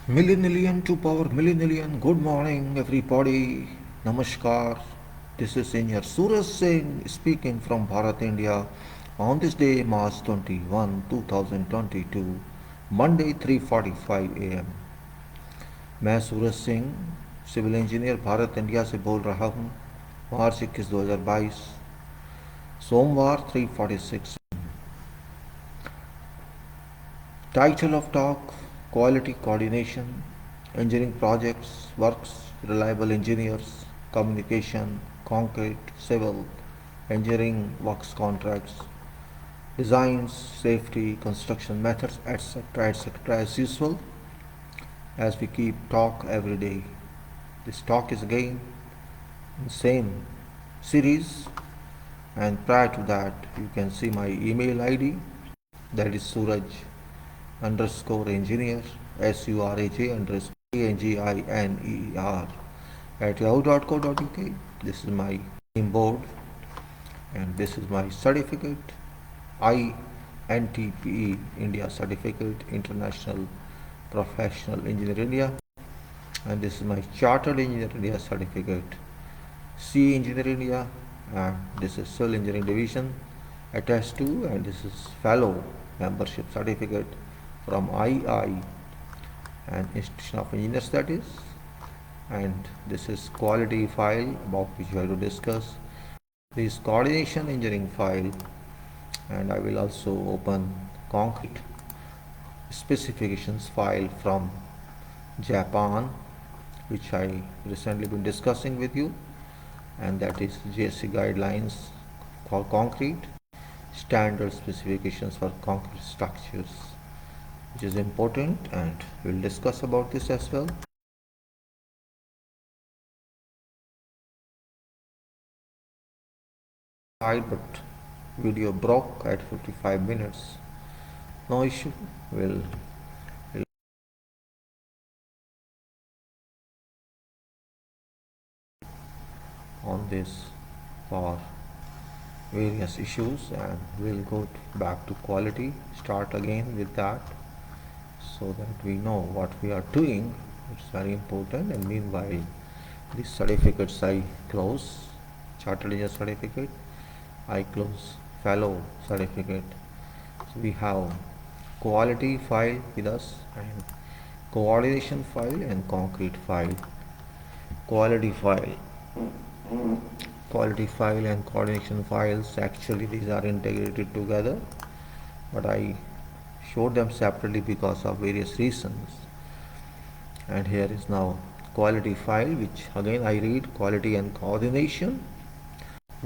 Millennium to power millennium. Good morning, everybody. Namaskar. This is Senior Suraj Singh speaking from Bharat, India on this day, March 21, 2022, Monday, 3:45 a.m. मैं Suraj Singh civil engineer Bharat India से बोल रहा हूँ। मार्च 21 2022 सोमवार 3:46। Title of talk: Quality Coordination, Engineering Projects, Works, Reliable Engineers, Communication, Concrete, Civil, Engineering Works Contracts, Designs, Safety, Construction Methods, etc. etc. As usual, as we keep talk every day. This talk is again in same series, and prior to that you can see my email ID, that is Suraj_engineer SURAJ_ENGINEER at yahoo.co.uk. This is my name board, and this is my certificate, INTPE India Certificate, International Professional Engineer India, and this is my Chartered Engineer India Certificate, C Engineer India, and this is Civil Engineering Division attached to, and this is Fellow Membership Certificate from II and Institution of Engineers, that is, and this is quality file about which we have to discuss. This coordination engineering file, and I will also open concrete specifications file from Japan, which I recently been discussing with you, and that is JSC guidelines for concrete, standard specifications for concrete structures, which is important, and we'll discuss about this as well. But video broke at 55 minutes. No issue. We'll on this for various issues, and we'll go back to quality, start again with that, so that we know what we are doing. It's very important. And meanwhile, these certificates I close: Chartered Engineer Certificate, I close Fellow Certificate. So we have quality file with us, and coordination file, and concrete file. Quality file and coordination files, actually these are integrated together, but I showed them separately because of various reasons. And here is now quality file, which again I read: quality and coordination,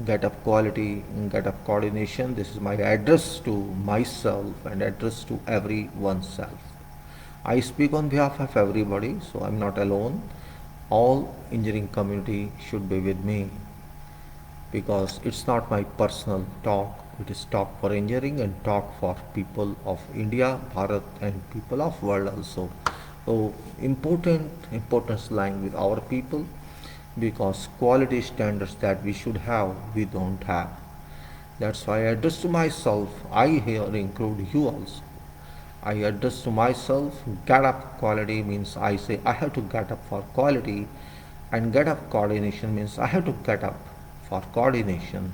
get up quality and get up coordination. This is my address to myself and address to everyone's self. I speak on behalf of everybody, so I'm not alone. All engineering community should be with me, because it's not my personal talk, it is talk for engineering and talk for people of India, Bharat, and people of world also. So importance lying with our people, because quality standards that we should have, we don't have. That's why I address to myself. I here include you also. I address to myself. Get up quality means I say I have to get up for quality, and get up coordination means I have to get up for coordination.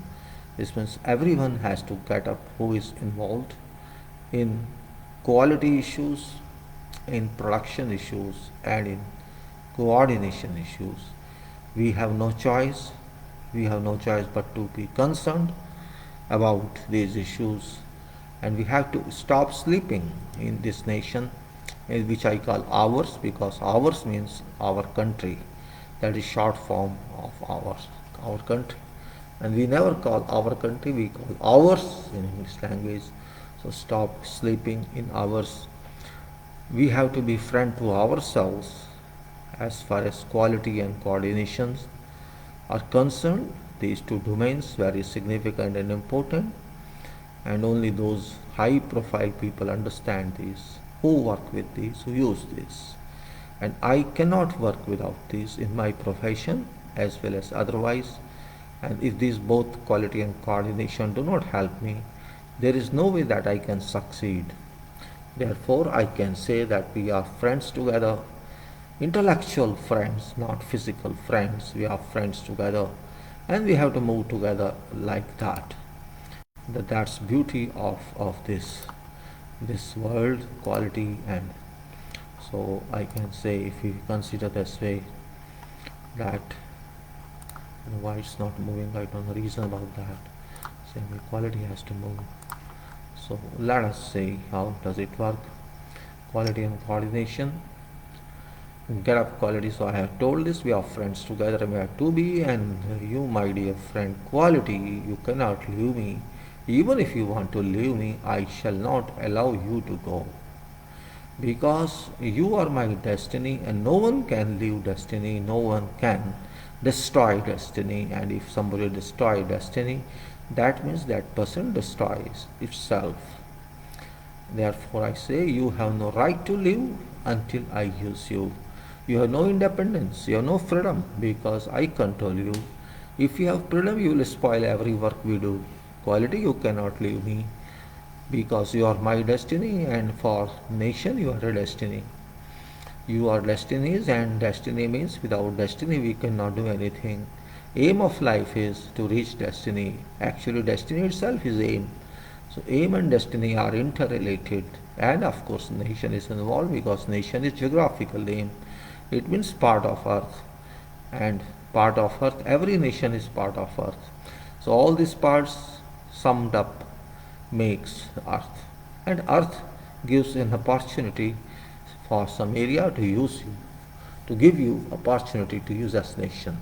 This means everyone has to get up who is involved in quality issues, in production issues, and in coordination issues. We have no choice. We have no choice but to be concerned about these issues, and we have to stop sleeping in this nation, which I call ours, because ours means our country. That is short form of our country, and we never call our country, we call ours in English language. So stop sleeping in ours. We have to be friend to ourselves. As far as quality and coordinations are concerned, these two domains very significant and important, and only those high profile people understand these, who work with these, who use this. And I cannot work without these in my profession as well as otherwise. And if these both quality and coordination do not help me, there is no way that I can succeed. Therefore, I can say that we are friends together, intellectual friends, not physical friends. We are friends together, and we have to move together like that. That's beauty of this world, quality. And so I can say, if we consider this way, that why it's not moving, I don't know reason about that. Same way quality has to move. So let us see how does it work. Quality and coordination. Get up quality. So I have told this, we are friends together and we have to be. And you, my dear friend, quality, you cannot leave me. Even if you want to leave me, I shall not allow you to go, because you are my destiny, and no one can leave destiny, no one can destroy destiny. And if somebody destroys destiny, that means that person destroys itself. Therefore I say, you have no right to live until I use you. You have no independence, you have no freedom, because I control you. If you have freedom, you will spoil every work we do. Quality, you cannot leave me, because you are my destiny, and for nation you are a destiny. You are destinies, and destiny means without destiny we cannot do anything. Aim of life is to reach destiny. Actually destiny itself is aim. So aim and destiny are interrelated, and of course nation is involved, because nation is geographical name. It means part of earth, and part of earth, every nation is part of earth. So all these parts summed up makes earth, and earth gives an opportunity for some area to use you, to give you opportunity to use as nation.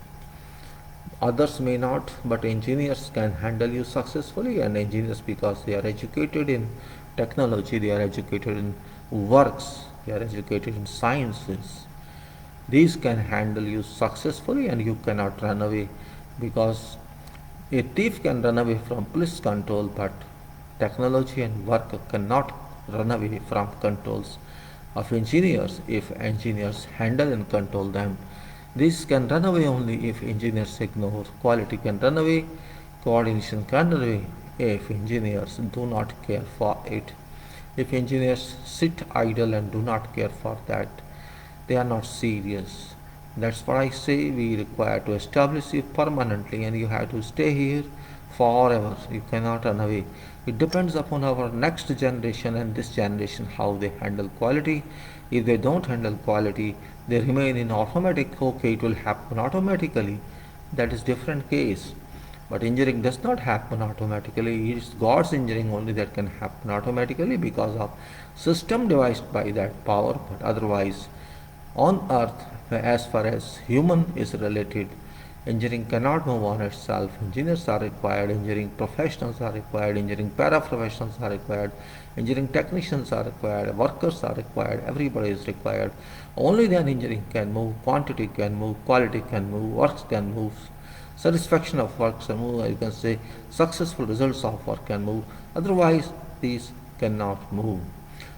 Others may not, but engineers can handle you successfully. And engineers, because they are educated in technology, they are educated in works, they are educated in sciences, these can handle you successfully, and you cannot run away, because a thief can run away from police control, but technology and work cannot run away from controls of engineers if engineers handle and control them. This can run away only if engineers ignore. Quality can run away, coordination can run away if engineers do not care for it. If engineers sit idle and do not care for that, they are not serious. That's what I say, we require to establish you permanently, and you have to stay here forever. You cannot run away. It depends upon our next generation and this generation how they handle quality. If they don't handle quality, they remain in automatic. Okay, it will happen automatically. That is different case. But engineering does not happen automatically. It is God's engineering only that can happen automatically, because of system devised by that power. But otherwise, on earth, as far as human is related, engineering cannot move on itself. Engineers are required, engineering professionals are required, engineering paraprofessionals are required, engineering technicians are required, workers are required, everybody is required. Only then engineering can move, quantity can move, quality can move, works can move, satisfaction of works can move, you can say successful results of work can move. Otherwise, these cannot move.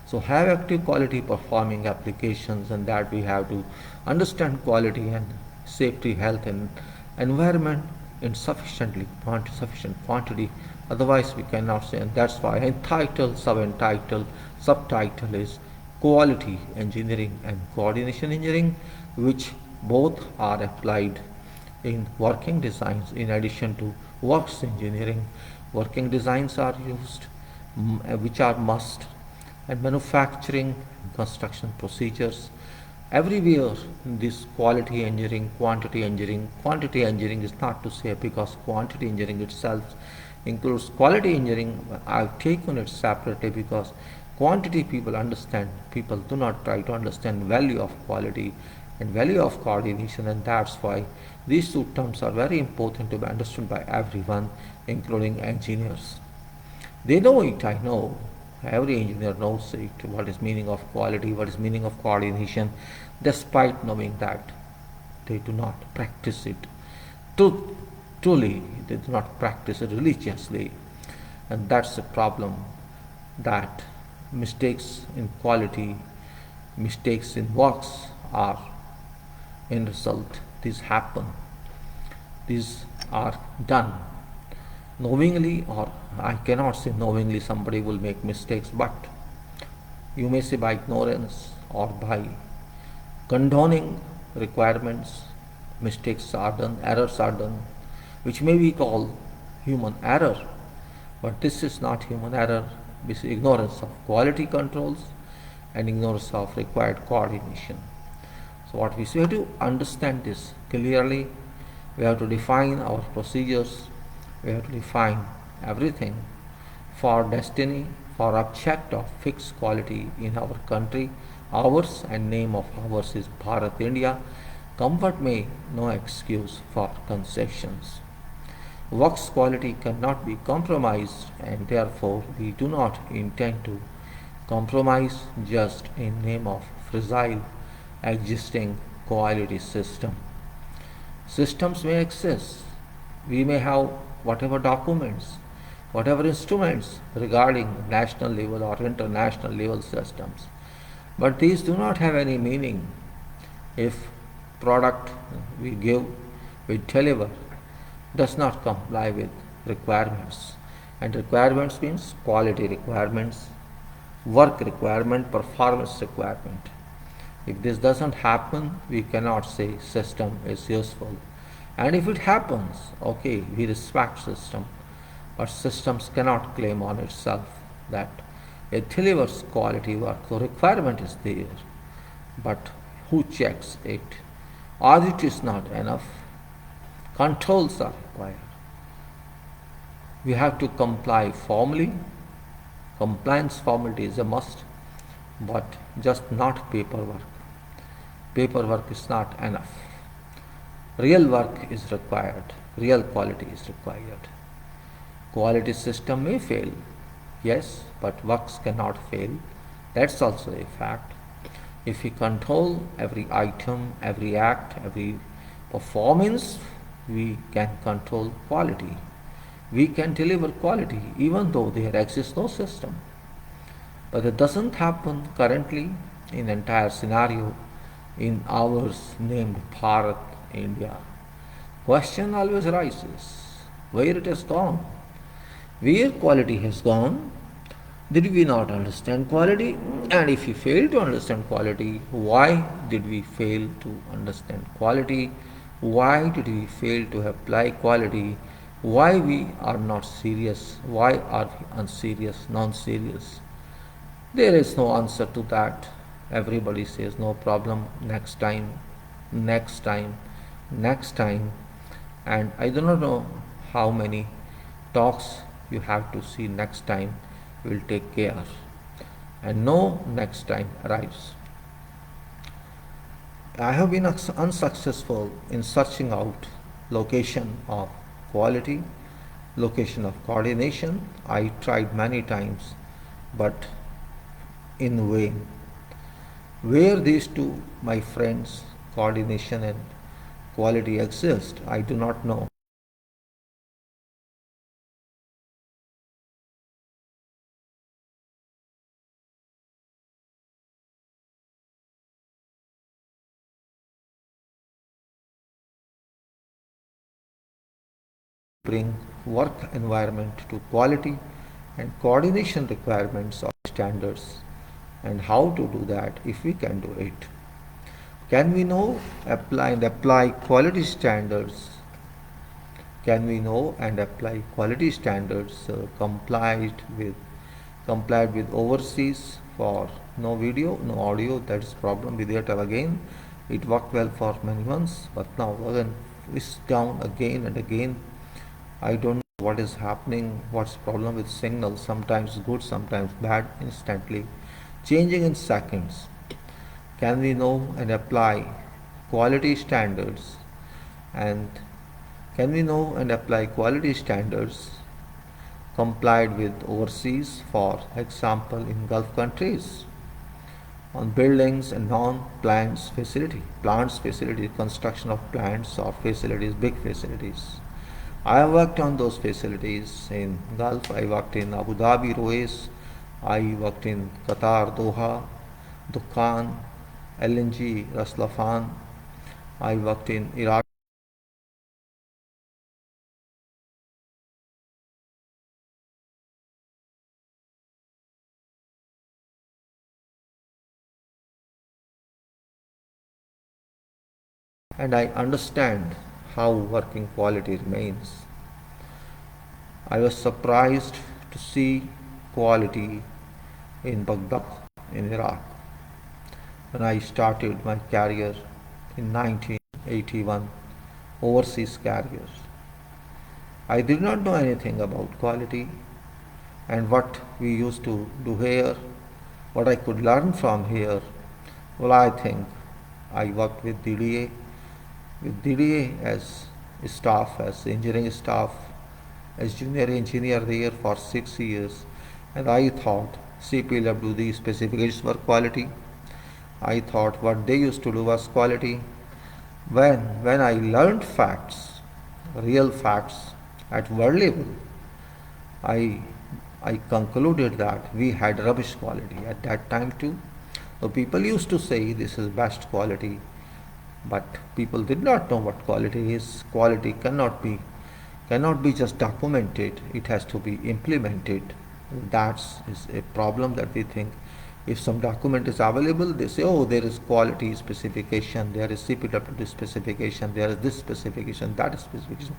So have active quality performing applications, and that we have to understand quality and safety, health and environment in sufficient quantity. Otherwise we cannot say, and that's why subtitle is quality engineering and coordination engineering, which both are applied in working designs. In addition to works engineering, working designs are used, which are must, and manufacturing, construction procedures. Everywhere this quality engineering, quantity engineering is not to say, because quantity engineering itself includes quality engineering. I've taken it separately because quantity people understand. People do not try to understand value of quality and value of coordination, and that's why these two terms are very important to be understood by everyone, including engineers. They know it, I know. Every engineer knows it, what is meaning of quality, what is meaning of coordination. Despite knowing that, they do not practice it. Truly, they do not practice it religiously. And that's the problem, that mistakes in quality, mistakes in works are in result. These happen. These are done knowingly, or I cannot say knowingly, somebody will make mistakes, but you may say by ignorance or by condoning requirements, mistakes are done, errors are done, which may be called human error. But this is not human error, this is ignorance of quality controls and ignorance of required coordination. So what we say to understand this clearly, we have to define our procedures, we have to define everything for destiny, for object of fixed quality in our country. Ours and name of ours is Bharat India. Comfort may no excuse for concessions. Work's quality cannot be compromised, and therefore we do not intend to compromise just in name of fragile existing quality system. Systems may exist. We may have whatever documents, whatever instruments regarding national level or international level systems. But these do not have any meaning if product we give, we deliver, does not comply with requirements. And requirements means quality requirements, work requirement, performance requirement. If this doesn't happen, we cannot say system is useful. And if it happens, okay, we respect system, but systems cannot claim on itself that it delivers quality work. The requirement is there, but who checks it? Audit is not enough. Controls are required. We have to comply formally. Compliance formality is a must, but just not paperwork. Paperwork is not enough. Real work is required. Real quality is required. Quality system may fail, yes, but works cannot fail. That's also a fact. If we control every item, every act, every performance, we can control quality. We can deliver quality even though there exists no system. But it doesn't happen currently in entire scenario in ours named Bharat, India. Question always arises, where it has gone? Where quality has gone? Did we not understand quality? And if we fail to understand quality, why did we fail to understand quality? Why did we fail to apply quality? Why we are not serious? Why are we unserious, non-serious? There is no answer to that. Everybody says no problem, next time, next time, next time. And I do not know how many talks you have to see next time. Will take care. And no next time arrives. I have been unsuccessful in searching out location of quality, location of coordination. I tried many times, but in vain. Where these two, my friends, coordination and quality exist, I do not know. Bring work environment to quality and coordination requirements or standards, and how to do that if we can do it. Can we know apply quality standards? Can we know and apply quality standards complied with overseas for no video, no audio? That is problem with Airtel again. It worked well for many months, but now again it's down again and again. I don't know what is happening, what's the problem with signal, sometimes good, sometimes bad, instantly, changing in seconds. Can we know and apply quality standards? And can we know and apply quality standards complied with overseas, for example, in Gulf countries, on buildings and non-plants facility, plants facility, construction of plants or facilities, big facilities? I have worked on those facilities in Gulf. I worked in Abu Dhabi, Ruwais. I worked in Qatar, Doha, Dukhan, LNG, Ras Laffan. I worked in Iraq. and I understand how working quality remains. I was surprised to see quality in Baghdad, in Iraq, when I started my career in 1981, overseas career. I did not know anything about quality and what we used to do here, what I could learn from here. Well, I think I worked with DDA as staff, as engineering staff, as junior engineer there for 6 years, and I thought CPWD specifications were quality. I thought what they used to do was quality. When I learned facts, real facts at world level, I I concluded that we had rubbish quality at that time too. So people used to say this is best quality, but people did not know what quality is. Quality cannot be just documented. It has to be implemented. That is a problem that we think. If some document is available, they say, oh, there is quality specification, there is CPWD specification, there is this specification, that is specification.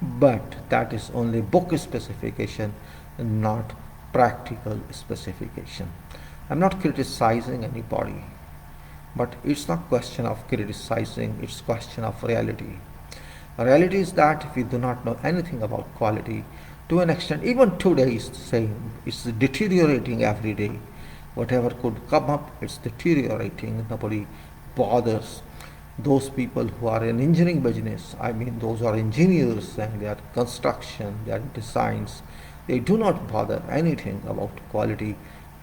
But that is only book specification, not practical specification. I'm not criticizing anybody, but it's not question of criticizing, it's question of reality. Reality is that we do not know anything about quality to an extent. Even today is the same. It's deteriorating every day. Whatever could come up, it's deteriorating. Nobody bothers. Those people who are in engineering business, I mean those are engineers and they are construction, they are designs, they do not bother anything about quality,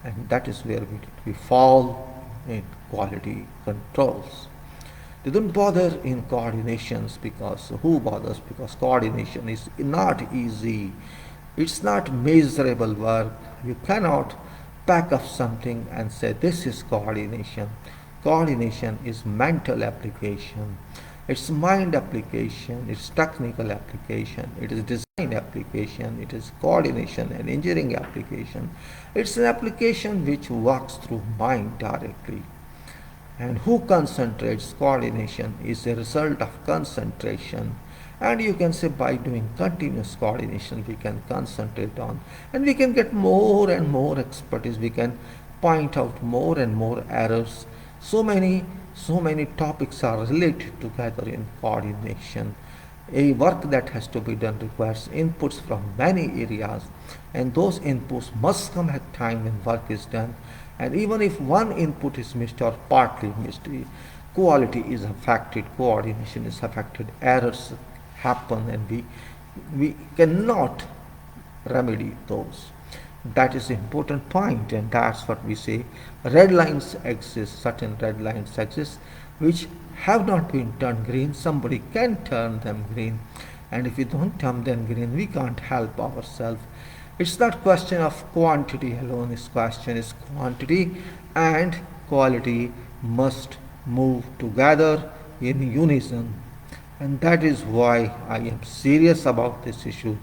and that is where we fall in quality controls. They don't bother in coordinations, because who bothers? Because coordination is not easy. It's not measurable work. You cannot pack up something and say this is coordination. Coordination is mental application. It's mind application, it's technical application, it is design application, it is coordination and engineering application. It's an application which works through mind directly. And who concentrates? Coordination is a result of concentration. And you can say by doing continuous coordination we can concentrate on, and we can get more and more expertise, we can point out more and more errors. So many topics are related together in coordination. A work that has to be done requires inputs from many areas, and those inputs must come at time when work is done. And even if one input is missed or partly missed, quality is affected, coordination is affected, errors happen, and we cannot remedy those. That is the important point, and that's what we say. Red lines exist, certain red lines exist which have not been turned green. Somebody can turn them green, and if we don't turn them green, we can't help ourselves. It's not question of quantity alone, this question is quantity and quality must move together in unison. And that is why I am serious about this issue.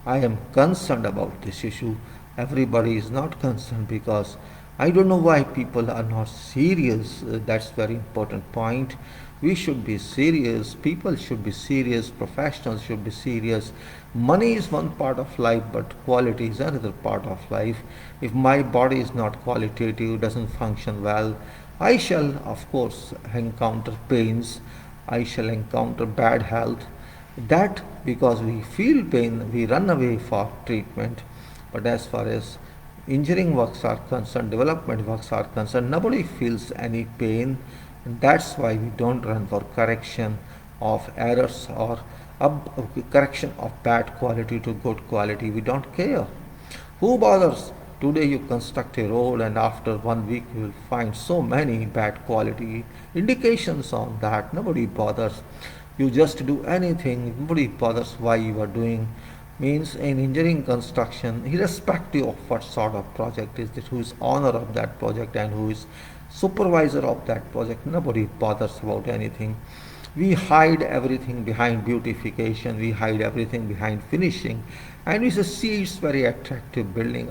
I am concerned about this issue. Everybody is not concerned, because I don't know why people are not serious. That's very important point. We should be serious. People should be serious. Professionals should be serious. Money is one part of life, but quality is another part of life. If my body is not qualitative, doesn't function well, I shall of course encounter pains. I shall encounter bad health. That because we feel pain, we run away for treatment. But as far as engineering works are concerned, development works are concerned, nobody feels any pain. And that's why we don't run for correction of errors or correction of bad quality to good quality. We don't care. Who bothers? Today you construct a road, and after 1 week you will find so many bad quality indications on that. Nobody bothers. You just do anything, nobody bothers why you are doing. Means in engineering construction, irrespective of what sort of project is it, who is owner of that project and who is supervisor of that project, nobody bothers about anything. We hide everything behind beautification, we hide everything behind finishing, and we see it's very attractive building,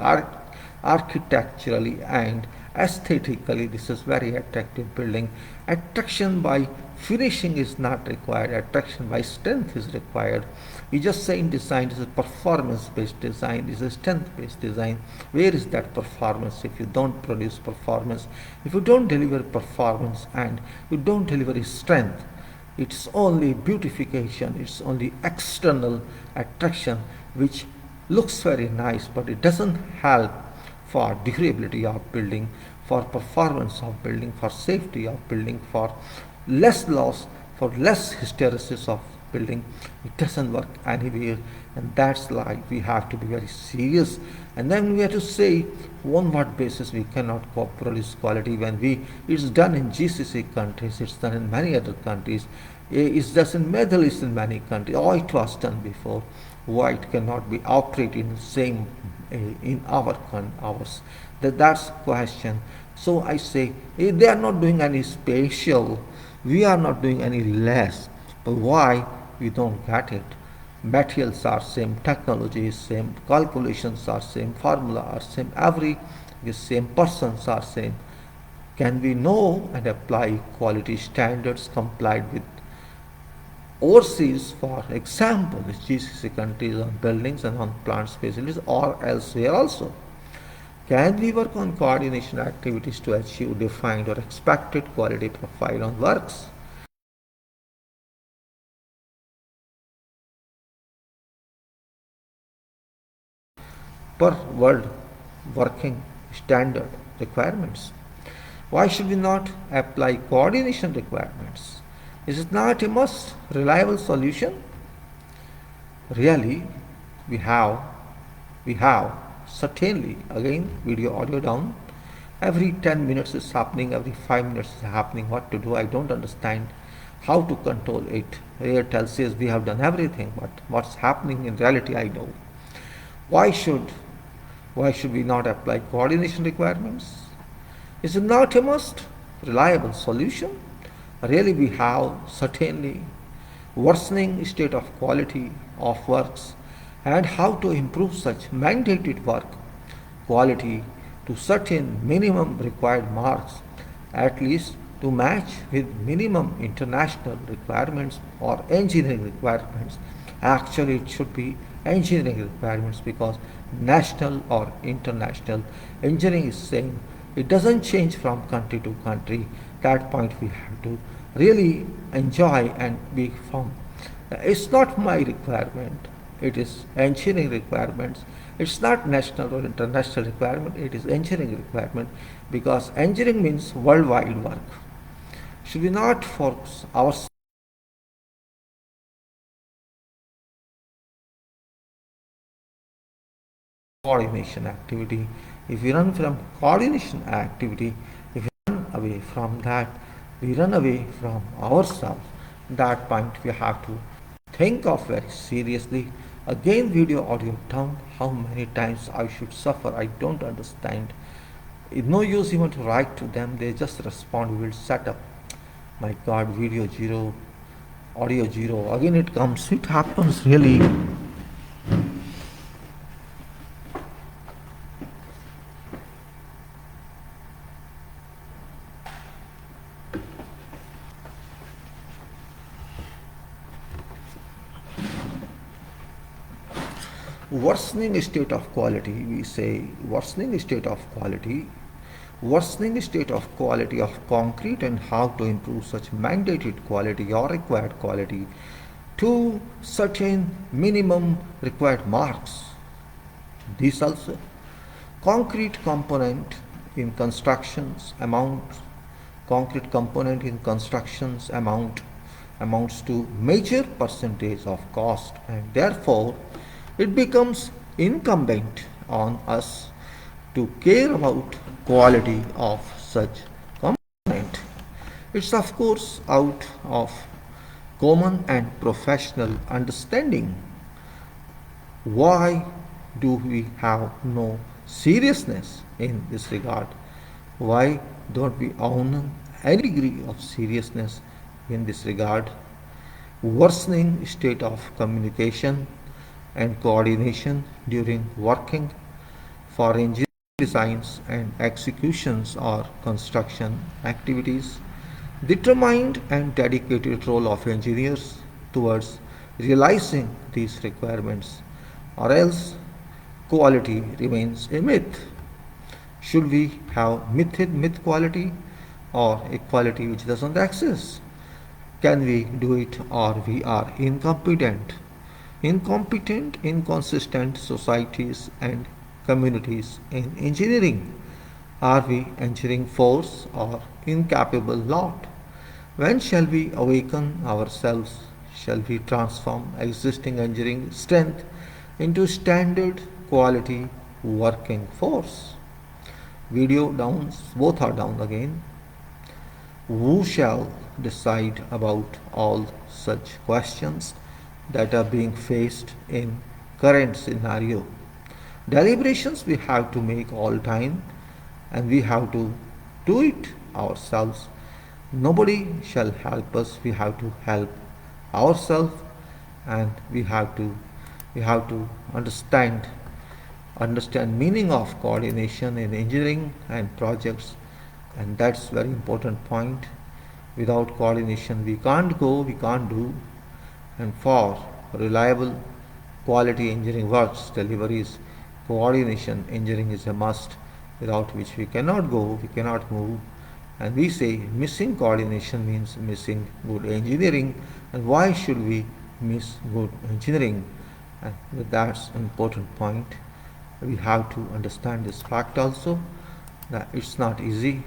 architecturally and aesthetically this is very attractive building. Attraction by finishing is not required, attraction by strength is required. We just say in design it is a performance-based design, it is a strength-based design. Where is that performance if you don't produce performance, if you don't deliver performance and you don't deliver strength? It's only beautification, it's only external attraction which looks very nice, but it doesn't help for durability of building, for performance of building, for safety of building, for less loss, for less hysteresis of building. It doesn't work anywhere, and that's why we have to be very serious. And then we have to say on what basis we cannot produce quality when it's done in GCC countries, it's done in many other countries, it's done in Middle East in many countries, or it was done before. Why it cannot be operated in the same in ours? That's question. So I say they are not doing any special, we are not doing any less. But why we don't get it? Materials are same, technology is same, calculations are same, formula are same, every the same, persons are same. Can we know and apply quality standards complied with overseas, for example, the GCC countries on buildings and on plant facilities or elsewhere also? Can we work on coordination activities to achieve defined or expected quality profile on works? Per world working standard requirements. Why should we not apply coordination requirements? Is it not a must reliable solution? Really, we have certainly, again video audio down, every 10 minutes is happening, every 5 minutes is happening. What to do? I don't understand how to control it. Airtel says we have done everything, but what's happening in reality I know. Why should we not apply coordination requirements? Is it not a must reliable solution? Really, we have certainly worsening state of quality of works, and how to improve such mandated work quality to certain minimum required marks, at least to match with minimum international requirements or engineering requirements. Actually, it should be engineering requirements, because national or international engineering is same. It doesn't change from country to country. That point we have to really enjoy and be from. It's not my requirement, it is engineering requirements. It's not national or international requirement, it is engineering requirement, because engineering means worldwide work. Should we not force our coordination activity? If we run from coordination activity, if we run away from that, we run away from ourselves. That point we have to think of very seriously. Again video audio down. How many times I should suffer? I don't understand. It's no use even to write to them, they just respond, we will set up. My god, video 0, audio 0, again it comes. It happens really. Worsening state of quality, we say worsening state of quality of concrete, and how to improve such mandated quality or required quality to certain minimum required marks. These also concrete component in constructions amounts to major percentage of cost, and therefore it becomes incumbent on us to care about quality of such component. It's of course out of common and professional understanding. Why do we have no seriousness in this regard? Why don't we own any degree of seriousness in this regard? Worsening state of communication and coordination during working for engineering designs and executions or construction activities. Determined and dedicated role of engineers towards realizing these requirements, or else quality remains a myth. Should we have myth quality or a quality which doesn't exist? Can we do it or we are incompetent? Incompetent, inconsistent societies and communities in engineering. Are we engineering force or incapable lot? When shall we awaken ourselves? Shall we transform existing engineering strength into standard quality working force? Video downs, both are down again. Who shall decide about all such questions that are being faced in current scenario? Deliberations we have to make all time, and we have to do it ourselves. Nobody shall help us. We have to help ourselves, and we have to understand meaning of coordination in engineering and projects, and that's very important point. Without coordination we can't go, we can't do. And for reliable quality engineering works deliveries, coordination engineering is a must, without which we cannot go, we cannot move. And we say missing coordination means missing good engineering. And why should we miss good engineering? And that's an important point. We have to understand this fact also, that it's not easy.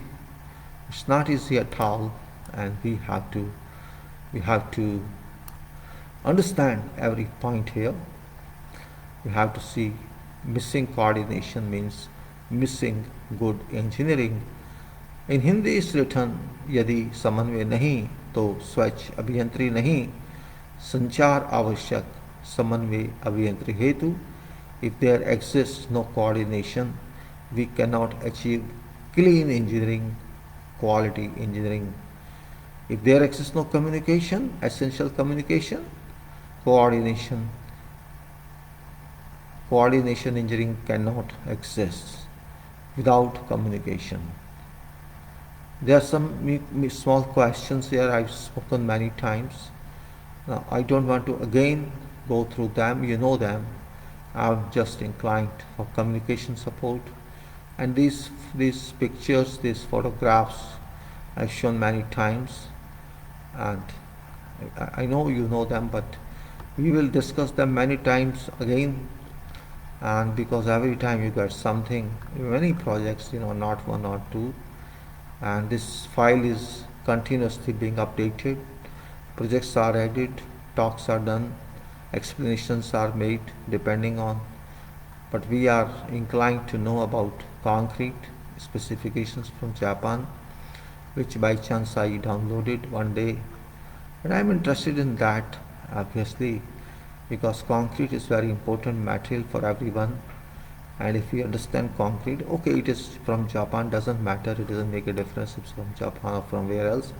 It's not easy at all, and we have to understand every point here. We have to see missing coordination means missing good engineering. In Hindi is written, यदि समन्वय नहीं तो स्वच्छ अभियंत्री नहीं, संचार आवश्यक समन्वय अभियंत्री हेतु. If there exists no coordination, we cannot achieve clean engineering, quality engineering. If there exists no communication, essential communication, coordination engineering cannot exist without communication. There are some small questions here I've spoken many times. Now I don't want to again go through them, you know them. I'm just inclined for communication support. And these pictures, these photographs I've shown many times, and I know you know them, but we will discuss them many times again. And because every time you get something, many projects, not one or two, and this file is continuously being updated. Projects are added, talks are done, explanations are made depending on. But we are inclined to know about concrete specifications from Japan, which by chance I downloaded one day. And I'm interested in that, obviously, because concrete is very important material for everyone. And if we understand concrete, okay, it is from Japan, doesn't matter, it doesn't make a difference if it's from Japan or from where else.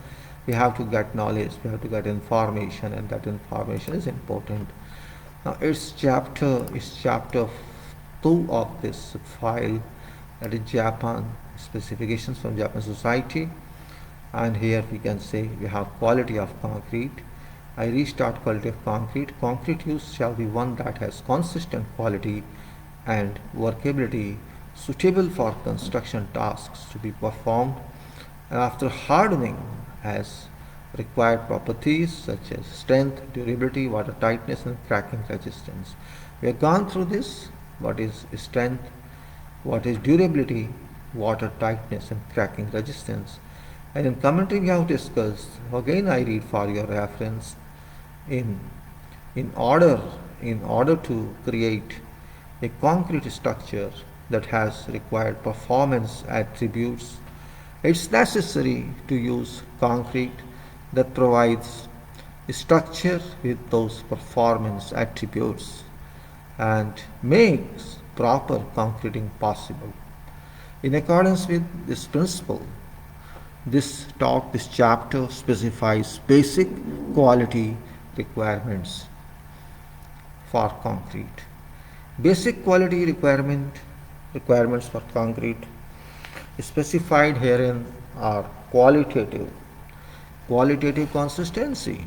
We have to get knowledge, we have to get information, and that information is important. Now it's chapter 2 of this file, that is Japan specifications from Japan society. And here we can say we have quality of concrete. I restart quality of concrete. Concrete use shall be one that has consistent quality and workability, suitable for construction tasks to be performed, and after hardening has required properties such as strength, durability, water tightness, and cracking resistance. We have gone through this. What is strength, what is durability, water tightness, and cracking resistance. And in commentary we have discussed, again I read for your reference, in order to create a concrete structure that has required performance attributes, it's necessary to use concrete that provides structure with those performance attributes and makes proper concreting possible. In accordance with this principle, this chapter specifies basic quality requirements for concrete. Basic quality requirements for concrete specified herein are qualitative. qualitative consistency,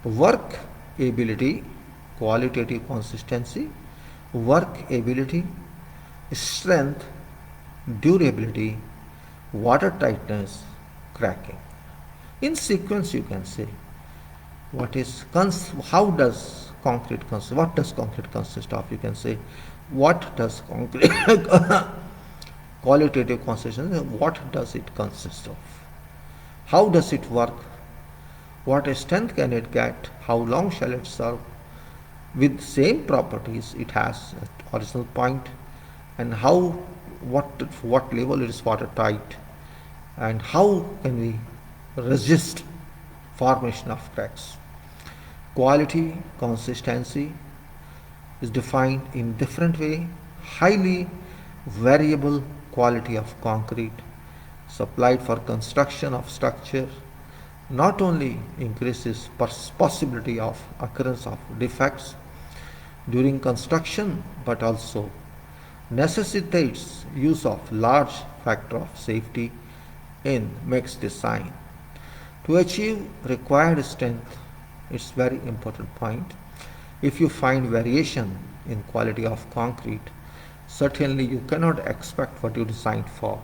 work ability, qualitative consistency, work ability, strength, durability, water tightness, cracking. In sequence, you can say how does concrete consist? What does concrete consist of? You can say what does concrete qualitative consistency? What does it consist of? How does it work? What strength can it get? How long shall it serve? With same properties it has at original point, and what level it is watertight, and how can we resist formation of cracks. Quality consistency is defined in different way. Highly variable quality of concrete supplied for construction of structure not only increases possibility of occurrence of defects during construction but also necessitates use of large factor of safety in mixed design. To achieve required strength, it's very important point. If you find variation in quality of concrete, certainly you cannot expect what you designed for.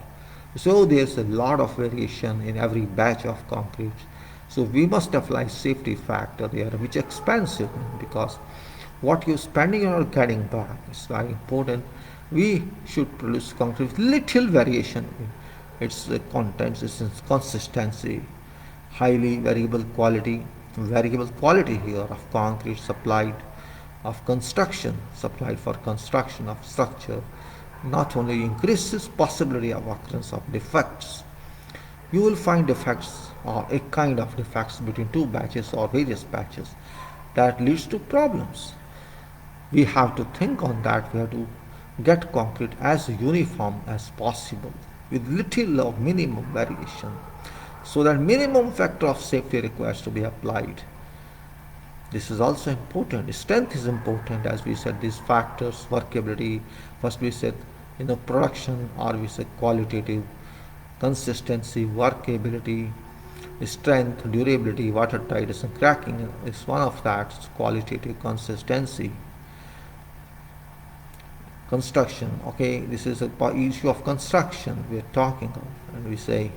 So there's a lot of variation in every batch of concrete. So we must apply safety factor there, which is expensive because what you're spending or getting back is very important. We should produce concrete with little variation in its contents, its consistency, highly variable quality here of concrete supplied of construction, supplied for construction of structure, not only increases possibility of occurrence of defects. You will find defects or a kind of defects between two batches or various batches that leads to problems. We have to think on that. We have to get concrete as uniform as possible with little or minimum variation, so that minimum factor of safety requires to be applied. This is also important. Strength is important, as we said. These factors, workability, first we said production, or we said qualitative consistency, workability, strength, durability, watertightness, and cracking is one of that. It's qualitative consistency. Construction. Okay, this is a issue of construction we are talking of, and we say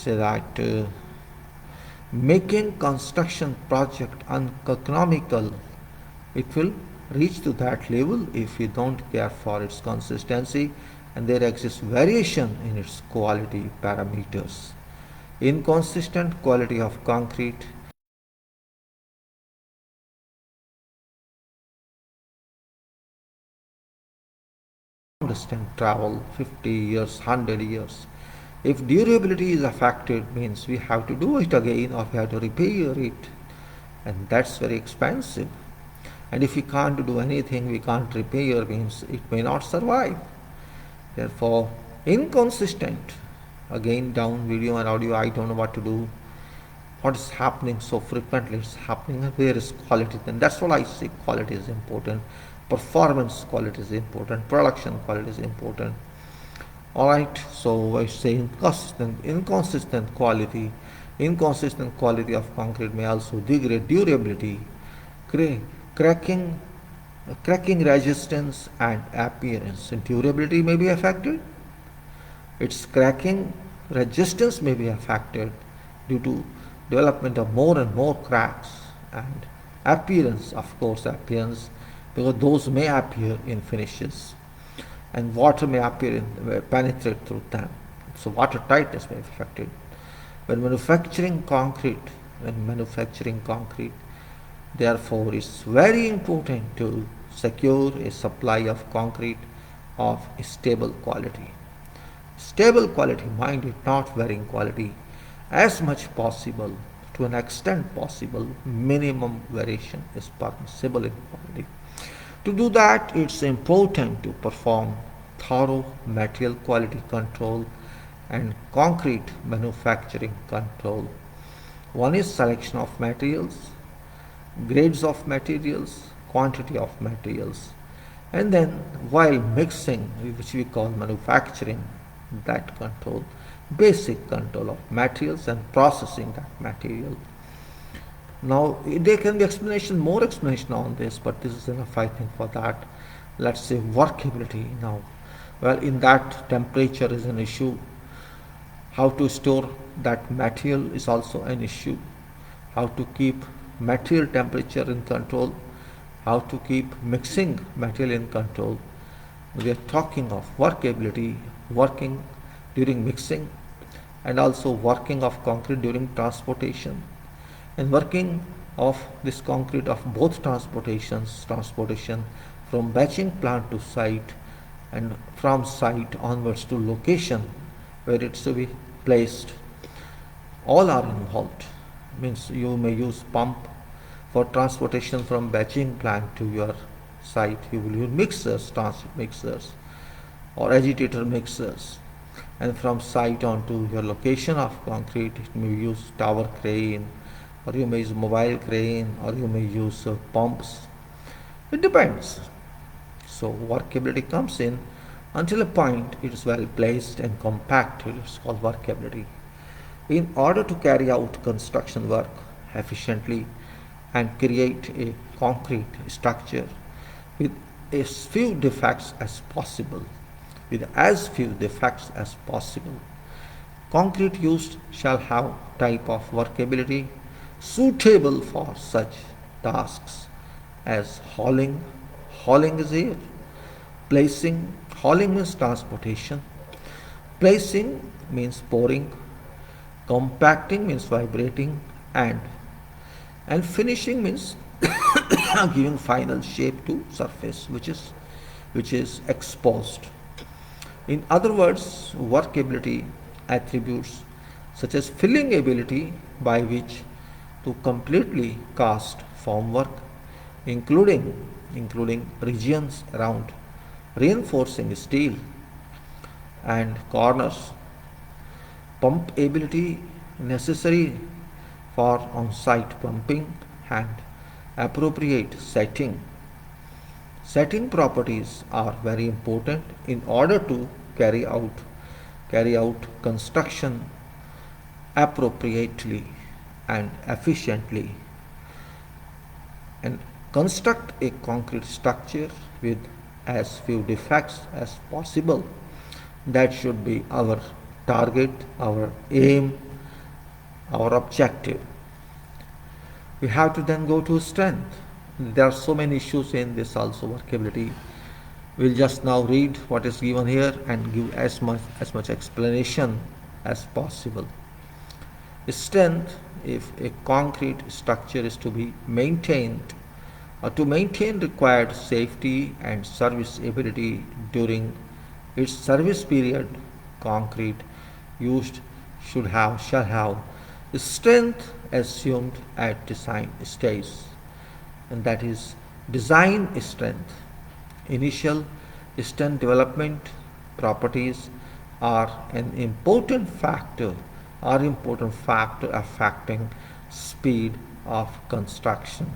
that making construction project uneconomical, it will reach to that level if we don't care for its consistency, and there exists variation in its quality parameters. Inconsistent quality of concrete distance travel 50 years, 100 years. If durability is affected, means we have to do it again or we have to repair it, and that's very expensive. And if we can't do anything, we can't repair, means it may not survive. Therefore, inconsistent. Again, down video and audio, I don't know what to do. What is happening so frequently? It's happening. Where is quality? Then that's what I say. Quality is important. Performance quality is important. Production quality is important. Alright, so I say inconsistent quality of concrete may also degrade durability, cracking resistance and appearance. And durability may be affected, its cracking resistance may be affected due to development of more and more cracks, and appearance, of course, because those may appear in finishes, and water may penetrate through them. So water tightness may be affected. When manufacturing concrete, therefore it's very important to secure a supply of concrete of stable quality. Stable quality, mind it, not varying quality, as much possible, to an extent possible, minimum variation is permissible in quality. To do that, it's important to perform thorough material quality control and concrete manufacturing control. One is selection of materials, grades of materials, quantity of materials, and then while mixing, which we call manufacturing, that control. basic control of materials and processing that material. Now, there can be more explanation on this, but this is enough, I think, for that. Let's say workability now. Well, in that, temperature is an issue. How to store that material is also an issue. How to keep material temperature in control. How to keep mixing material in control. We are talking of workability, working during mixing, and also working of concrete during transportation, and working of this concrete of both transportation from batching plant to site, and from site onwards to location where it's to be placed. All are involved. Means you may use pump for transportation from batching plant to your site. You will use mixers, transit mixers, or agitator mixers, and from site on to your location of concrete, it may use tower crane, or you may use mobile crane, or you may use pumps. It depends. So workability comes in until a point it is well placed and compact. It is called workability. In order to carry out construction work efficiently and create a concrete structure with as few defects as possible, concrete used shall have type of workability suitable for such tasks as hauling. Hauling is here. Placing. Hauling means transportation. Placing means pouring. Compacting means vibrating, and finishing means giving final shape to surface which is exposed. In other words, workability attributes such as filling ability, by which to completely cast formwork, including regions around reinforcing steel and corners. Pump ability necessary for on-site pumping and appropriate setting. Setting properties are very important in order to carry out construction appropriately and efficiently, and construct a concrete structure with as few defects as possible. That should be our target, our aim, our objective. We have to then go to strength. There are so many issues in this also, workability. We'll just now read what is given here and give as much explanation as possible. Strength: if a concrete structure is to be maintained, or to maintain required safety and serviceability during its service period, concrete used shall have strength assumed at design stage, and that is design strength. Initial strength development properties are an important factor affecting speed of construction.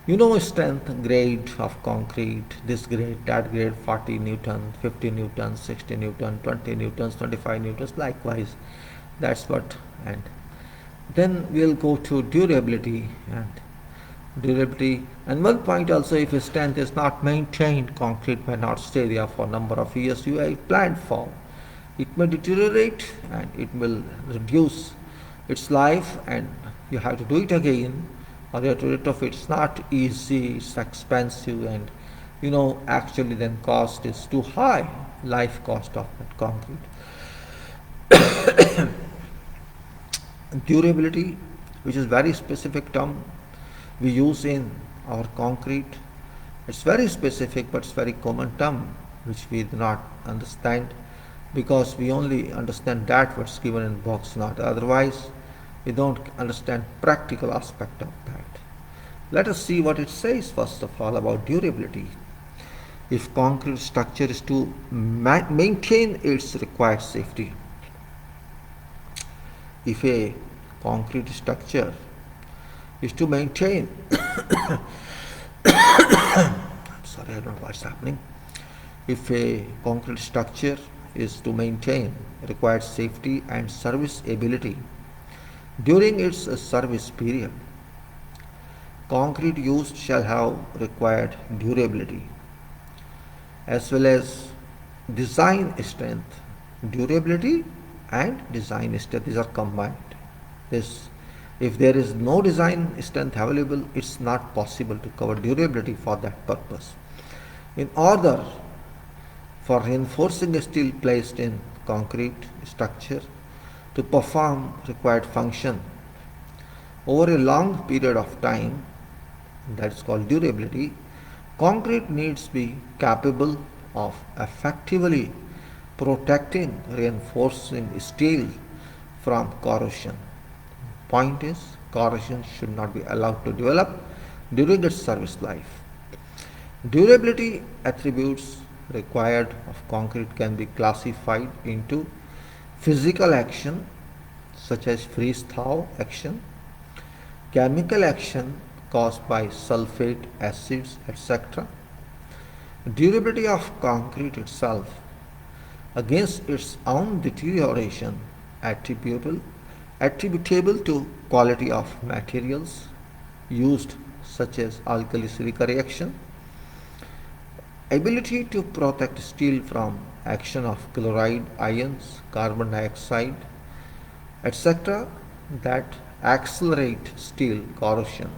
You know strength grade of concrete, this grade, that grade, 40 Newton, 50 Newton, 60 Newton, 20 Newtons, 25 Newtons, likewise. That's what. And then we'll go to durability. And one point also, if strength is not maintained, concrete may not stay there for a number of years you have planned for. It may deteriorate and it will reduce its life, and you have to do it again, or you have to retrofit. It's not easy, it's expensive, and actually then cost is too high, life cost of that concrete. Durability, which is very specific term we use in our concrete. It's very specific, but it's very common term which we do not understand, because we only understand that what's given in box, not otherwise. We don't understand practical aspect of that. Let us see what it says first of all about durability. If concrete structure is to maintain its required safety, if a concrete structure is to maintain I'm sorry, I don't know what's happening. If a concrete structure is to maintain required safety and serviceability during its service period. Concrete used shall have required durability as well as design strength. Durability and design strength, these are combined. This, if there is no design strength available, it's not possible to cover durability for that purpose. In order for reinforcing steel placed in concrete structure to perform required function over a long period of time, that is called durability, concrete needs to be capable of effectively protecting reinforcing steel from corrosion. Point is, corrosion should not be allowed to develop during its service life. Durability attributes required of concrete can be classified into physical action such as freeze-thaw action, chemical action caused by sulfate, acids, etc. Durability of concrete itself against its own deterioration attributable to quality of materials used such as alkali-silica reaction, ability to protect steel from action of chloride ions, carbon dioxide, etc. that accelerate steel corrosion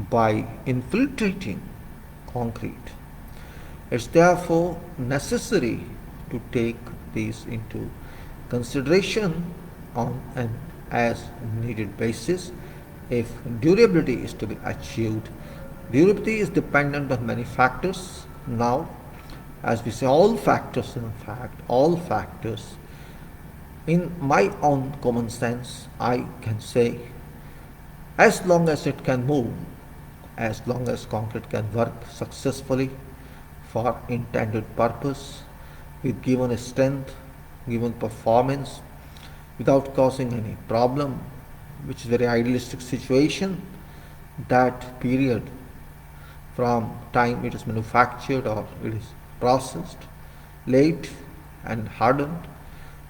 by infiltrating concrete. It's therefore necessary to take these into consideration on an as needed basis if durability is to be achieved. Durability is dependent on many factors. Now, as we say, all factors, in my own common sense, I can say, as long as it can move, as long as concrete can work successfully for intended purpose, with given strength, given performance, without causing any problem, which is very idealistic situation, that period from time it is manufactured or it is processed, laid and hardened,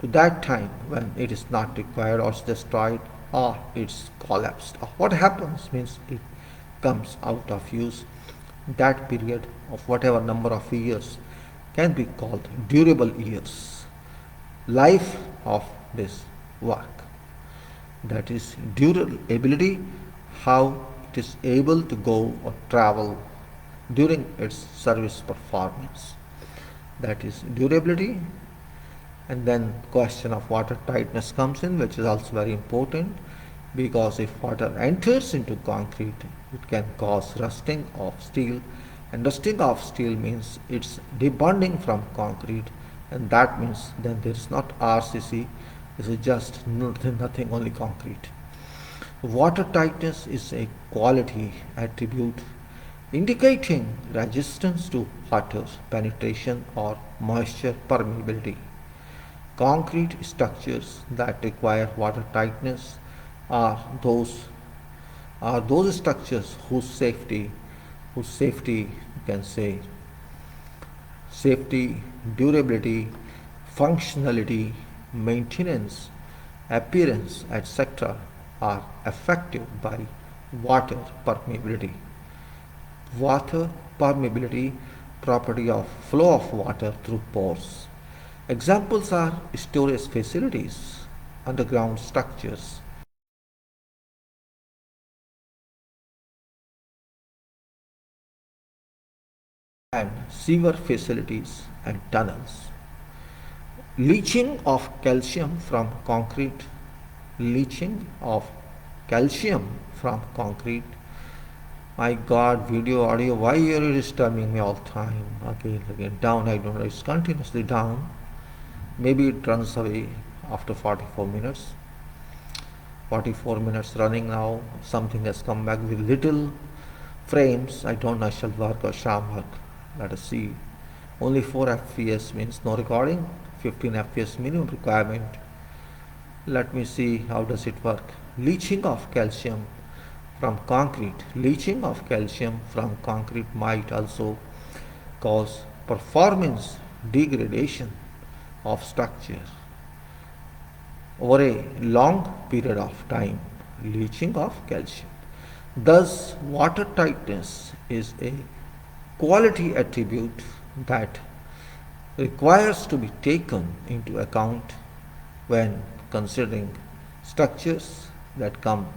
to that time when it is not required or is destroyed or it's collapsed. What happens means it comes out of use. That period of whatever number of years can be called durable years. Life of this work. That is durability, how it is able to go or travel during its service performance. That is durability. And then question of water tightness comes in, which is also very important, because if water enters into concrete, it can cause rusting of steel, and rusting of steel means it's debonding from concrete, and that means then there is not RCC, this is just nothing, only concrete. Water tightness is a quality attribute indicating resistance to water penetration or moisture permeability. Concrete structures that require water tightness are those structures whose safety you can say safety, durability, functionality, maintenance, appearance, etc. are affected by water permeability. Water permeability, property of flow of water through pores. Examples are storage facilities, underground structures, and sewer facilities and tunnels. Leaching of calcium from concrete. Leaching of calcium from concrete. My God, video, audio, why are you disturbing me all the time? Again, down, I don't know, it's continuously down. Maybe it runs away after 44 minutes. 44 minutes running now, something has come back with little frames. I don't know if shall work or shall work. Let us see. Only 4 FPS means no recording, 15 FPS minimum requirement. Let me see how does it work. Leaching of calcium from concrete. Leaching of calcium from concrete might also cause performance degradation of structure over a long period of time, leaching of calcium. Thus, water tightness is a quality attribute that requires to be taken into account when considering structures that come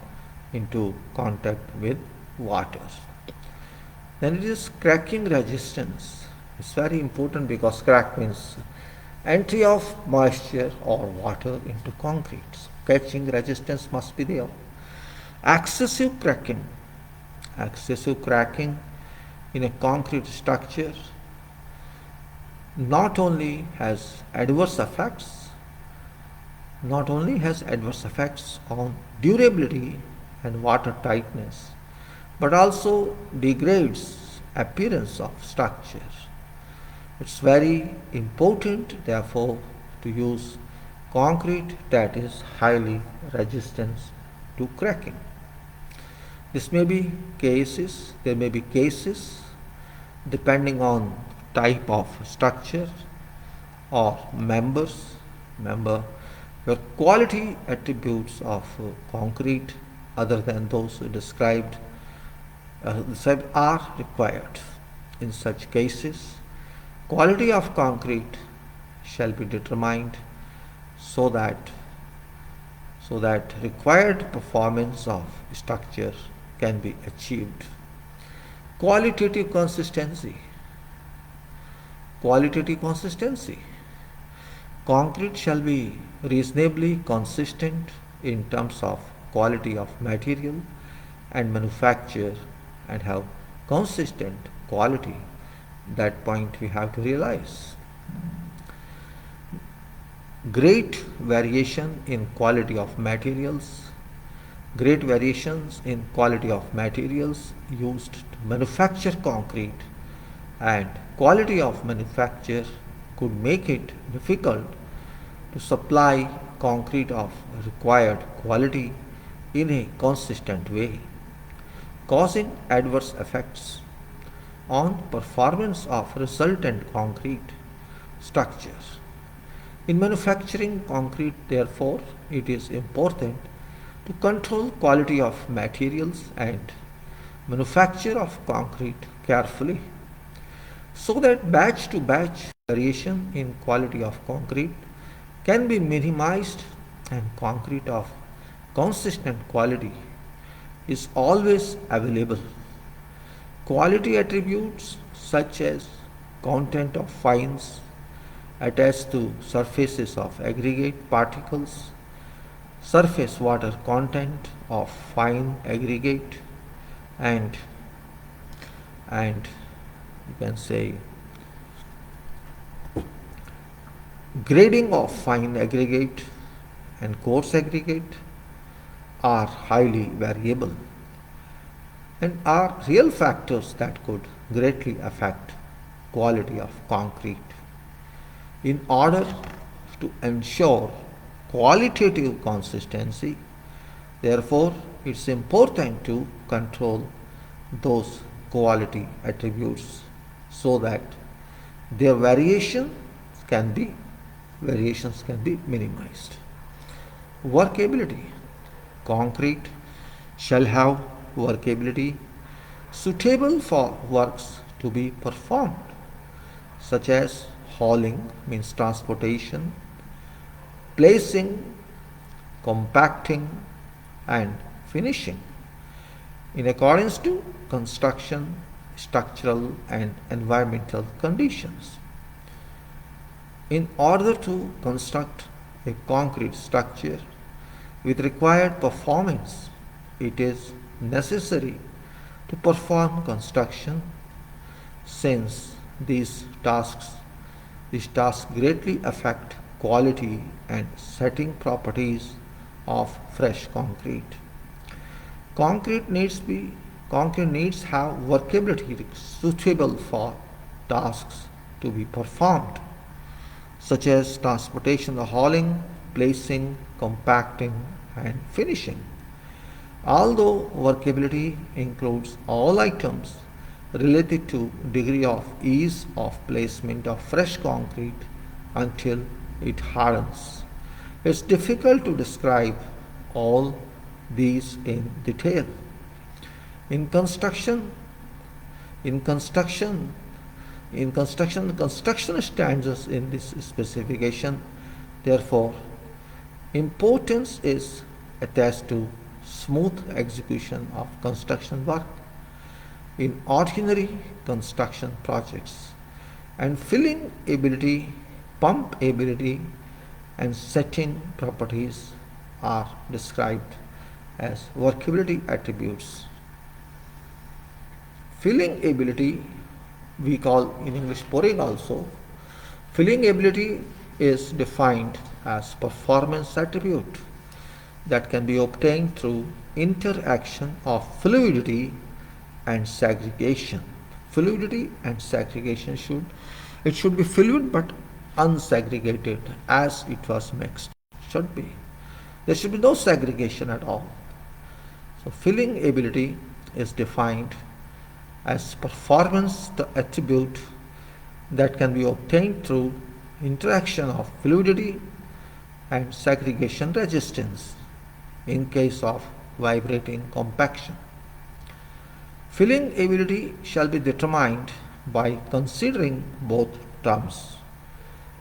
into contact with water. Then it is cracking resistance. It's very important because crack means entry of moisture or water into concrete. So catching resistance must be there. Excessive cracking. Excessive cracking in a concrete structure not only has adverse effects on durability and water tightness, but also degrades appearance of structure. It's very important, therefore, to use concrete that is highly resistant to cracking. There may be cases depending on type of structure or member where quality attributes of concrete other than those described are required. In such cases, quality of concrete shall be determined so that required performance of structure can be achieved. Qualitative consistency. Concrete shall be reasonably consistent in terms of quality of material and manufacture and have consistent quality. That point we have to realize. Great variation in quality of materials. Great variations in quality of materials used to manufacture concrete and quality of manufacture could make it difficult to supply concrete of required quality in a consistent way, causing adverse effects on performance of resultant concrete structures. In manufacturing concrete, therefore, it is important to control quality of materials and manufacture of concrete carefully so that batch to batch variation in quality of concrete can be minimized and concrete of consistent quality is always available. Quality attributes such as content of fines attached to surfaces of aggregate particles, surface water content of fine aggregate, and you can say grading of fine aggregate and coarse aggregate are highly variable and are real factors that could greatly affect quality of concrete. In order to ensure qualitative consistency, therefore, it's important to control those quality attributes so that their variations can be minimized. Workability. Concrete shall have workability suitable for works to be performed, such as hauling means transportation, placing, compacting, and finishing in accordance to construction, structural, and environmental conditions. In order to construct a concrete structure with required performance, it is necessary to perform construction since these tasks greatly affect quality and setting properties of fresh concrete. Concrete needs have workability suitable for tasks to be performed, such as transportation or hauling, placing, compacting, and finishing. Although workability includes all items related to degree of ease of placement of fresh concrete until it hardens. It's difficult to describe all these in detail. In construction, in construction, construction standards in this specification, therefore, importance is attached to smooth execution of construction work in ordinary construction projects, and filling ability, pump ability, and setting properties are described as workability attributes. Filling ability, we call in English pouring also. Filling ability is defined as performance attribute that can be obtained through interaction of fluidity and segregation. Fluidity and segregation should be fluid but unsegregated as it was mixed. Should be. There should be no segregation at all. So filling ability is defined as performance attribute that can be obtained through interaction of fluidity and segregation resistance in case of vibrating compaction. Filling ability shall be determined by considering both terms.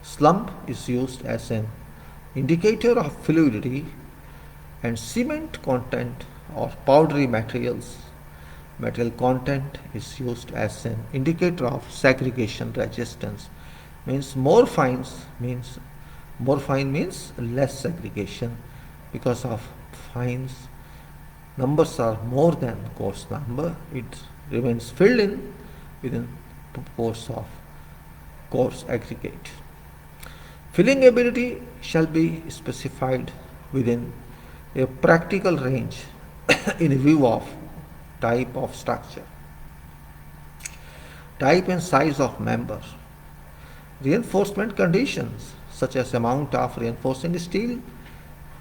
Slump is used as an indicator of fluidity, and cement content or powdery material content is used as an indicator of segregation resistance. More fine means less segregation, because of fines numbers are more than coarse number. It remains filled in within course of coarse aggregate. Filling ability shall be specified within a practical range in view of type of structure, type and size of member, reinforcement conditions such as amount of reinforcing steel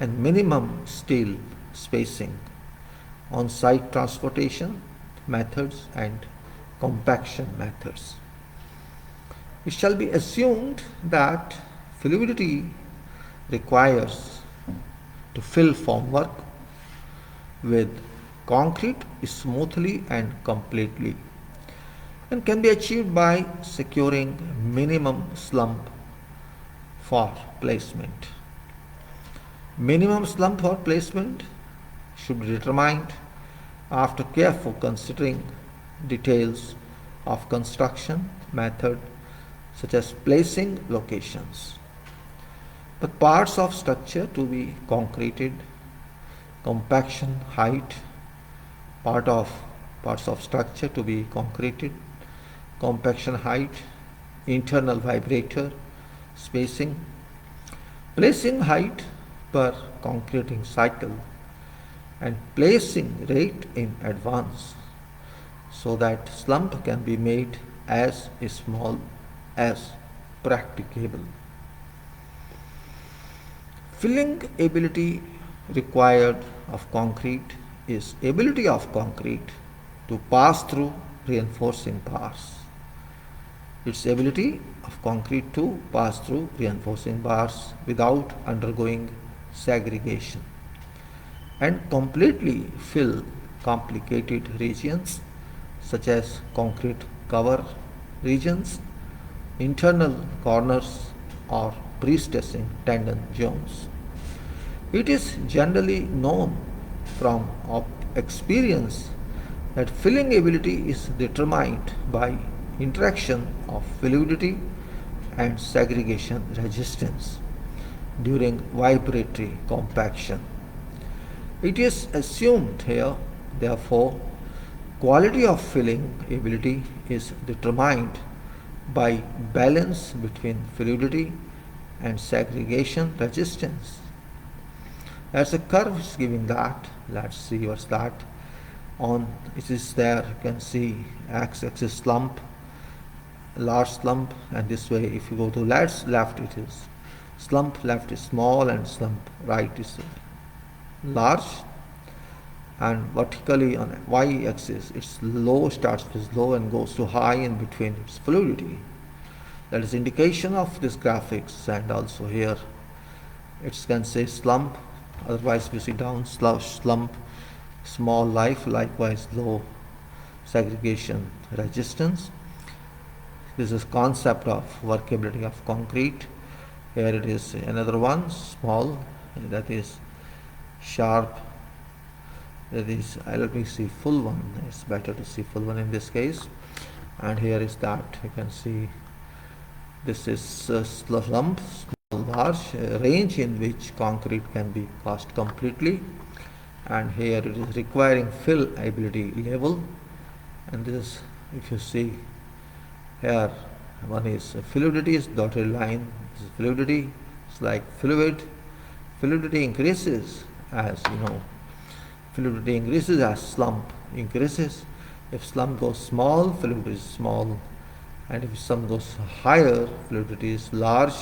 and minimum steel spacing, on-site transportation methods and compaction methods. It shall be assumed that fluidity requires to fill formwork with concrete smoothly and completely, and can be achieved by securing minimum slump for placement. Minimum slump for placement should be determined after careful considering details of construction method such as placing locations. The parts of structure to be concreted, compaction height, parts of structure to be concreted, compaction height, internal vibrator, spacing, placing height per concreting cycle, and placing rate in advance so that slump can be made as small as practicable. Filling ability required of concrete is ability of concrete to pass through reinforcing bars. Its ability of concrete to pass through reinforcing bars without undergoing segregation and completely fill complicated regions such as concrete cover regions, internal corners, or pre-stressing tendon zones. It is generally known from experience that filling ability is determined by interaction of fluidity and segregation resistance during vibratory compaction. It is assumed here, therefore, quality of filling ability is determined by balance between fluidity and segregation resistance. As a curve is giving that, let's see what's that. It is there, you can see x-axis slump, large slump, and this way if you go to left it is slump left is small and slump right is large, and vertically on y-axis it's low, starts with low and goes to high, in between it's fluidity. That is indication of this graphics. And also here it can say slump, otherwise we see down slump, small life, likewise low segregation resistance. This is concept of workability of concrete. Here it is another one, small, that is sharp, that is, let me see full one, it's better to see full one in this case. And here is that, you can see this is slump, small, large, range in which concrete can be cast completely. And here it is requiring fill ability level. And this is, if you see here, one is fluidity is dotted line. This is fluidity. It's like fluid. Fluidity increases as fluidity increases as slump increases. If slump goes small, fluidity is small, and if slump goes higher, fluidity is large.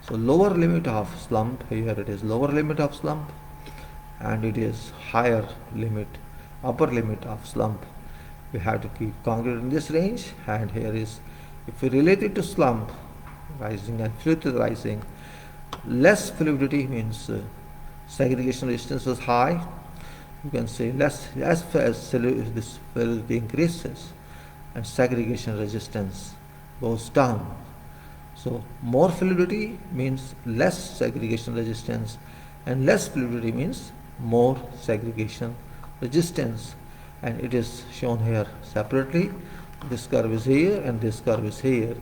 So lower limit of slump, here it is lower limit of slump, and it is higher limit, upper limit of slump. We have to keep concrete in this range. And here is, if we relate it to slump rising and fluidity rising, less fluidity means segregation resistance is high. You can say less as this fluidity increases and segregation resistance goes down. So more fluidity means less segregation resistance, and less fluidity means more segregation resistance. And it is shown here separately. This curve is here and this curve is here.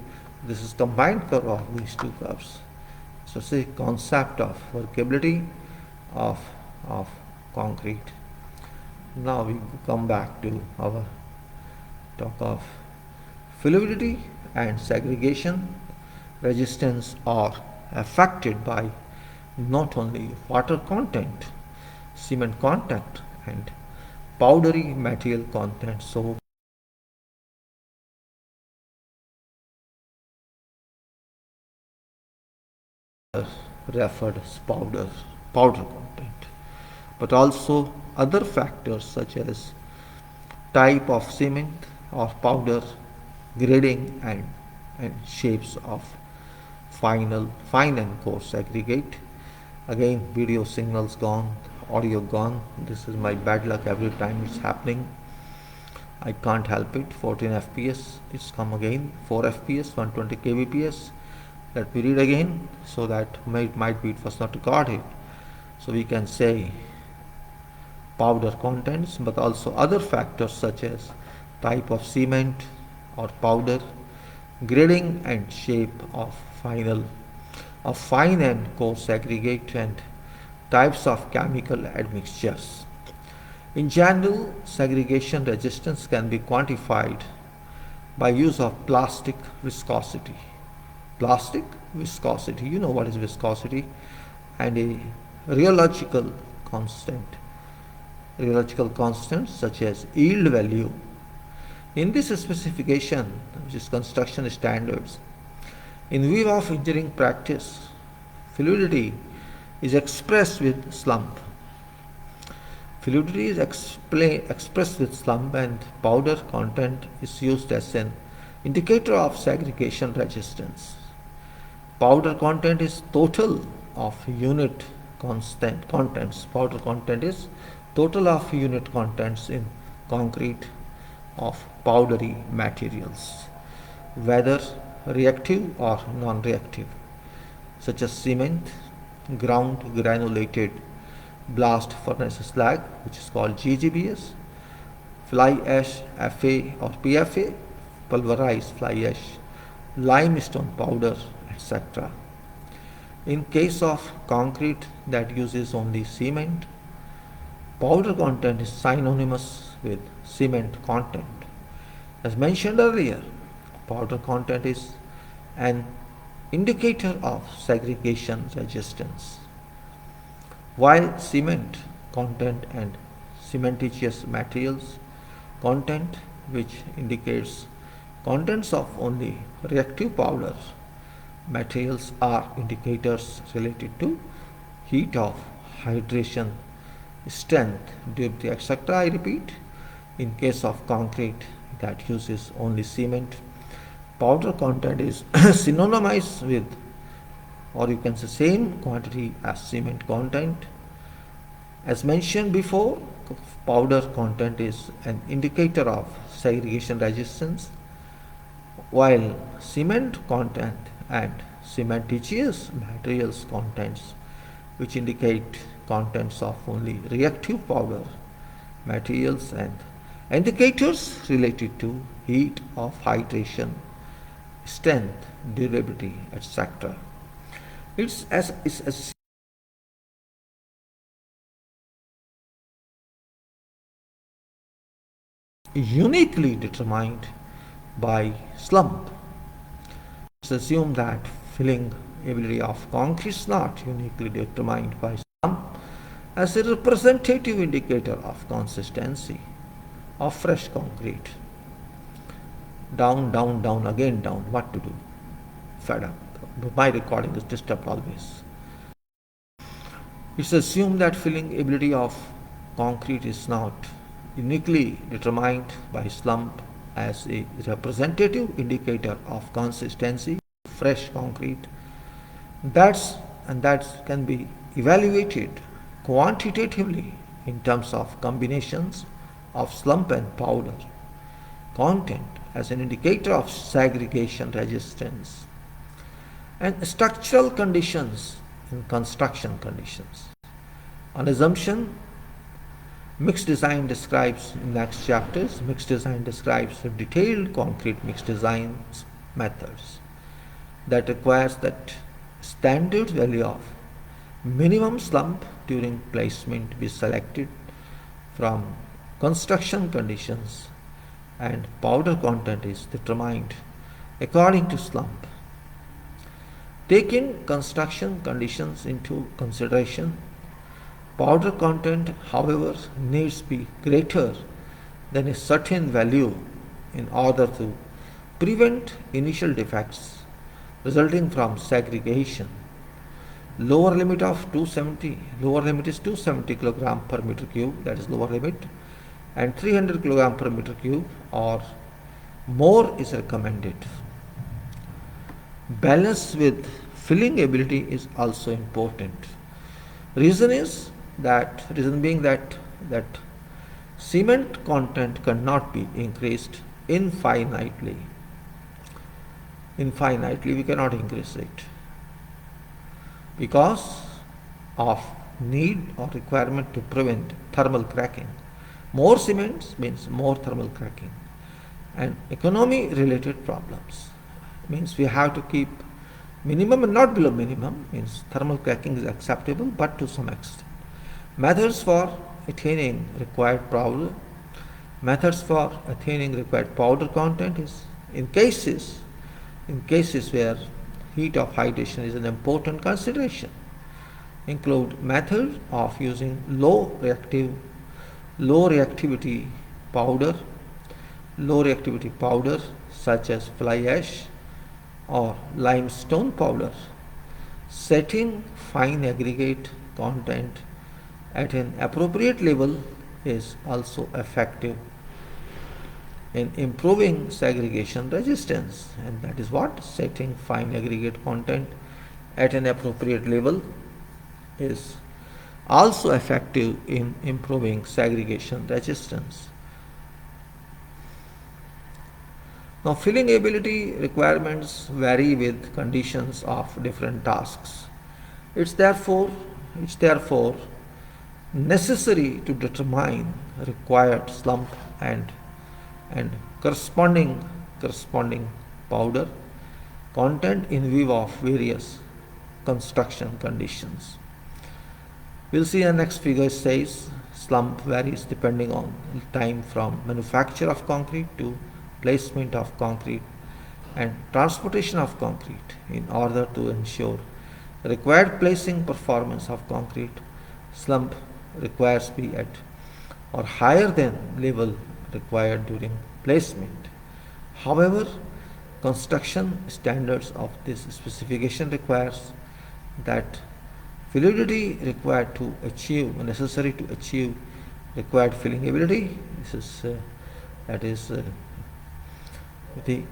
This is combined curve of these two curves. So see concept of workability of concrete. Now we come back to our talk of fluidity and segregation resistance are affected by not only water content, cement contact, and powdery material content. So referred as powder content, but also other factors such as type of cement or powder, grading, and shapes of fine and coarse aggregate. Again, video signals gone, audio gone. This is my bad luck, every time it's happening. I can't help it. 14 fps, it's come again. 4 fps, 120 kbps. Let me read again, so that might be it was not recorded. So we can say powder contents, but also other factors such as type of cement or powder, grading and shape of fine and coarse aggregate, and types of chemical admixtures. In general, segregation resistance can be quantified by use of plastic viscosity. Plastic viscosity, you know what is viscosity, and a rheological constant such as yield value. In this specification, which is construction standards, in view of engineering practice, fluidity is expressed with slump. Fluidity is expressed with slump, and powder content is used as an indicator of segregation resistance. Powder content is total of unit contents. Powder content is total of unit contents in concrete of powdery materials, whether reactive or non-reactive, such as cement, ground granulated blast furnace slag, which is called GGBS, fly ash FA or PFA, pulverized fly ash, limestone powder, etc. In case of concrete that uses only cement, powder content is synonymous with cement content. As mentioned earlier, powder content is an indicator of segregation resistance, while cement content and cementitious materials content, which indicates contents of only reactive powder materials, are indicators related to heat of hydration, strength, durability, etc. I repeat, in case of concrete that uses only cement, powder content is synonymous with, or you can say same quantity as cement content. As mentioned before, powder content is an indicator of segregation resistance, while cement content and cementitious materials contents, which indicate contents of only reactive powder materials and indicators related to heat of hydration, strength, durability, etc. It's uniquely determined by slump. Let's assume that filling ability of concrete is not uniquely determined by slump as a representative indicator of consistency of fresh concrete. Down, down, down, again down. What to do? Fed up. My recording is disturbed always. It's assumed that filling ability of concrete is not uniquely determined by slump as a representative indicator of consistency of fresh concrete. That can be evaluated quantitatively in terms of combinations of slump and powder content as an indicator of segregation resistance and structural conditions and construction conditions. On assumption, mixed design describes in next chapters, mixed design describes detailed concrete mixed design methods that requires that standard value of minimum slump during placement be selected from construction conditions and powder content is determined according to slump. Taking construction conditions into consideration, powder content, however, needs to be greater than a certain value in order to prevent initial defects resulting from segregation. Lower limit is 270 kg per meter cube, that is lower limit, and 300 kg per meter cube or more is recommended. Balance with filling ability is also important. Reason being that cement content cannot be increased infinitely. We cannot increase it because of need or requirement to prevent thermal cracking. More cement means more thermal cracking, and economy related problems means we have to keep minimum and not below minimum, means thermal cracking is acceptable but to some extent. Methods for attaining required powder content is in cases where heat of hydration is an important consideration, include method of using low reactivity powder such as fly ash or limestone powder. Setting fine aggregate content at an appropriate level is also effective in improving segregation resistance, and that is what setting fine aggregate content at an appropriate level is also effective in improving segregation resistance. Now, filling ability requirements vary with conditions of different tasks. It's therefore necessary to determine required slump and corresponding powder content in view of various construction conditions. We'll see the next figure says slump varies depending on time from manufacture of concrete to placement of concrete and transportation of concrete. In order to ensure required placing performance of concrete, slump requires be at or higher than level required during placement. However, construction standards of this specification requires that fluidity necessary to achieve required filling ability. This is the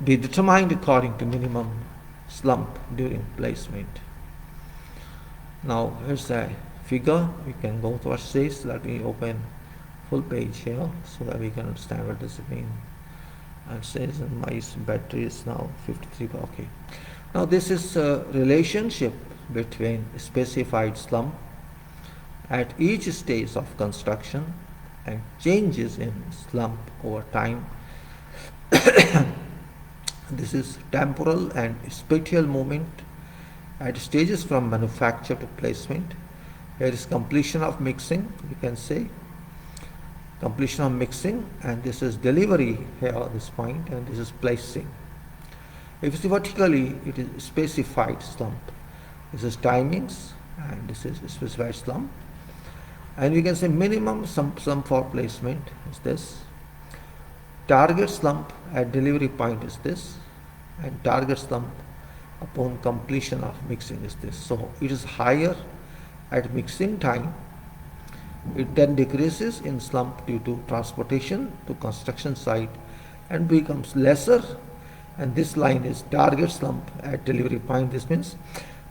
be determined according to minimum slump during placement. Now here's a figure. We can go towards this. Let me open full page here so that we can understand what does it mean. And it says my battery is now 53. Okay. Now this is a relationship between specified slump at each stage of construction and changes in slump over time. This is temporal and spatial movement at stages from manufacture to placement. Here is completion of mixing, you can say. Completion of mixing, and this is delivery here at this point, and this is placing. If you see vertically, it is specified slump. This is timings, and this is specified slump. And we can say minimum slump for placement is this. Target slump at delivery point is this, and target slump upon completion of mixing is this. So it is higher at mixing time. It then decreases in slump due to transportation to construction site and becomes lesser, and this line is target slump at delivery point. This means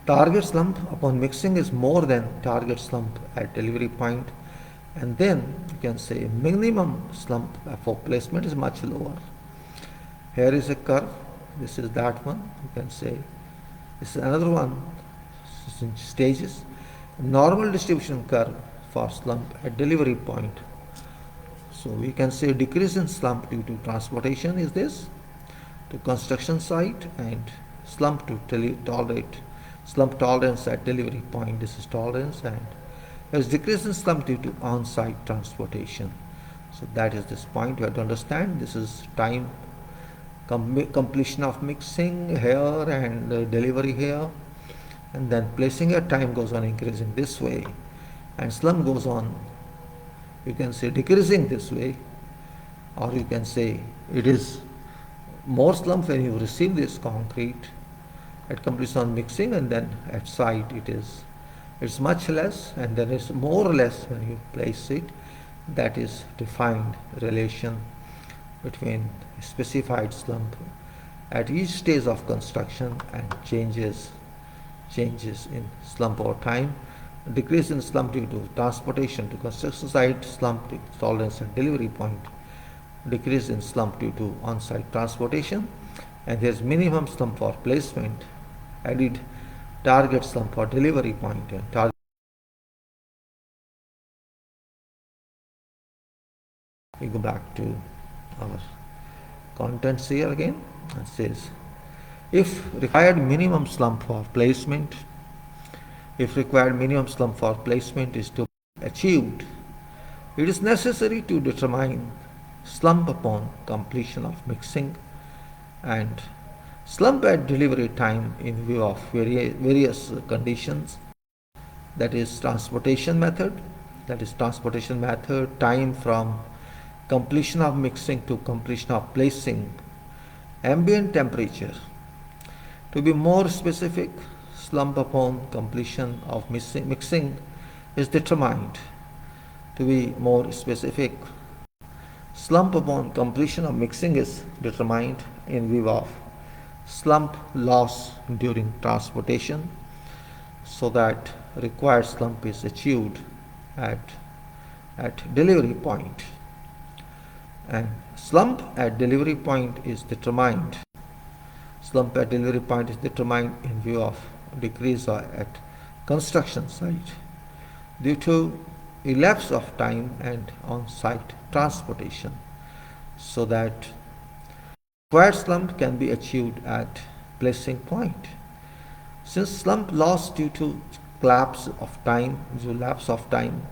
target slump upon mixing is more than target slump at delivery point, and then you can say minimum slump for placement is much lower. Here is a curve. This is that one. You can say this is another one. This is in stages. Normal distribution curve for slump at delivery point. So we can say decrease in slump due to transportation is this to construction site, and slump to tolerate slump tolerance at delivery point. This is tolerance, and there is decrease in slump due to on-site transportation. So that is this point you have to understand. This is time completion of mixing here and delivery here, and then placing at time goes on increasing this way, and slump goes on, you can say, decreasing this way, or you can say it is more slump when you receive this concrete at completion of mixing, and then at site it's much less, and then it's more or less when you place it. That is defined relation between specified slump at each stage of construction and changes in slump over time. Decrease in slump due to transportation to construction site, slump tolerance at delivery point, decrease in slump due to on-site transportation, and there is minimum slump for placement, added target slump for delivery point, and target. We go back to our contents here again. It says, if required minimum slump for placement is to be achieved, it is necessary to determine slump upon completion of mixing and slump at delivery time in view of various conditions. That is transportation method, time from completion of mixing to completion of placing, ambient temperature. To be more specific, slump upon completion of mixing is determined. To be more specific, slump upon completion of mixing is determined in view of slump loss during transportation, so that required slump is achieved at delivery point. And slump at delivery point is determined. In view of decrease at construction site due to elapse of time and on-site transportation, so that required slump can be achieved at placing point. Since slump loss due to lapse of time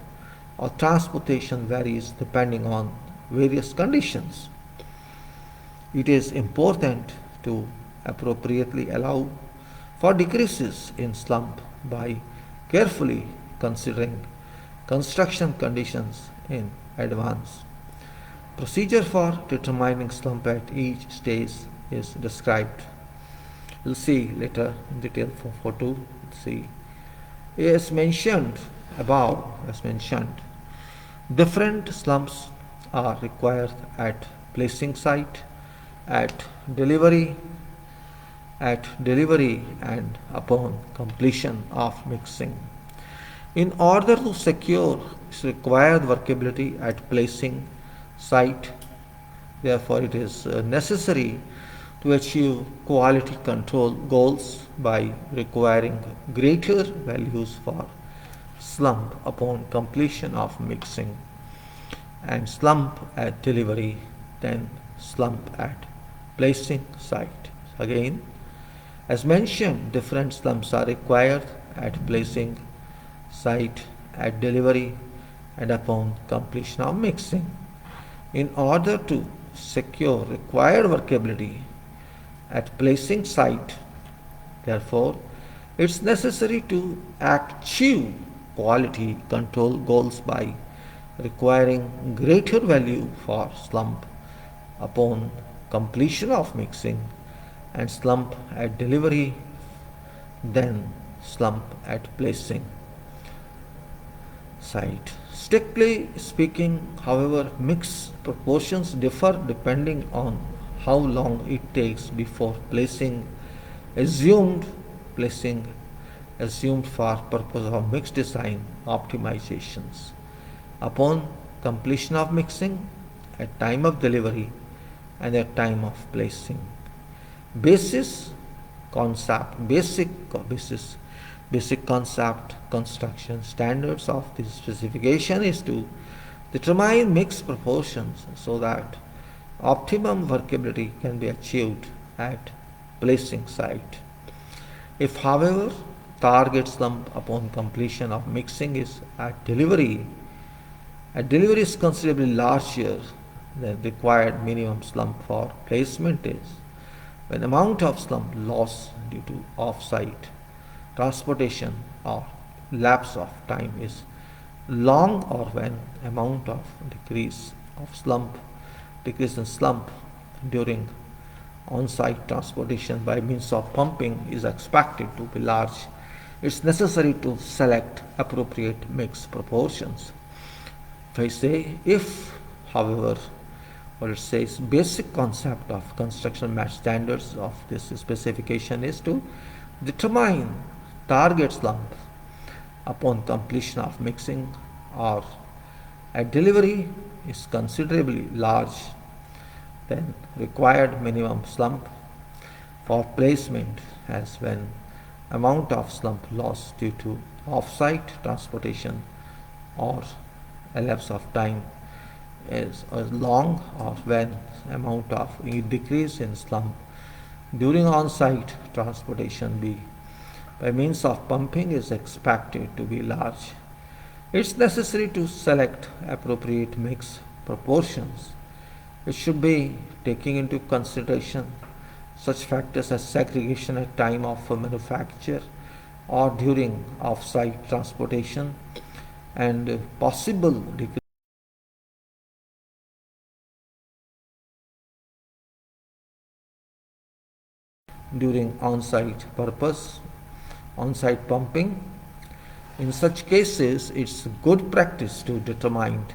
or transportation varies depending on various conditions, it is important to appropriately allow for decreases in slump by carefully considering construction conditions in advance. Procedure for determining slump at each stage is described. We'll see later in detail for photo. See, as mentioned above, different slumps are required at placing site at delivery and upon completion of mixing. In order to secure required workability at placing site, therefore it is necessary to achieve quality control goals by requiring greater values for slump upon completion of mixing and slump at delivery than slump at placing site. Again, as mentioned, different slumps are required at placing site, at delivery, and upon completion of mixing. In order to secure required workability at placing site, therefore, it's necessary to achieve quality control goals by requiring greater value for slump upon completion of mixing and slump at delivery than slump at placing site. Strictly speaking, however, mix proportions differ depending on how long it takes before assumed placing assumed for purpose of mix design optimizations upon completion of mixing, at time of delivery, and at time of placing. Basis concept, basic concept construction standards of this specification is to determine mix proportions so that optimum workability can be achieved at placing site. If, however, target slump upon completion of mixing is at delivery is considerably larger than required minimum slump for placement is when amount of slump loss due to off-site transportation or lapse of time is long, or when amount of decrease in slump during on-site transportation by means of pumping is expected to be large, it's necessary to select appropriate mix proportions. If, however, what it says, basic concept of construction match standards of this specification is to determine target slump upon completion of mixing or at delivery is considerably large than required minimum slump for placement, as when amount of slump loss due to off-site transportation or elapse of time is long, or when amount of decrease in slump during on-site transportation by means of pumping is expected to be large. It's necessary to select appropriate mix proportions. It should be taking into consideration such factors as segregation at time of manufacture or during off-site transportation and possible decrease during on-site pumping. In such cases, it's good practice to determine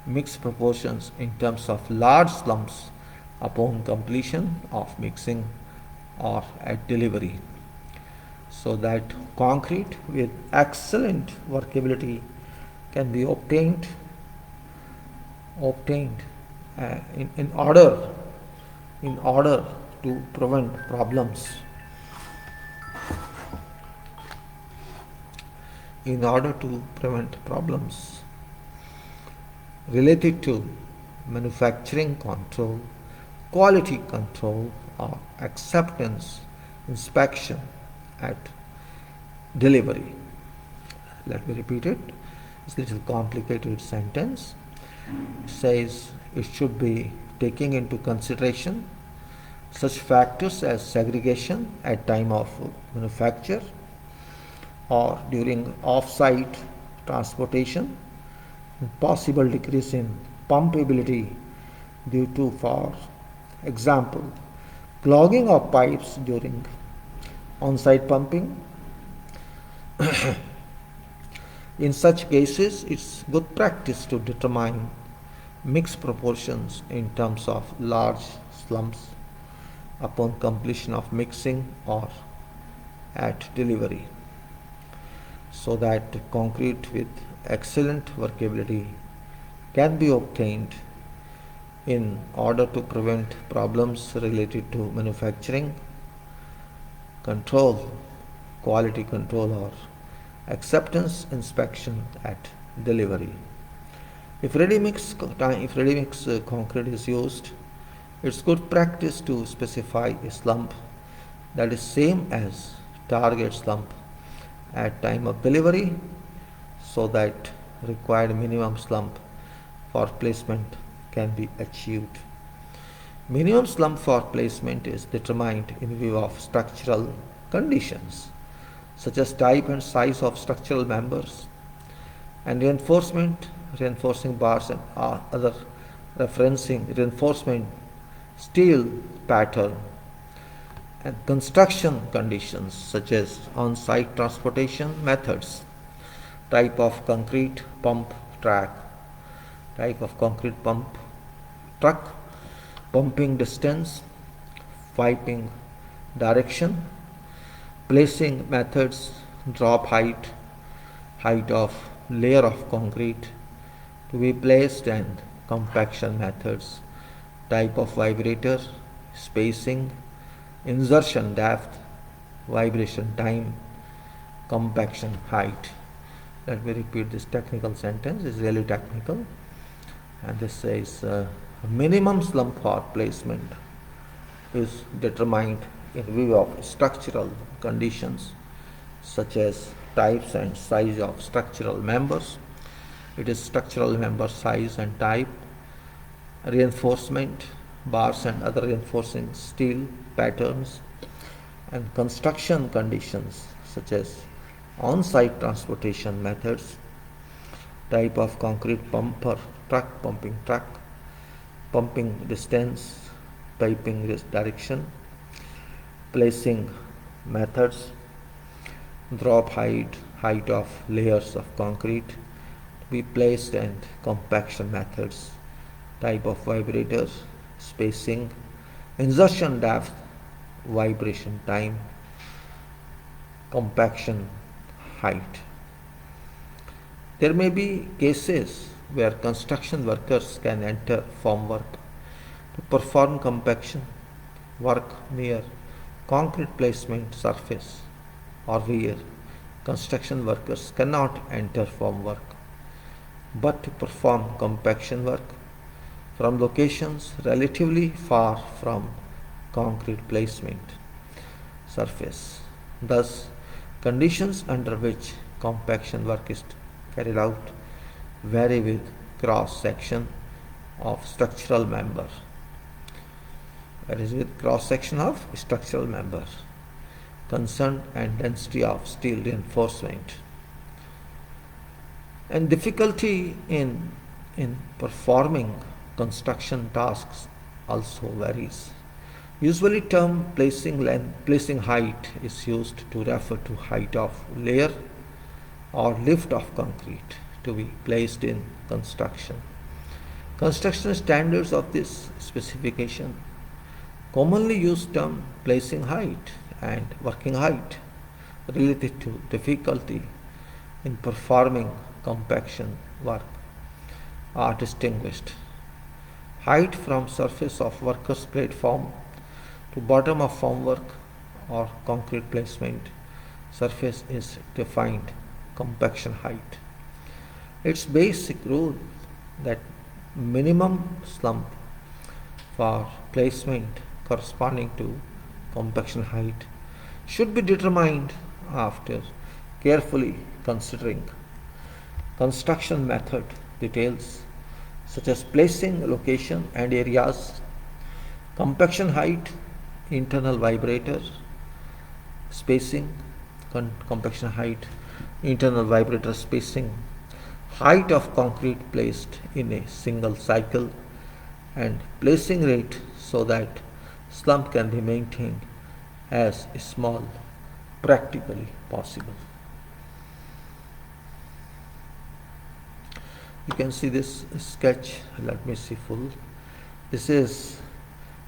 mix proportions in terms of large slumps upon completion of mixing or at delivery, so that concrete with excellent workability can be obtained in order to prevent problems. In order to prevent problems related to manufacturing control, quality control, or acceptance inspection at delivery. Let me repeat it. It's a little complicated sentence. It says it should be taking into consideration such factors as segregation at time of manufacture or during off-site transportation, possible decrease in pumpability due to, for example, clogging of pipes during on-site pumping. In such cases, it's good practice to determine mix proportions in terms of large slumps upon completion of mixing or at delivery, so that concrete with excellent workability can be obtained in order to prevent problems related to manufacturing, control, quality control, or acceptance inspection at delivery. If ready-mix concrete is used, it's good practice to specify a slump that is same as target slump at time of delivery, so that required minimum slump for placement can be achieved. Minimum slump for placement is determined in view of structural conditions such as type and size of structural members and reinforcing bars and other referencing reinforcement steel pattern, and construction conditions such as on-site transportation methods, type of concrete pump track, type of concrete pump truck, pumping distance, piping direction, placing methods, drop height, height of layer of concrete to be placed, and compaction methods, type of vibrator, spacing, insertion depth, vibration time, compaction height. Let me repeat this technical sentence, it's really technical. And this says minimum slump for placement is determined in view of structural conditions such as types and size of structural members. It is structural member size and type, reinforcement, bars and other reinforcing steel patterns, and construction conditions such as on-site transportation methods, type of concrete pumping truck, pumping distance, piping direction, placing methods, drop height, height of layers of concrete to be placed, and compaction methods, type of vibrators, spacing, insertion depth, vibration time, compaction height. There may be cases where construction workers can enter formwork to perform compaction work near concrete placement surface, or where construction workers cannot enter formwork but to perform compaction work from locations relatively far from concrete placement surface. Thus, conditions under which compaction work is carried out vary with cross section of structural member. That is, with cross section of structural member concerned and density of steel reinforcement. And difficulty in performing construction tasks also varies. Usually term placing height is used to refer to height of layer or lift of concrete to be placed in construction. Construction standards of this specification commonly use term placing height and working height related to difficulty in performing compaction work are distinguished. Height from surface of worker's platform to bottom of formwork or concrete placement surface is defined compaction height. Its basic rule that minimum slump for placement corresponding to compaction height should be determined after carefully considering construction method details such as placing location and areas, compaction height, internal vibrator, spacing, compaction height, internal vibrator spacing, height of concrete placed in a single cycle, and placing rate so that slump can be maintained as small practically possible. You can see this sketch. Let me see full. This is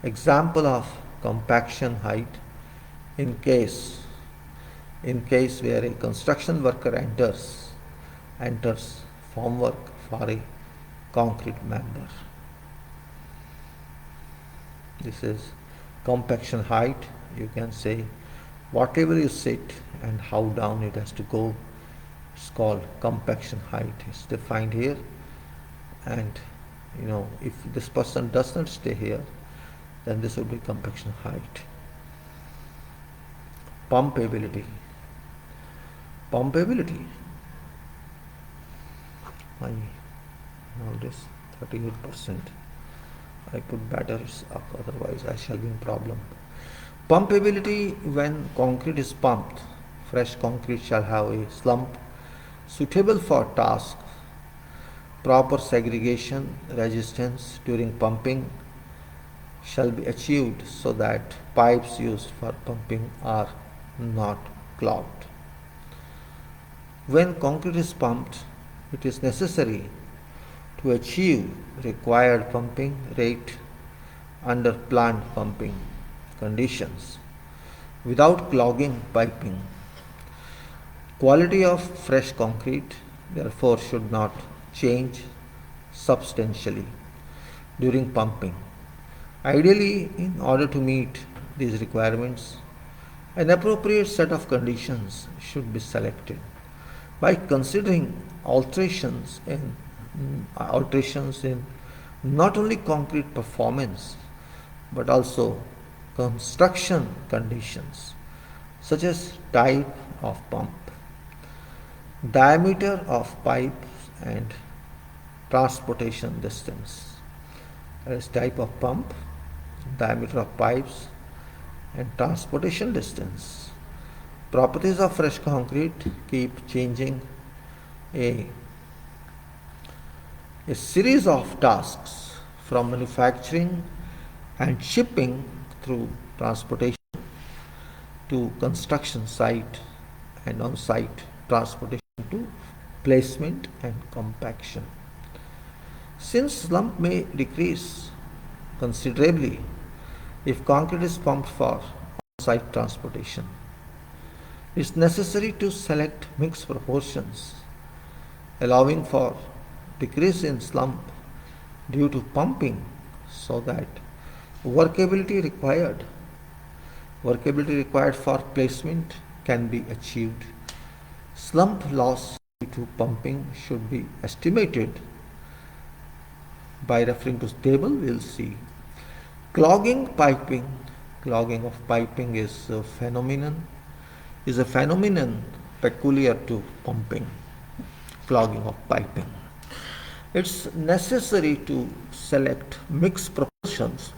example of compaction height in case where a construction worker enters formwork for a concrete member. This is compaction height. You can say whatever you sit and how down it has to go. It's called compaction height. It's defined here. And if this person does not stay here, then this would be compaction height. Pumpability. I this 38%. I put batteries up, otherwise I shall be in problem. Pumpability: when concrete is pumped, fresh concrete shall have a slump suitable for task. Proper segregation resistance during pumping shall be achieved so that pipes used for pumping are not clogged. When concrete is pumped, it is necessary to achieve required pumping rate under planned pumping conditions without clogging piping. Quality of fresh concrete, therefore, should not change substantially during pumping. Ideally, in order to meet these requirements, an appropriate set of conditions should be selected by considering alterations in not only concrete performance but also construction conditions, such as type of pump, diameter of pipes, and transportation distance. That is, type of pump, diameter of pipes, and transportation distance. Properties of fresh concrete keep changing. A series of tasks from manufacturing and shipping through transportation to construction site and on-site transportation to placement and compaction. Since slump may decrease considerably if concrete is pumped for on-site transportation, it is necessary to select mixed proportions, allowing for decrease in slump due to pumping, so that workability required for placement can be achieved. Slump loss due to pumping should be estimated by referring to table. We'll see. Clogging of piping is a phenomenon peculiar to pumping. Clogging of piping. It's necessary to select mixed proportions.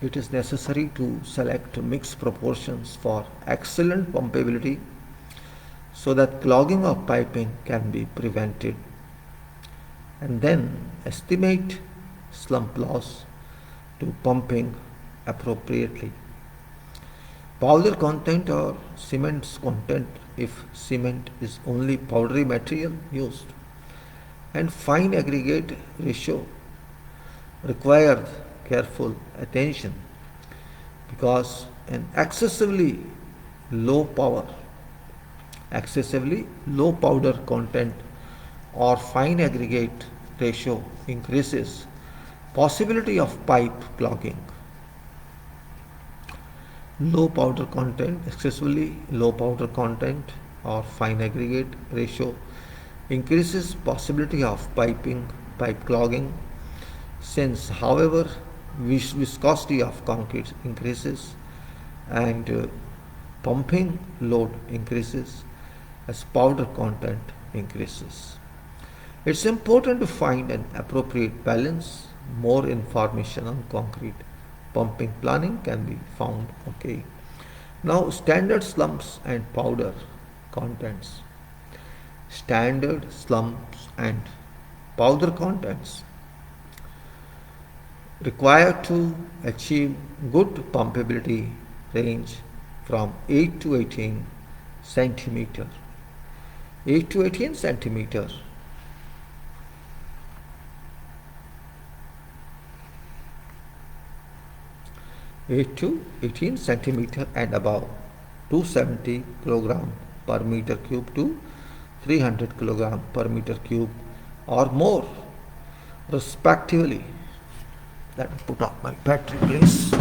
It is necessary to select mixed proportions for excellent pumpability so that clogging of piping can be prevented, and then estimate slump loss to pumping appropriately. Powder content or cement content if cement is only powdery material used, and fine aggregate ratio require careful attention, because an excessively low powder content or fine aggregate ratio increases possibility of pipe clogging. Excessively low powder content or fine aggregate ratio increases possibility of pipe clogging. Since, however, viscosity of concrete increases and pumping load increases as powder content increases, it's important to find an appropriate balance. More information on concrete pumping planning can be found. Okay. Now, standard slumps and powder contents. Standard slumps and powder contents required to achieve good pumpability range from 8 to 18 centimeter. 8 to 18 centimeter. 8 to 18 centimeter and above, 270 kilogram per meter cube to 300 kilogram per meter cube or more, respectively. Let me put up my battery, please.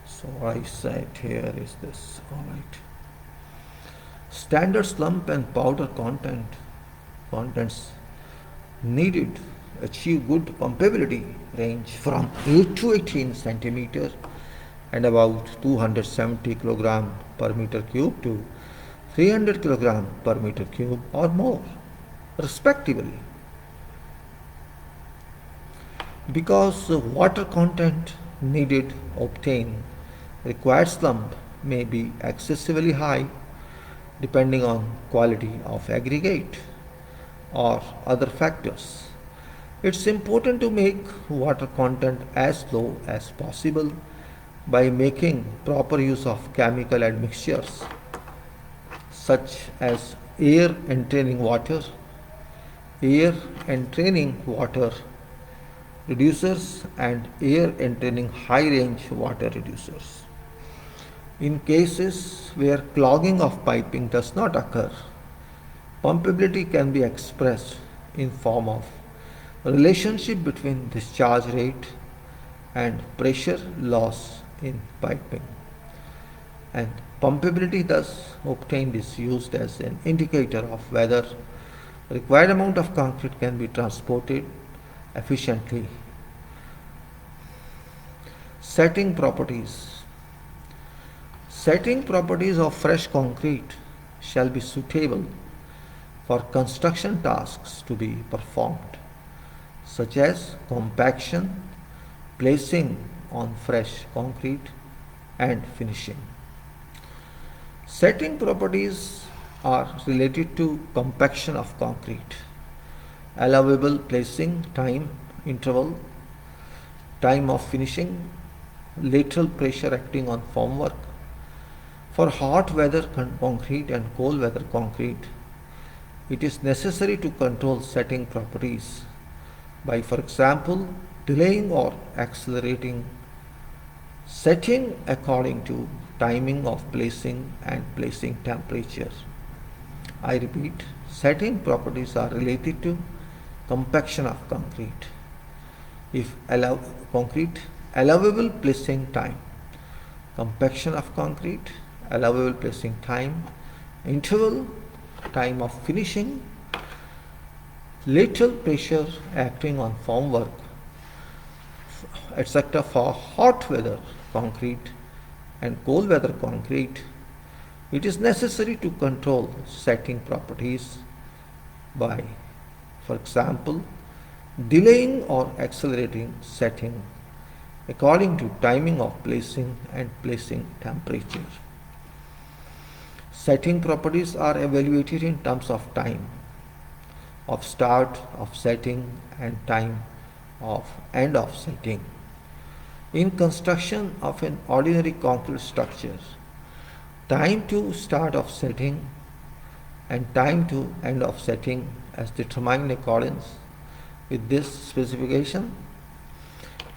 So I said here is this, all right. Standard slump and powder contents needed achieve good pumpability range from 8 to 18 centimeter and about 270 kilogram per meter cube to 300 kilogram per meter cube or more, respectively. Because the water content needed obtain required slump may be excessively high depending on quality of aggregate or other factors. It's important to make water content as low as possible by making proper use of chemical admixtures such as air entraining water reducers and air entraining high range water reducers. In cases where clogging of piping does not occur, pumpability can be expressed in form of relationship between discharge rate and pressure loss in piping. And pumpability thus obtained is used as an indicator of whether required amount of concrete can be transported efficiently. Setting properties. Setting properties of fresh concrete shall be suitable for construction tasks to be performed, such as compaction, placing on fresh concrete, and finishing. Setting properties are related to compaction of concrete, allowable placing time interval, time of finishing, lateral pressure acting on formwork. For hot weather concrete and cold weather concrete, it is necessary to control setting properties by, for example, delaying or accelerating setting according to timing of placing and placing temperature. I repeat, setting properties are related to compaction of concrete. If allowable placing time, compaction of concrete, allowable placing time, interval, time of finishing, lateral pressure acting on formwork, etc. For hot weather concrete and cold weather concrete, it is necessary to control setting properties by, for example, delaying or accelerating setting according to timing of placing and placing temperature. Setting properties are evaluated in terms of time of start of setting and time of end of setting. In construction of an ordinary concrete structure, time to start of setting and time to end of setting as determined in accordance with this specification.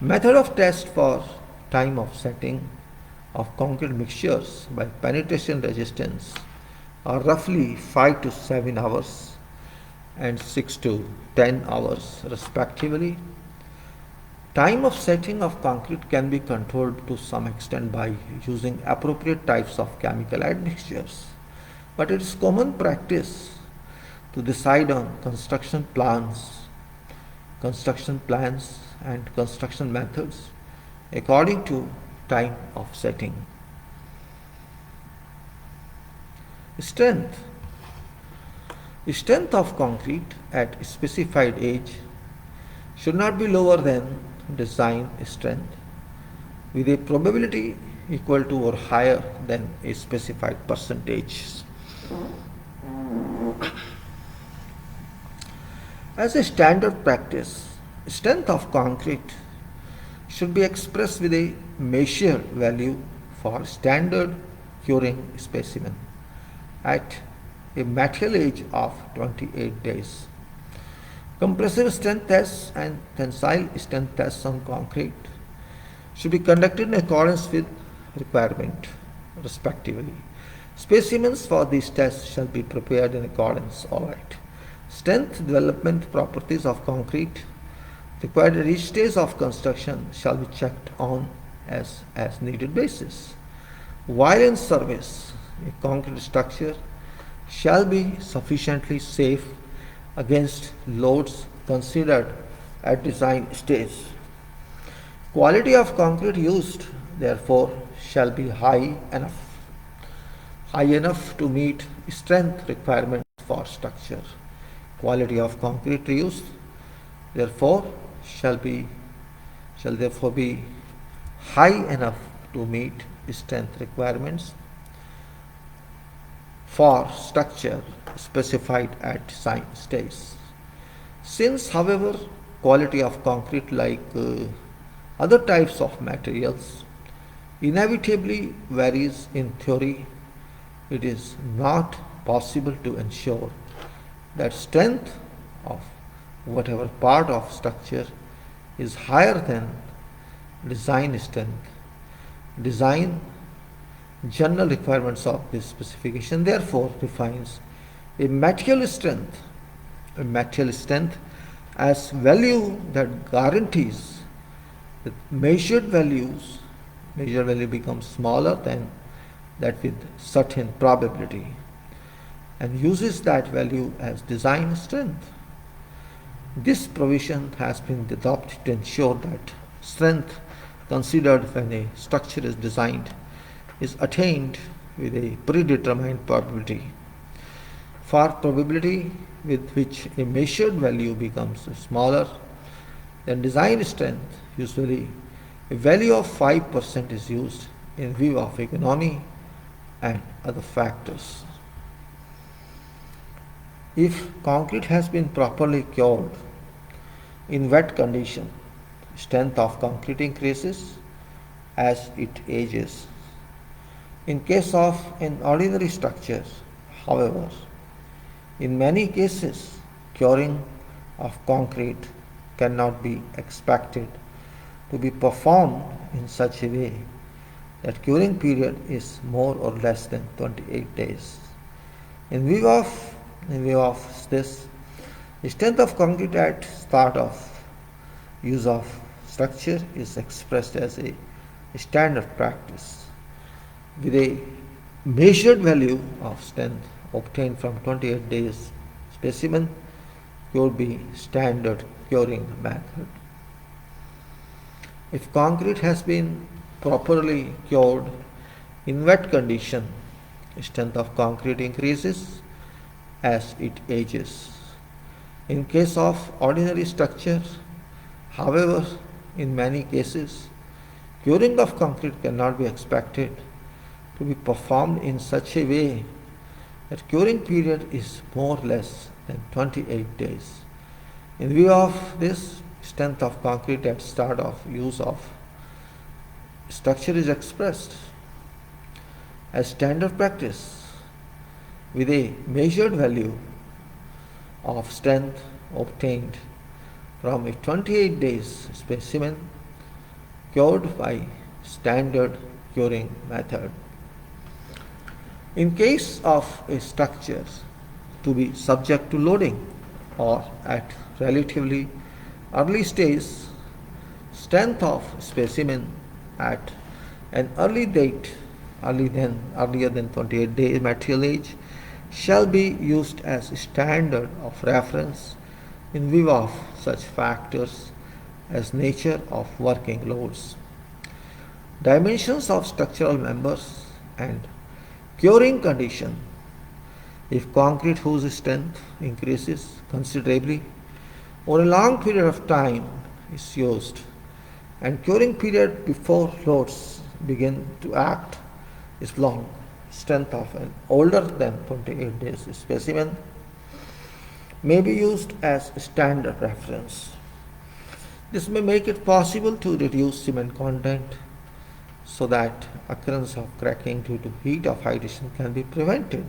Method of test for time of setting of concrete mixtures by penetration resistance are roughly 5 to 7 hours and 6 to 10 hours respectively. Time of setting of concrete can be controlled to some extent by using appropriate types of chemical admixtures, but it is common practice to decide on construction plans and construction methods according to time of setting. Strength of concrete at specified age should not be lower than design strength, with a probability equal to or higher than a specified percentage. As a standard practice, strength of concrete should be expressed with a measured value for standard curing specimen at a material age of 28 days. Compressive strength tests and tensile strength tests on concrete should be conducted in accordance with requirement, respectively. Specimens for these tests shall be prepared in accordance. Alright. Strength development properties of concrete required at each stage of construction shall be checked on as needed basis. While in service, a concrete structure shall be sufficiently safe against loads considered at design stage. Quality of concrete used, therefore, shall be high enough to meet strength requirements for structure. Quality of concrete used, therefore, shall therefore be high enough to meet strength requirements for structure specified at design stage. Since, however, quality of concrete, like other types of materials, inevitably varies in theory, it is not possible to ensure that strength of whatever part of structure is higher than design strength. Design general requirements of this specification therefore defines a material strength as value that guarantees that measured value becomes smaller than that with certain probability, and uses that value as design strength. This provision has been adopted to ensure that strength considered when a structure is designed is attained with a predetermined probability. For probability with which a measured value becomes smaller than design strength, usually a value of 5% is used in view of economy and other factors. If concrete has been properly cured in wet condition, strength of concrete increases as it ages. In case of an ordinary structure, however, in many cases, curing of concrete cannot be expected to be performed in such a way that curing period is more or less than 28 days. In view of this, the strength of concrete at start of use of structure is expressed as a standard practice, with a measured value of strength obtained from 28 days specimen could be standard curing method. If concrete has been properly cured in wet condition, strength of concrete increases as it ages. In case of ordinary structure, however, in many cases, curing of concrete cannot be expected to be performed in such a way that curing period is more or less than 28 days. In view of this, strength of concrete at start of use of structure is expressed as standard practice with a measured value of strength obtained from a 28 days specimen cured by standard curing method. In case of a structure to be subject to loading or at relatively early stage, strength of specimen at an earlier than 28 day material age shall be used as standard of reference in view of such factors as nature of working loads, dimensions of structural members, and curing condition. If concrete whose strength increases considerably over a long period of time is used, and curing period before loads begin to act is long, strength of an older than 28 days specimen may be used as standard reference. This may make it possible to reduce cement content so that occurrence of cracking due to heat of hydration can be prevented.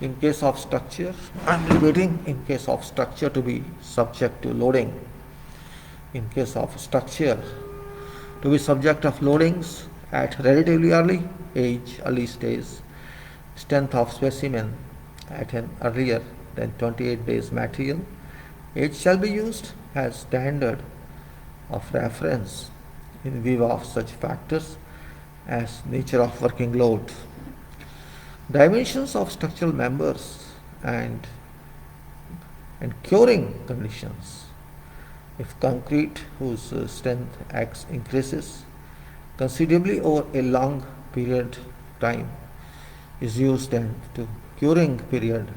In case of structure, I am repeating, in case of structure to be subject to loading. In case of structure to be subject of loadings at relatively early stage, strength of specimen at an earlier than 28 days material age shall be used as standard of reference in view of such factors as nature of working load, dimensions of structural members, and curing conditions. If concrete whose strength X increases considerably over a long period time is used, and to curing period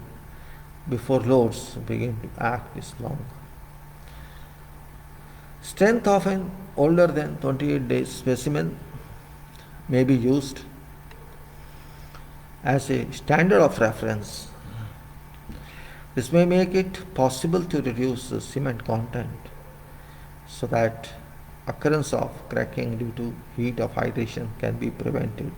before loads begin to act is long. Strength of an older than 28 days specimen may be used as a standard of reference. This may make it possible to reduce the cement content so that occurrence of cracking due to heat of hydration can be prevented.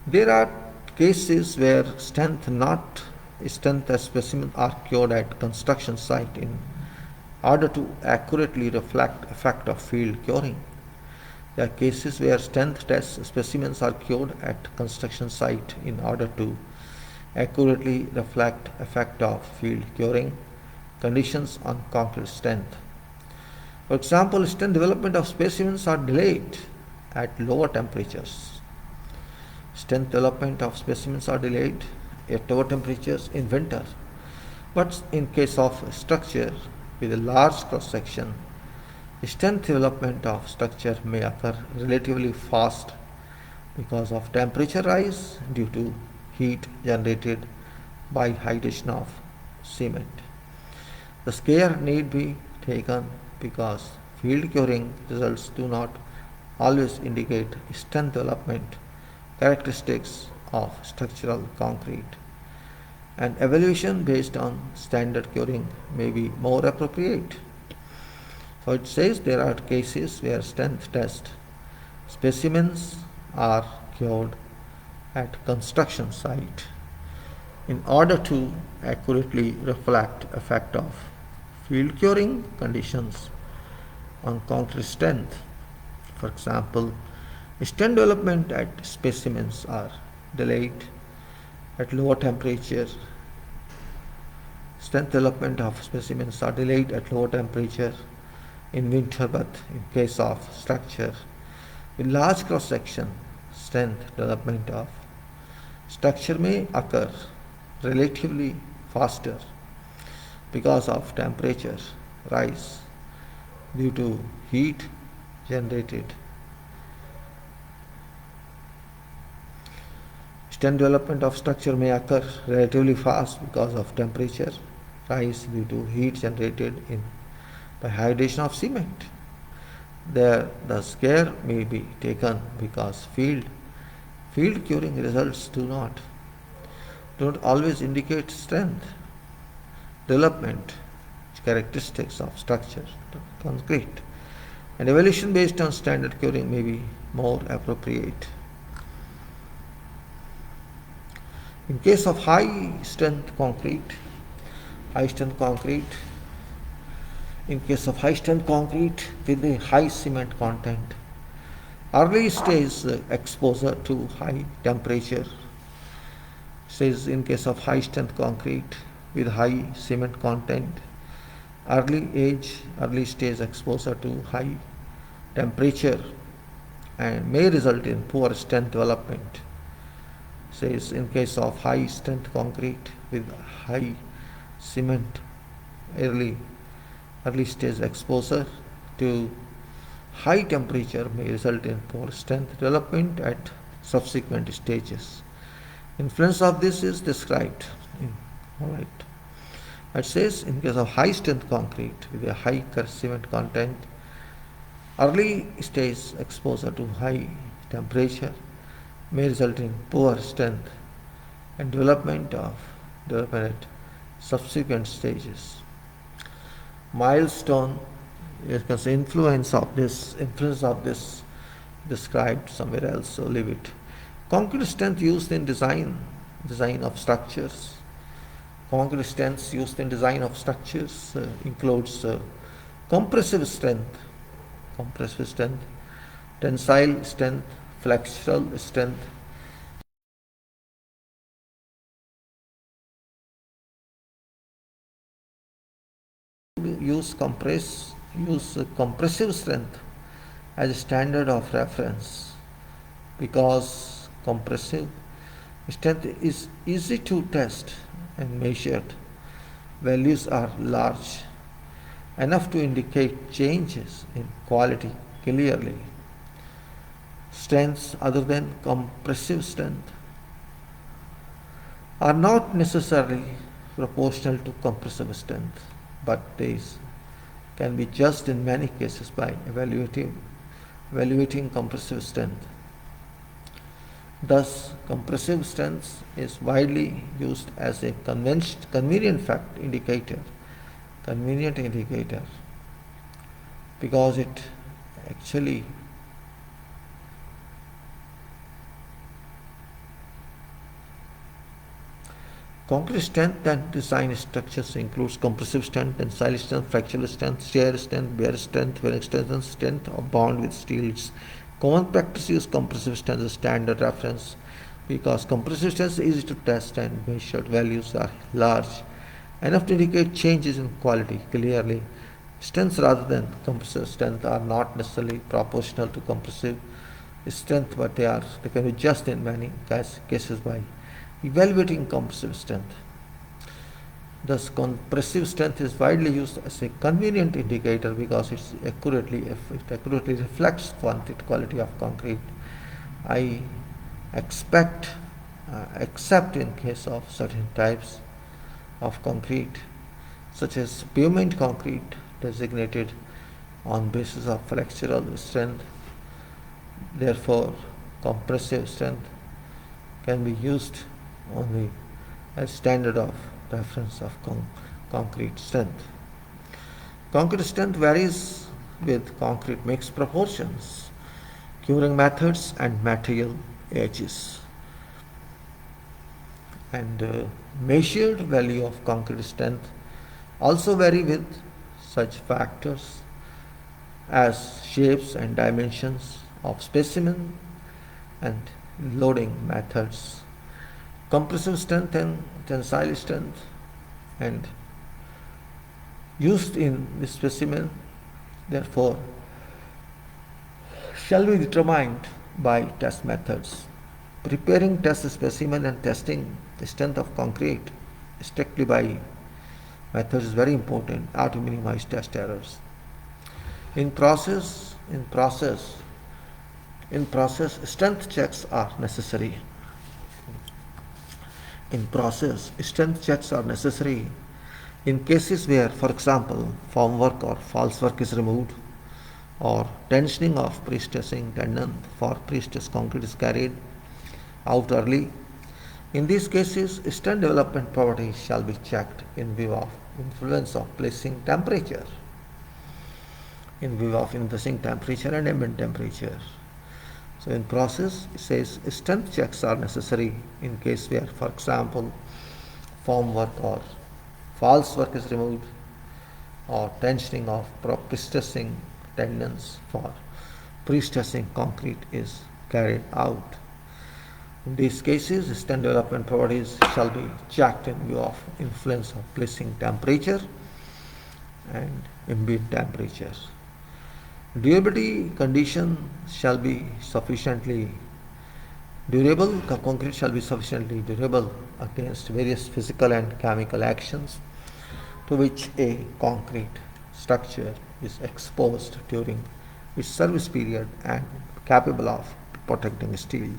There are cases where strength as specimens are cured at construction site in order to accurately reflect effect of field curing. There are cases where strength test specimens are cured at construction site in order to accurately reflect effect of field curing conditions on concrete strength. For example, strength development of specimens are delayed at lower temperatures. Strength development of specimens are delayed at lower temperatures in winter. But in case of structure with a large cross section, strength development of structure may occur relatively fast because of temperature rise due to heat generated by hydration of cement. The care need be taken because field curing results do not always indicate strength development characteristics of structural concrete. An evaluation based on standard curing may be more appropriate. So it says there are cases where strength test specimens are cured at construction site in order to accurately reflect effect of field curing conditions on concrete strength. For example, strength development at specimens are delayed at lower temperature. Strength development of specimens are delayed at lower temperature in winter, but in case of structure with large cross section, strength development of structure may occur relatively faster because of temperature rise due to heat generated. Strength development of structure may occur relatively fast because of temperature rise due to heat generated by hydration of cement. There, the care may be taken because field curing results do not always indicate strength development characteristics of structure concrete. An evaluation based on standard curing may be more appropriate. In case of high strength concrete, in case of high strength concrete with a high cement content, early stage exposure to high temperature, says in case of high strength concrete with high cement content, early stage exposure to high temperature and may result in poor strength development. Says in case of high strength concrete with high cement, early stage exposure to high temperature may result in poor strength development at subsequent stages. Influence of this is described. Alright. It says in case of high strength concrete with a high cement content, early stage exposure to high temperature may result in poor strength and development at subsequent stages. Milestone is influence of this described somewhere else, so leave it. Concrete strength used in design of structures. Concrete strength used in design of structures includes compressive strength, tensile strength, flexural strength, use compressive strength as a standard of reference because compressive strength is easy to test and measured. Values are large enough to indicate changes in quality clearly. Strengths other than compressive strength are not necessarily proportional to compressive strength, but these can be judged in many cases by evaluating compressive strength. Thus, compressive strength is widely used as a convenient indicator because it actually concrete strength and design structures includes compressive strength, tensile strength, fractional strength, shear strength, bear strength, wearing strength, and strength of bond with steel. It's common practice use compressive strength as a standard reference because compressive strength is easy to test and measured values are large enough to indicate changes in quality clearly. Strengths rather than compressive strength are not necessarily proportional to compressive strength, but they can be judged in many cases by evaluating compressive strength. Thus, compressive strength is widely used as a convenient indicator because it accurately reflects quality of concrete. I except in case of certain types of concrete, such as pavement concrete, designated on basis of flexural strength. Therefore, compressive strength can be used only as standard of reference of concrete strength. Concrete strength varies with concrete mix proportions, curing methods, and material ages. And measured value of concrete strength also vary with such factors as shapes and dimensions of specimen and loading methods. Compressive strength and tensile strength and used in the specimen therefore shall be determined by test methods. Preparing test specimen and testing the strength of concrete strictly by methods is very important to minimize test errors. In process, strength checks are necessary. Strength checks are necessary in cases where, for example, formwork or falsework is removed, or tensioning of pre-stressing tendon for pre-stressed concrete is carried out early. In these cases, strength development properties shall be checked in view of influence of placing temperature, and ambient temperature. So in process, it says strength checks are necessary in case where, for example, formwork or false work is removed, or tensioning of pre-stressing tendons for pre-stressing concrete is carried out. In these cases, strength development properties shall be checked in view of influence of placing temperature and ambient temperature. Durability condition shall be sufficiently durable. Concrete shall be sufficiently durable against various physical and chemical actions to which a concrete structure is exposed during its service period and capable of protecting steel.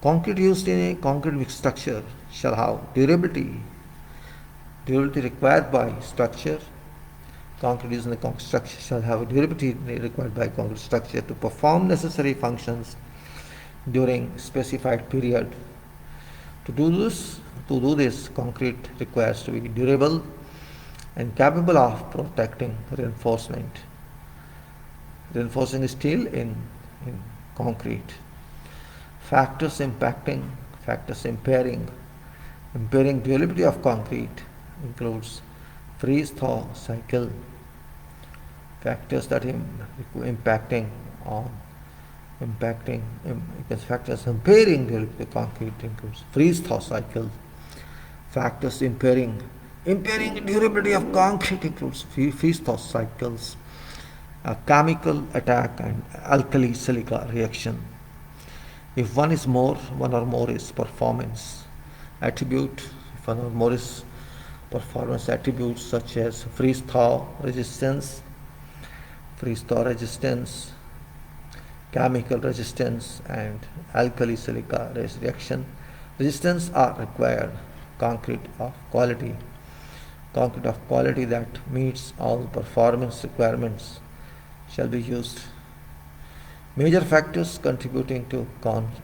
Concrete used in a concrete mixed structure shall have durability required by structure. Concrete used in a concrete structure shall have a durability required by concrete structure to perform necessary functions during specified period. To do this, concrete requires to be durable and capable of protecting reinforcing steel in concrete. Factors impairing durability of concrete includes freeze-thaw cycle. Factors that factors impairing durability of concrete includes freeze-thaw cycle. Factors impairing durability of concrete includes freeze-thaw cycles, a chemical attack, and alkali silica reaction. If one or more is performance attribute. If one or more is performance attributes such as freeze-thaw resistance, chemical resistance, and alkali silica reaction resistance are required. Concrete of quality that meets all performance requirements shall be used. Major factors contributing to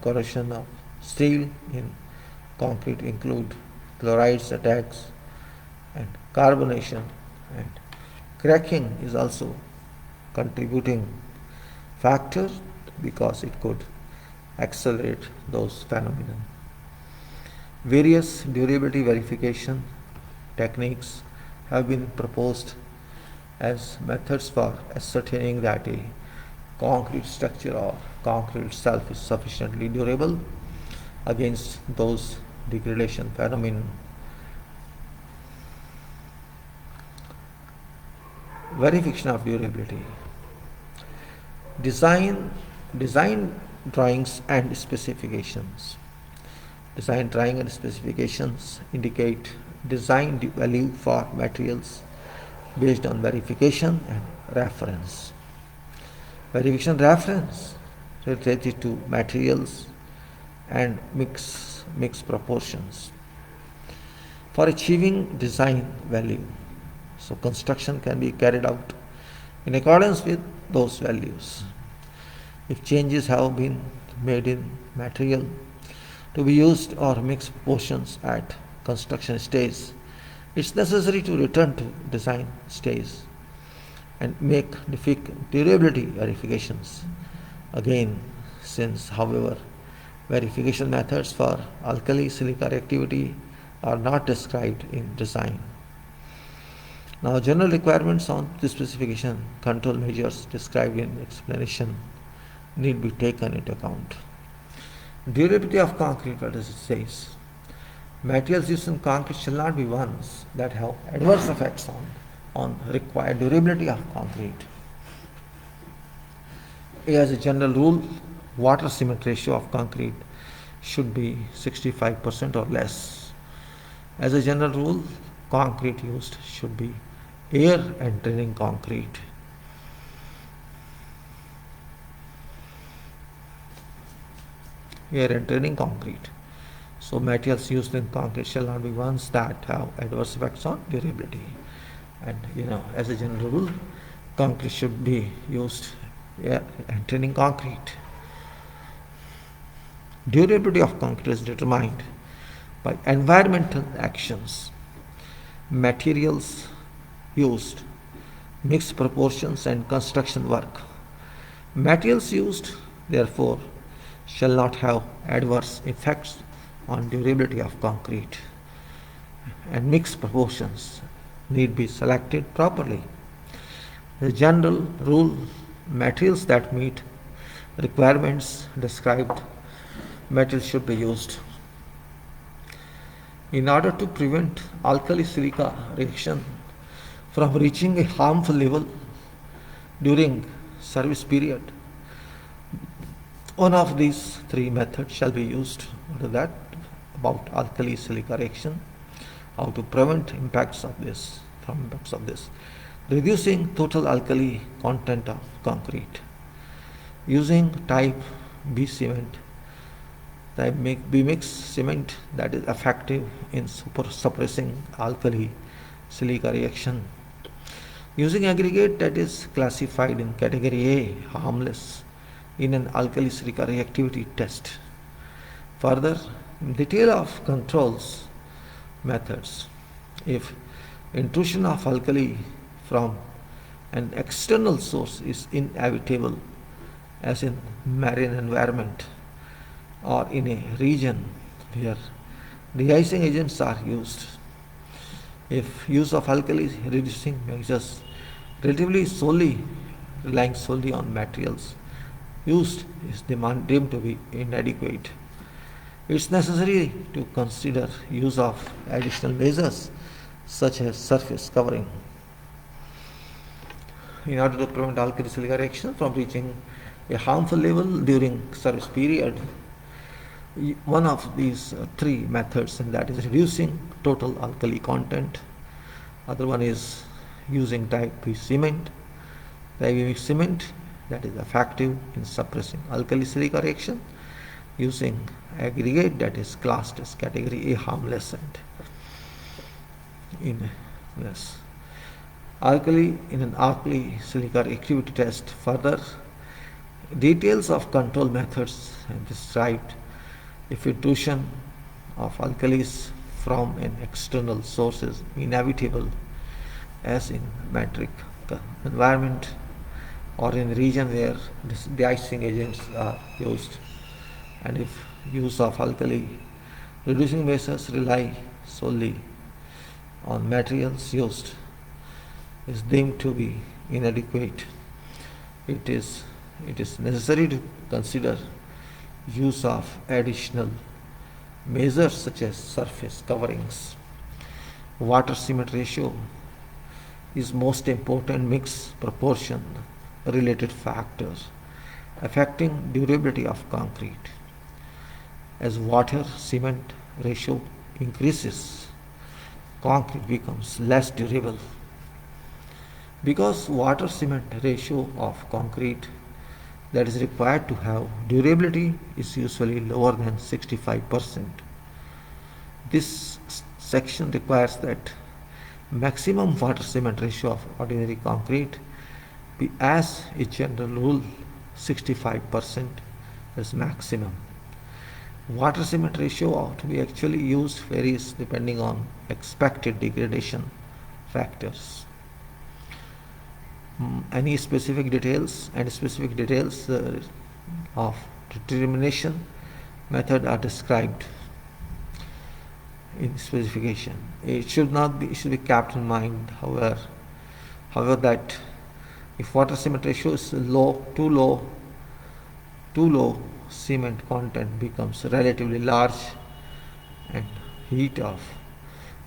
corrosion of steel in concrete include chlorides attacks and carbonation, and cracking is also contributing factor because it could accelerate those phenomena. Various durability verification techniques have been proposed as methods for ascertaining that a concrete structure or concrete itself is sufficiently durable against those degradation phenomena. Verification of durability. Design drawings and specifications. Design drawing and specifications indicate design value for materials based on verification and reference. Verification reference related to materials and mix proportions. For achieving design value, so construction can be carried out in accordance with those values. If changes have been made in material to be used or mixed proportions at construction stage, it's necessary to return to design stage and make durability verifications again, since, however, verification methods for alkali silica reactivity are not described in design. Now, general requirements on the specification, control measures described in explanation need be taken into account. Durability of concrete, what does it say? Materials used in concrete shall not be ones that have adverse effects on required durability of concrete. As a general rule, water cement ratio of concrete should be 65% or less. As a general rule, concrete used should be air entering concrete. Air entering concrete. So materials used in concrete shall not be ones that have adverse effects on durability. And as a general rule, concrete should be used air entering concrete. Durability of concrete is determined by environmental actions, materials used, mixed proportions, and construction work. Materials used, therefore, shall not have adverse effects on durability of concrete, and mixed proportions need be selected properly. The general rule, materials that meet requirements described, materials should be used. In order to prevent alkali silica reaction from reaching a harmful level during service period, one of these three methods shall be used. What is that? About alkali silica reaction, how to prevent impacts of this. Reducing total alkali content of concrete, using type B cement, type B mix cement that is effective in suppressing alkali silica reaction, using aggregate that is classified in category A, harmless, in an alkali silica reactivity test. Further, Detail of controls methods. If intrusion of alkali from an external source is inevitable, as in marine environment or in a region where de-icing agents are used, if use of alkali reducing measures relying solely on materials used is deemed to be inadequate, it's necessary to consider use of additional measures such as surface covering. In order to prevent alkali silica reaction from reaching a harmful level during service period, one of these three methods, and that is reducing total alkali content. Other one is using type B cement. Type B cement that is effective in suppressing alkali silica reaction, using aggregate that is classed as category A harmless and in an alkali silica reactivity test. Further details of control methods are described if intrusion of alkalis from an external source is inevitable, as in metric environment or in a region where de-icing agents are used, and if use of alkali reducing measures rely solely on materials used is deemed to be inadequate, it is necessary to consider use of additional measures such as surface coverings. Water cement ratio is most important mix proportion related factor affecting durability of concrete. As water cement ratio increases, concrete becomes less durable. Because water cement ratio of concrete that is required to have durability is usually lower than 65%. This section requires that maximum water cement ratio of ordinary concrete be, as a general rule, 65% as maximum. Water cement ratio to be actually used varies depending on expected degradation factors. Any specific details of determination method are described in specification. It should be kept in mind, however, that if water cement ratio is too low, cement content becomes relatively large, and heat of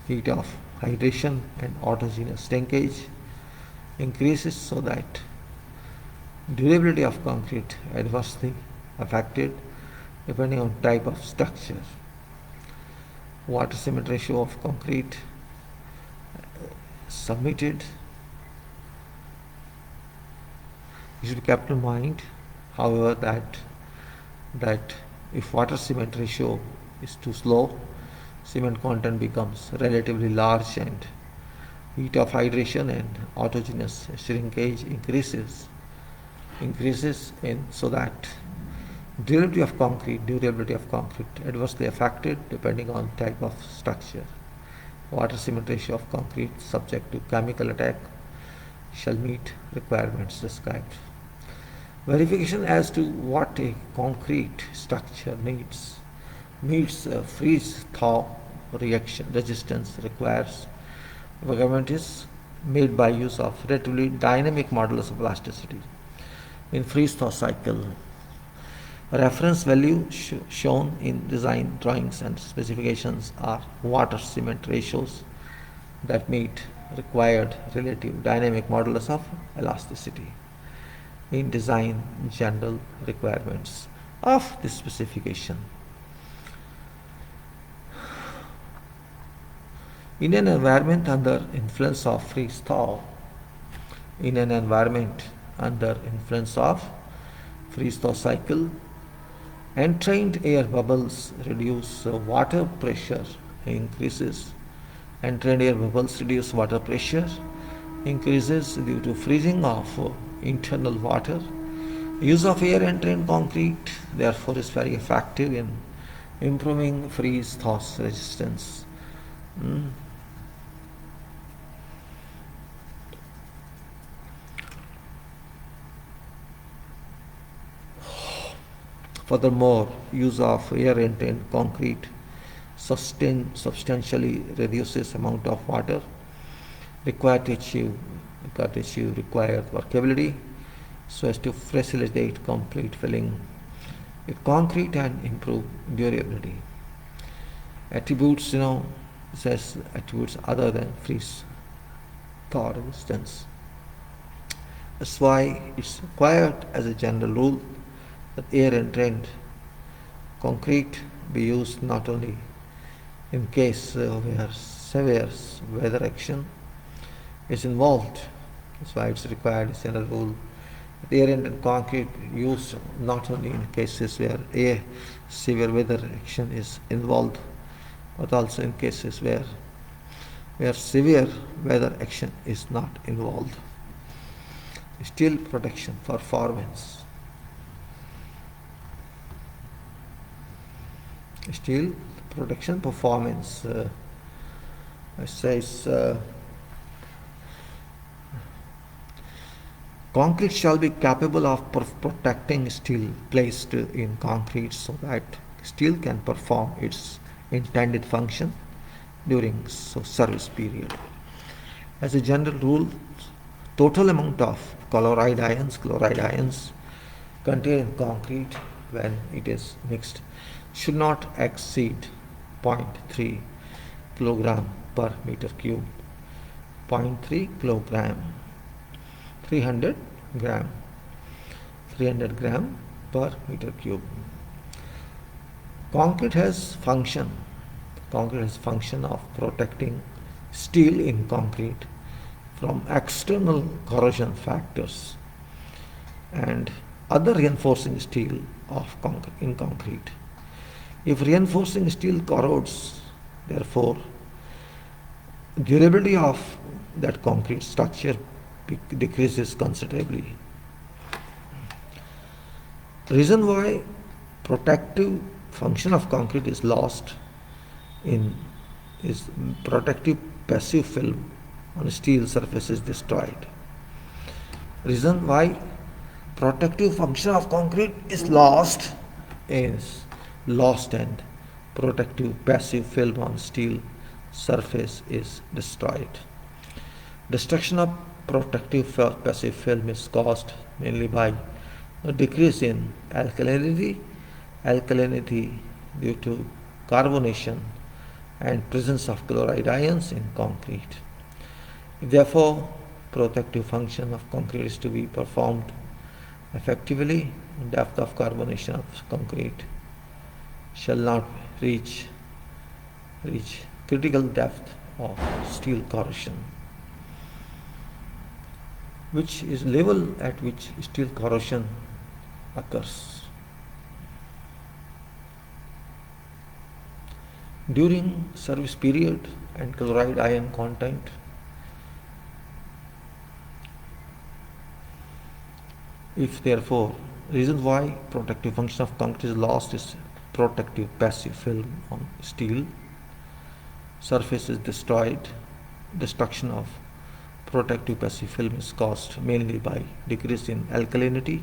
hydration and autogenous tankage increases, so that durability of concrete adversely affected depending on type of structure. Water cement ratio of concrete submitted should be kept in mind, however, that if water cement ratio is too slow, cement content becomes relatively large and heat of hydration and autogenous shrinkage increases, so that durability of concrete adversely affected depending on type of structure. Water cement ratio of concrete subject to chemical attack shall meet requirements described. Verification as to what a concrete structure meets freeze-thaw reaction resistance requires measurement is made by use of relatively dynamic modulus of elasticity. In freeze-thaw cycle, reference value shown in design drawings and specifications are water cement ratios that meet required relative dynamic modulus of elasticity in design general requirements of this specification. In an environment under influence of freeze-thaw cycle, entrained air bubbles reduce water pressure increases. Entrained air bubbles reduce water pressure increases due to freezing of internal water. Use of air entrained concrete therefore is very effective in improving freeze thaw resistance. Furthermore, use of air in concrete substantially reduces amount of water required to achieve required workability so as to facilitate complete filling with concrete and improve durability. Attributes, says attributes other than freeze thaw resistance. That's why it's required as a general rule that air entrained concrete be used not only in case where severe weather action is involved. That's why it's required as a general rule that air entrained concrete used not only in cases where severe weather action is involved, but also in cases where severe weather action is not involved. Steel protection performance. Steel protection performance says concrete shall be capable of protecting steel placed in concrete so that steel can perform its intended function during service period. As a general rule, total amount of chloride ions contained in concrete when it is mixed should not exceed 0.3 kilogram per meter cube. 0.3 kilogram, 300 gram per meter cube. Concrete has function of protecting steel in concrete from external corrosion factors and other reinforcing steel in concrete. If reinforcing steel corrodes, therefore, durability of that concrete structure decreases considerably. Reason why protective function of concrete is lost is protective passive film on steel surface is destroyed. Reason why protective function of concrete is lost and protective passive film on steel surface is destroyed. Destruction of protective passive film is caused mainly by a decrease in alkalinity due to carbonation and presence of chloride ions in concrete. Therefore, protective function of concrete is to be performed effectively. Depth of carbonation of concrete shall not reach critical depth of steel corrosion, which is level at which steel corrosion occurs. During service period and chloride ion content, if therefore, reason why protective function of concrete is lost is protective passive film on steel surface is destroyed. Destruction of protective passive film is caused mainly by decrease in alkalinity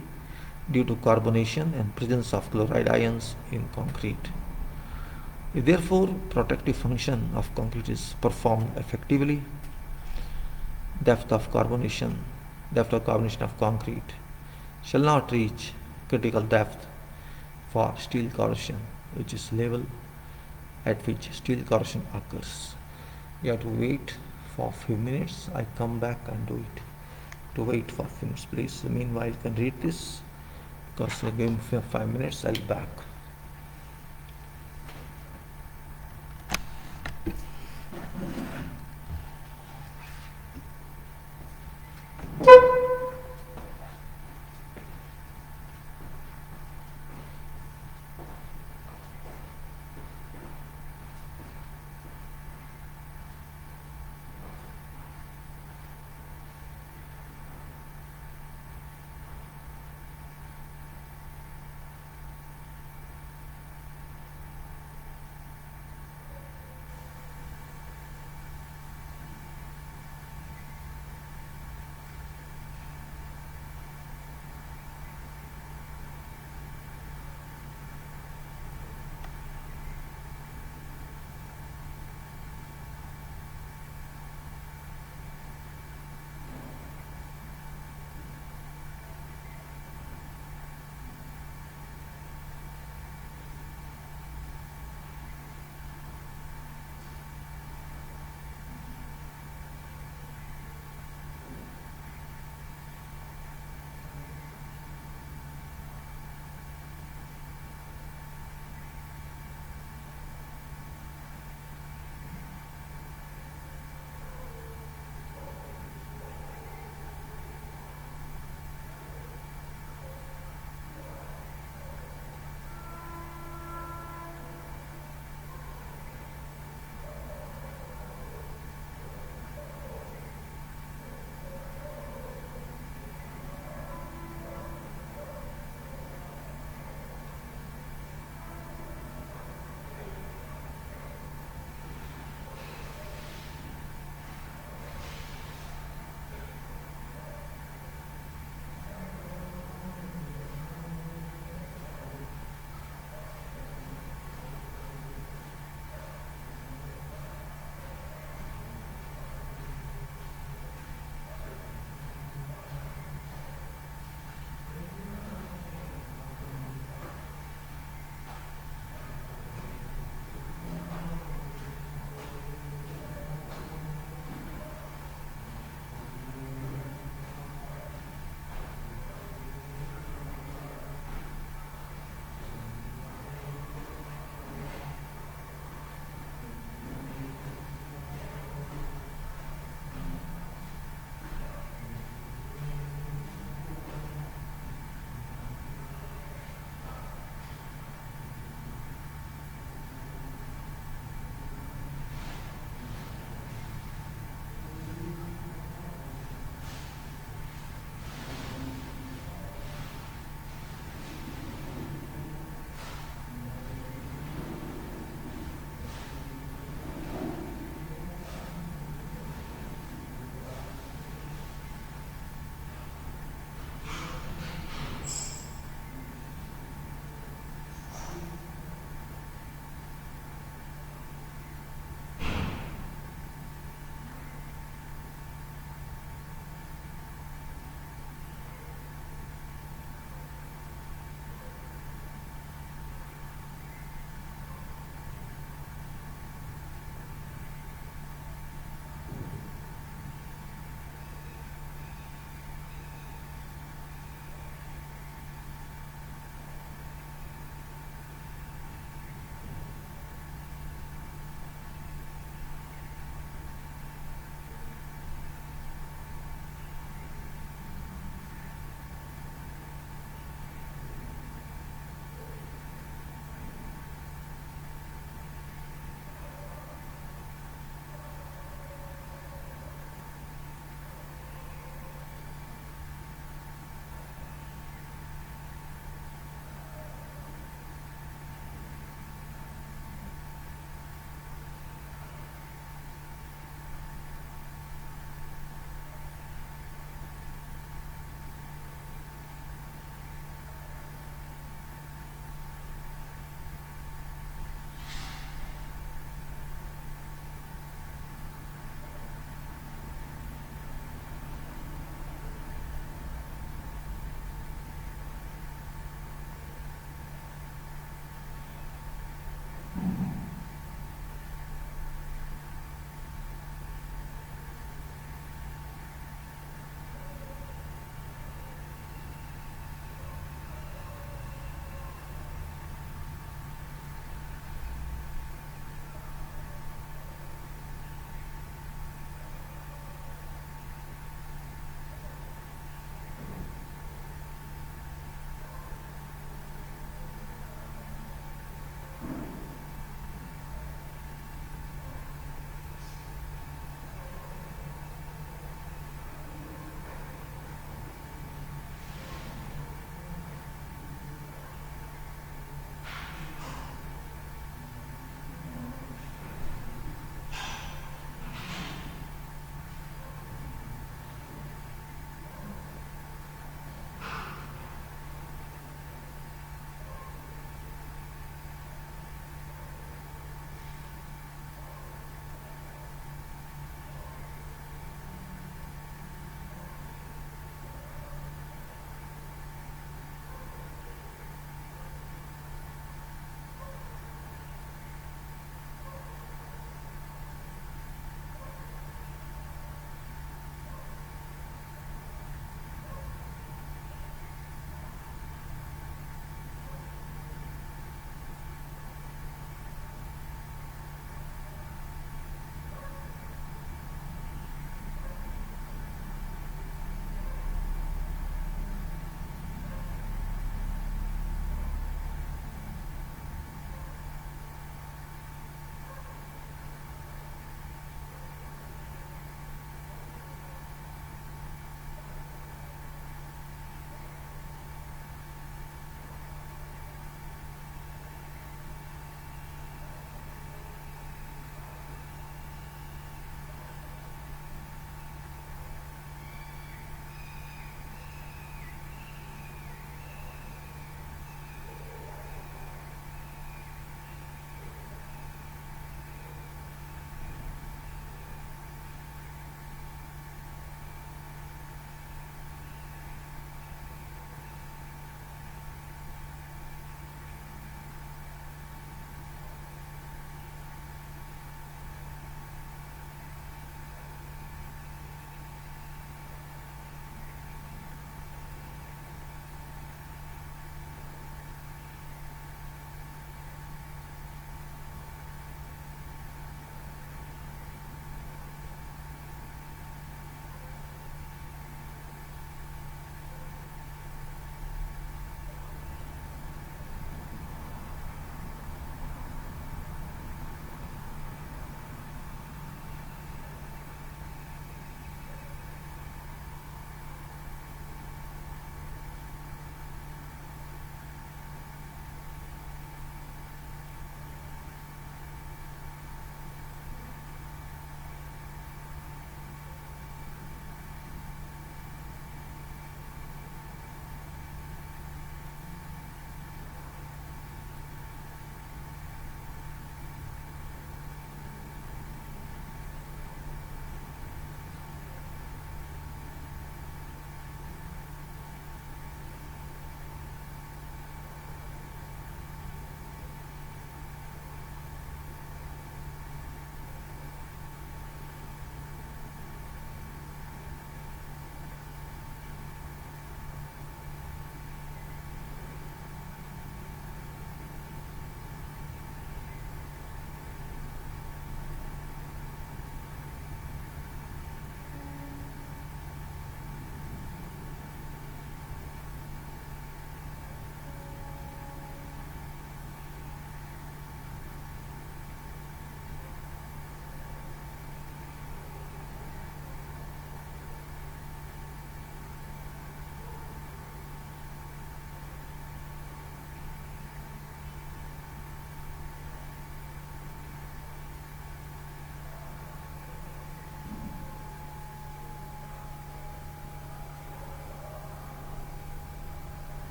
due to carbonation and presence of chloride ions in concrete. If therefore protective function of concrete is performed effectively, depth of carbonation of concrete shall not reach critical depth for steel corrosion, which is level at which steel corrosion occurs. You have to wait for a few minutes. I come back and do it. To wait for a few minutes, please. Meanwhile, you can read this because give me 5 minutes. I'll be back.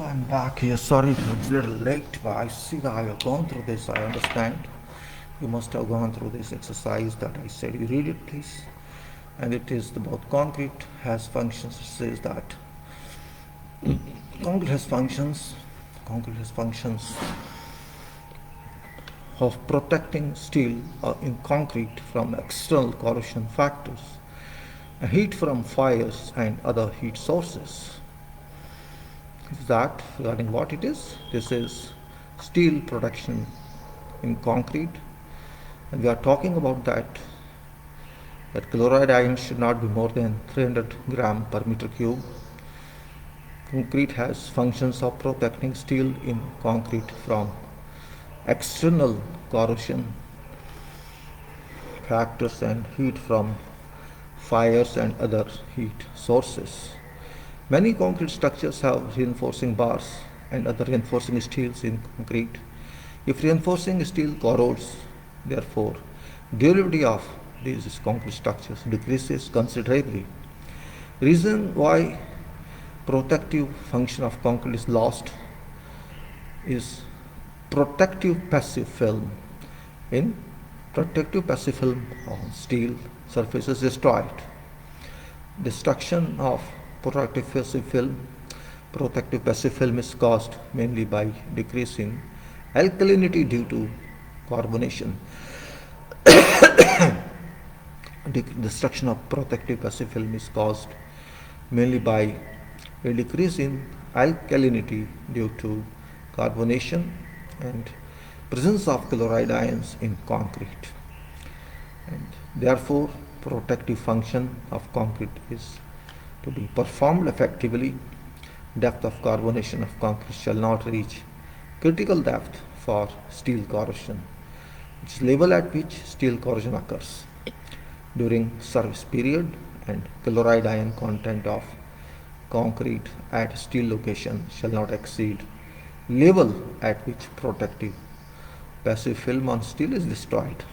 So I'm back here. Sorry it's a little late, but I see that I have gone through this. I understand. You must have gone through this exercise that I said. You read it, please. And it is about concrete has functions. It says that concrete has functions. Concrete has functions of protecting steel in concrete from external corrosion factors, heat from fires and other heat sources. Is that regarding what it is? This is steel protection in concrete, and we are talking about that chloride ion should not be more than 300 gram per meter cube. Concrete has functions of protecting steel in concrete from external corrosion factors and heat from fires and other heat sources. Many concrete structures have reinforcing bars and other reinforcing steels in concrete. If reinforcing steel corrodes, therefore, durability of these concrete structures decreases considerably. Reason why protective function of concrete is lost is protective passive film. In protective passive film on steel surface is destroyed. Destruction of protective passive film is caused mainly by decrease in alkalinity due to carbonation. Destruction of protective passive film is caused mainly by a decrease in alkalinity due to carbonation and presence of chloride ions in concrete. And therefore, protective function of concrete is to be performed effectively. Depth of carbonation of concrete shall not reach critical depth for steel corrosion, which is level at which steel corrosion occurs during service period, and chloride ion content of concrete at steel location shall not exceed level at which protective passive film on steel is destroyed.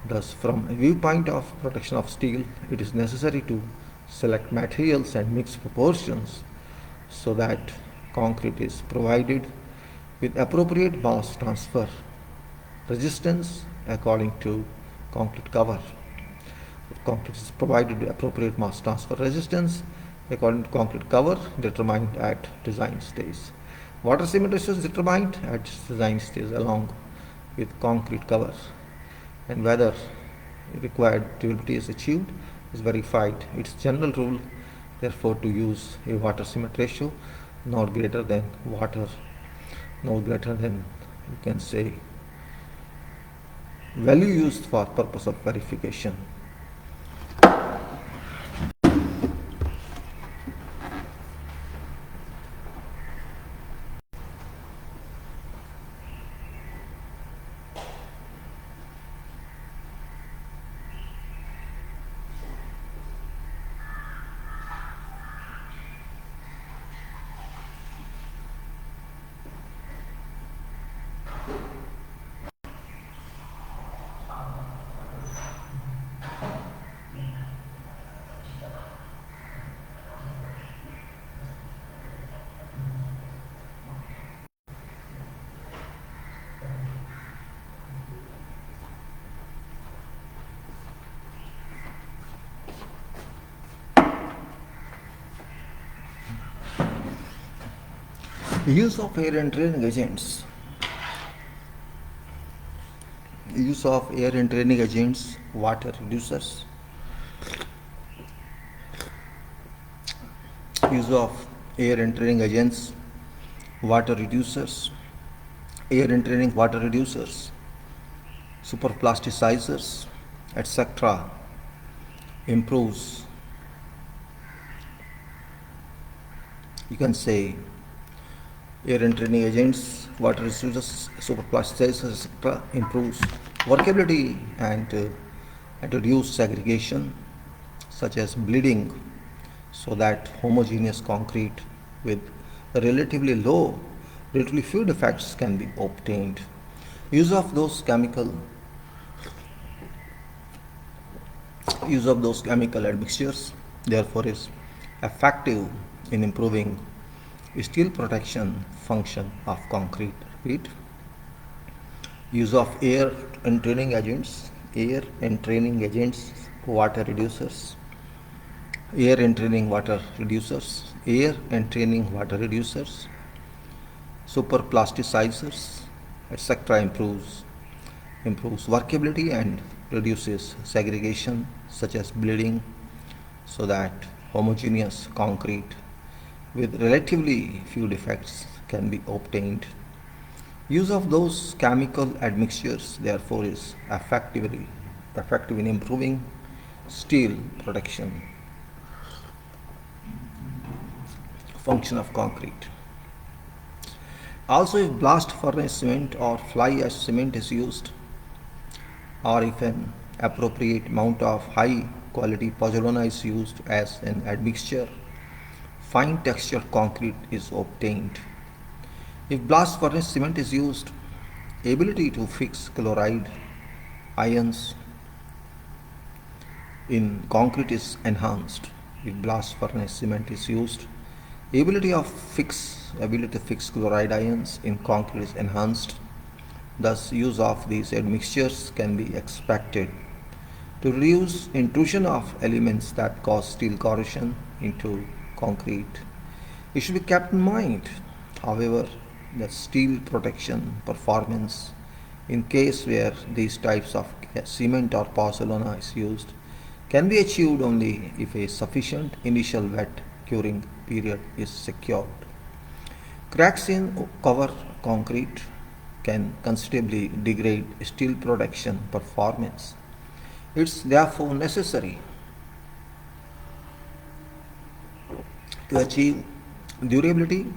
Thus, from a viewpoint of protection of steel, it is necessary to select materials and mix proportions so that concrete is provided with appropriate mass transfer resistance according to concrete cover. Concrete is provided with appropriate mass transfer resistance according to concrete cover determined at design stage. Water cement ratio is determined at design stage along with concrete cover, and whether required durability is achieved is verified. It's general rule, therefore, to use a water cement ratio not greater than you can say value used for purpose of verification. Use of air entraining agents. Use of air entraining agents, water reducers. Use of air entraining agents, water reducers, air entraining water reducers, superplasticizers, etc. improves, you can say, air entraining agents, water reducers, superplasticizers, etc. improves workability and reduce segregation such as bleeding, so that homogeneous concrete with relatively few defects can be obtained. Use of those chemical admixtures therefore is effective in improving Steel protection function of concrete. Repeat. Use of air entraining agents, water reducers, air entraining water reducers, super plasticizers, etc. improves workability and reduces segregation such as bleeding, so that homogeneous concrete with relatively few defects can be obtained. Use of those chemical admixtures therefore is effective in improving steel protection. Function of concrete. Also, if blast furnace cement or fly ash cement is used, or if an appropriate amount of high quality pozzolana is used as an admixture, fine textured concrete is obtained. If blast furnace cement is used, ability to fix chloride ions in concrete is enhanced. If blast furnace cement is used, ability to fix chloride ions in concrete is enhanced. Thus, use of these admixtures can be expected to reduce intrusion of elements that cause steel corrosion into concrete. It should be kept in mind, however, that steel protection performance in case where these types of cement or pozzolana is used can be achieved only if a sufficient initial wet curing period is secured. Cracks in cover concrete can considerably degrade steel protection performance. It's therefore necessary to achieve durability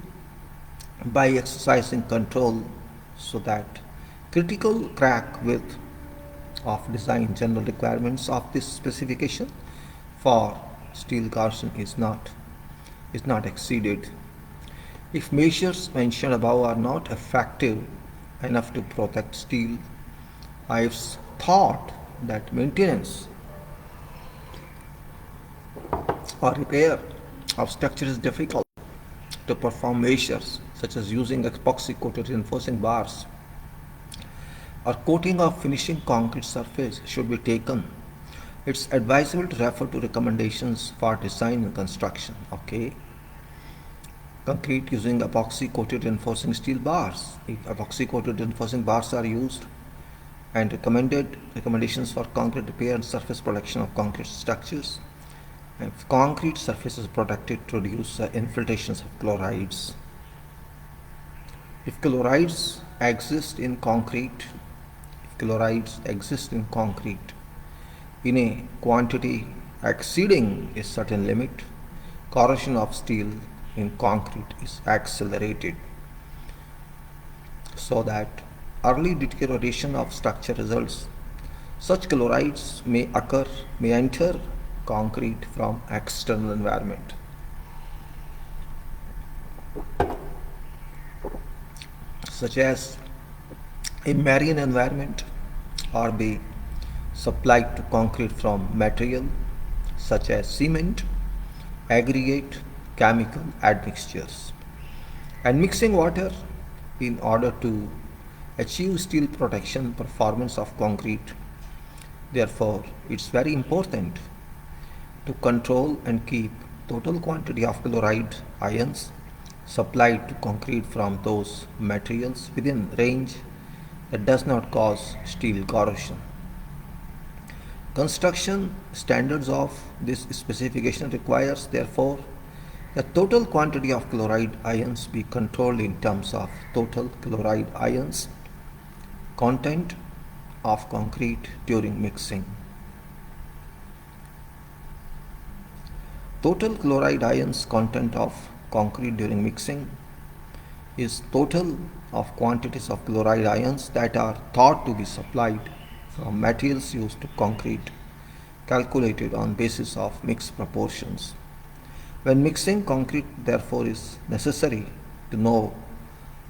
by exercising control so that critical crack width of design general requirements of this specification for steel corrosion is not exceeded. If measures mentioned above are not effective enough to protect steel, I have thought that maintenance or repair of structure is difficult. To perform measures such as using epoxy coated reinforcing bars or coating of finishing concrete surface should be taken. It's advisable to refer to recommendations for design and construction. Okay. Concrete using epoxy coated reinforcing steel bars. If epoxy coated reinforcing bars are used, and recommendations for concrete repair and surface protection of concrete structures. If concrete surface is protected to reduce infiltrations of chlorides. If chlorides exist in concrete in a quantity exceeding a certain limit, corrosion of steel in concrete is accelerated, so that early deterioration of structure results. Such chlorides may enter concrete from external environment. Such as a marine environment, or be supplied to concrete from material such as cement, aggregate, chemical admixtures, and mixing water in order to achieve steel protection performance of concrete. Therefore, it's very important to control and keep total quantity of chloride ions supplied to concrete from those materials within range that does not cause steel corrosion. Construction standards of this specification requires, therefore, the total quantity of chloride ions be controlled in terms of total chloride ions content of concrete during mixing. Total chloride ions content of concrete during mixing is total of quantities of chloride ions that are thought to be supplied from materials used to concrete, calculated on basis of mixed proportions. When mixing concrete, therefore, is necessary to know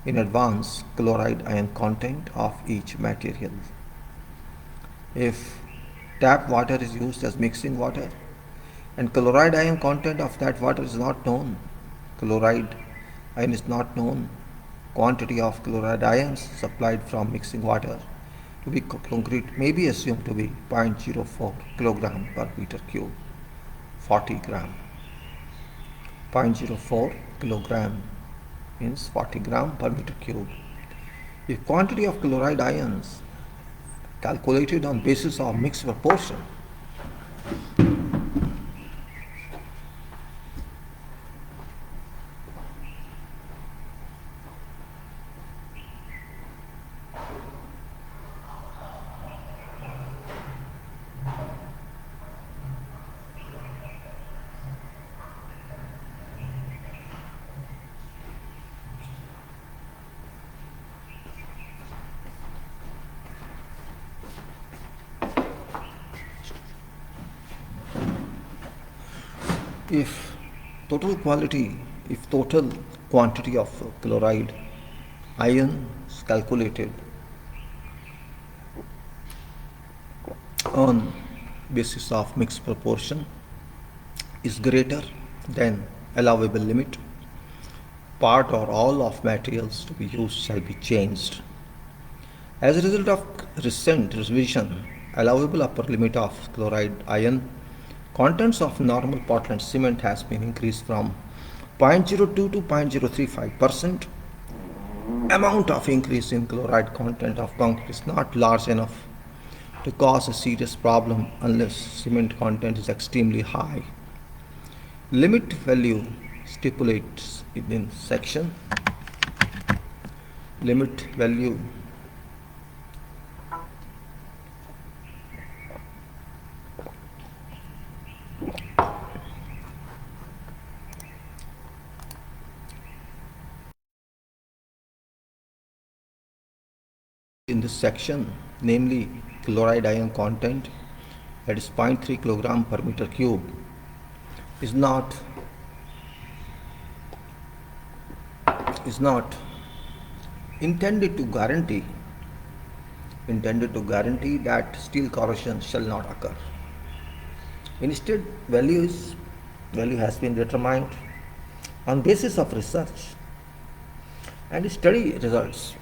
in advance chloride ion content of each material. If tap water is used as mixing water and chloride ion content of that water is not known, chloride iron is not known, quantity of chloride ions supplied from mixing water to be concrete may be assumed to be 0.04 kilogram per meter cube, 40 gram. 0.04 kilogram means 40 gram per meter cube. If quantity of chloride ions calculated on basis of mixed proportion if total quantity of chloride ion is calculated on basis of mixed proportion is greater than allowable limit, part or all of materials to be used shall be changed. As a result of recent revision, allowable upper limit of chloride ion contents of normal Portland cement has been increased from 0.02 to 0.035%. Amount of increase in chloride content of concrete is not large enough to cause a serious problem unless cement content is extremely high. Limit value stipulates in section. Limit value in this section, namely chloride ion content, that is 0.3 kilogram per meter cube, is not intended to guarantee that steel corrosion shall not occur. Instead, value has been determined on basis of research and study results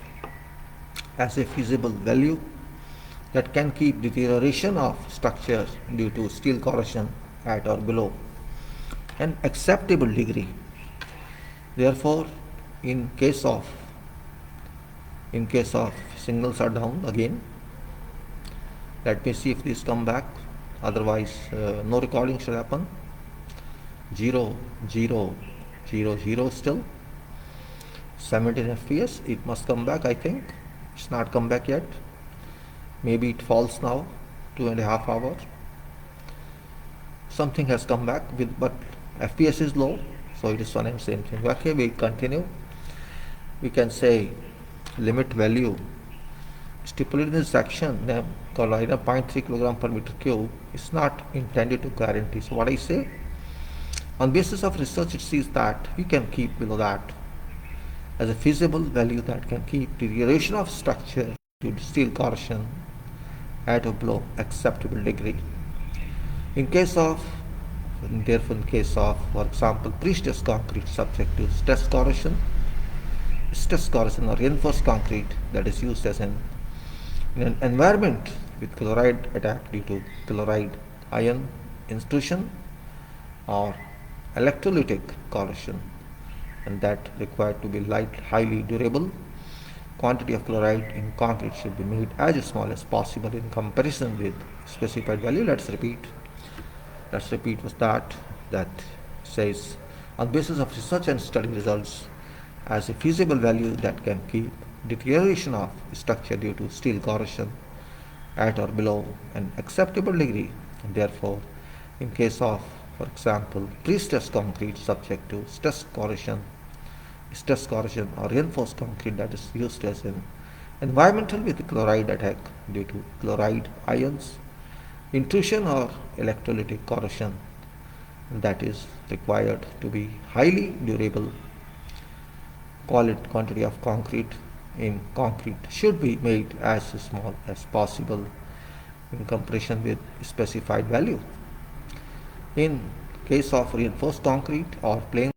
as a feasible value that can keep deterioration of structure due to steel corrosion at or below an acceptable degree. Therefore, in case of signals are down again, let me see if these come back, otherwise no recording should happen. 0 0 0 0 still 17 fps, it must come back. I think it's not come back yet, maybe it falls now, 2.5 hours. Something has come back with, but fps is low, so it is one and same thing. Okay, we continue. We can say limit value stipulated in this section, chloride 0.3 kilogram per meter cube, is not intended to guarantee. So what I say, on basis of research, it sees that we can keep below that as a feasible value that can keep deterioration of structure due to steel corrosion at or below acceptable degree. In case of, for example, pre-stressed concrete subject to stress corrosion or reinforced concrete that is used as in an environment with chloride attack due to chloride ion intrusion or electrolytic corrosion, and that required to be highly durable, quantity of chloride in concrete should be made as small as possible in comparison with specified value. Let's repeat was that says, on basis of research and study results, as a feasible value that can keep deterioration of structure due to steel corrosion at or below an acceptable degree, and therefore, in case of, for example, pre-stressed concrete subject to stress corrosion or reinforced concrete that is used as an environmental with chloride attack due to chloride ions intrusion or electrolytic corrosion, that is required to be highly durable, quantity of concrete in concrete should be made as small as possible in comparison with specified value. In case of reinforced concrete or plain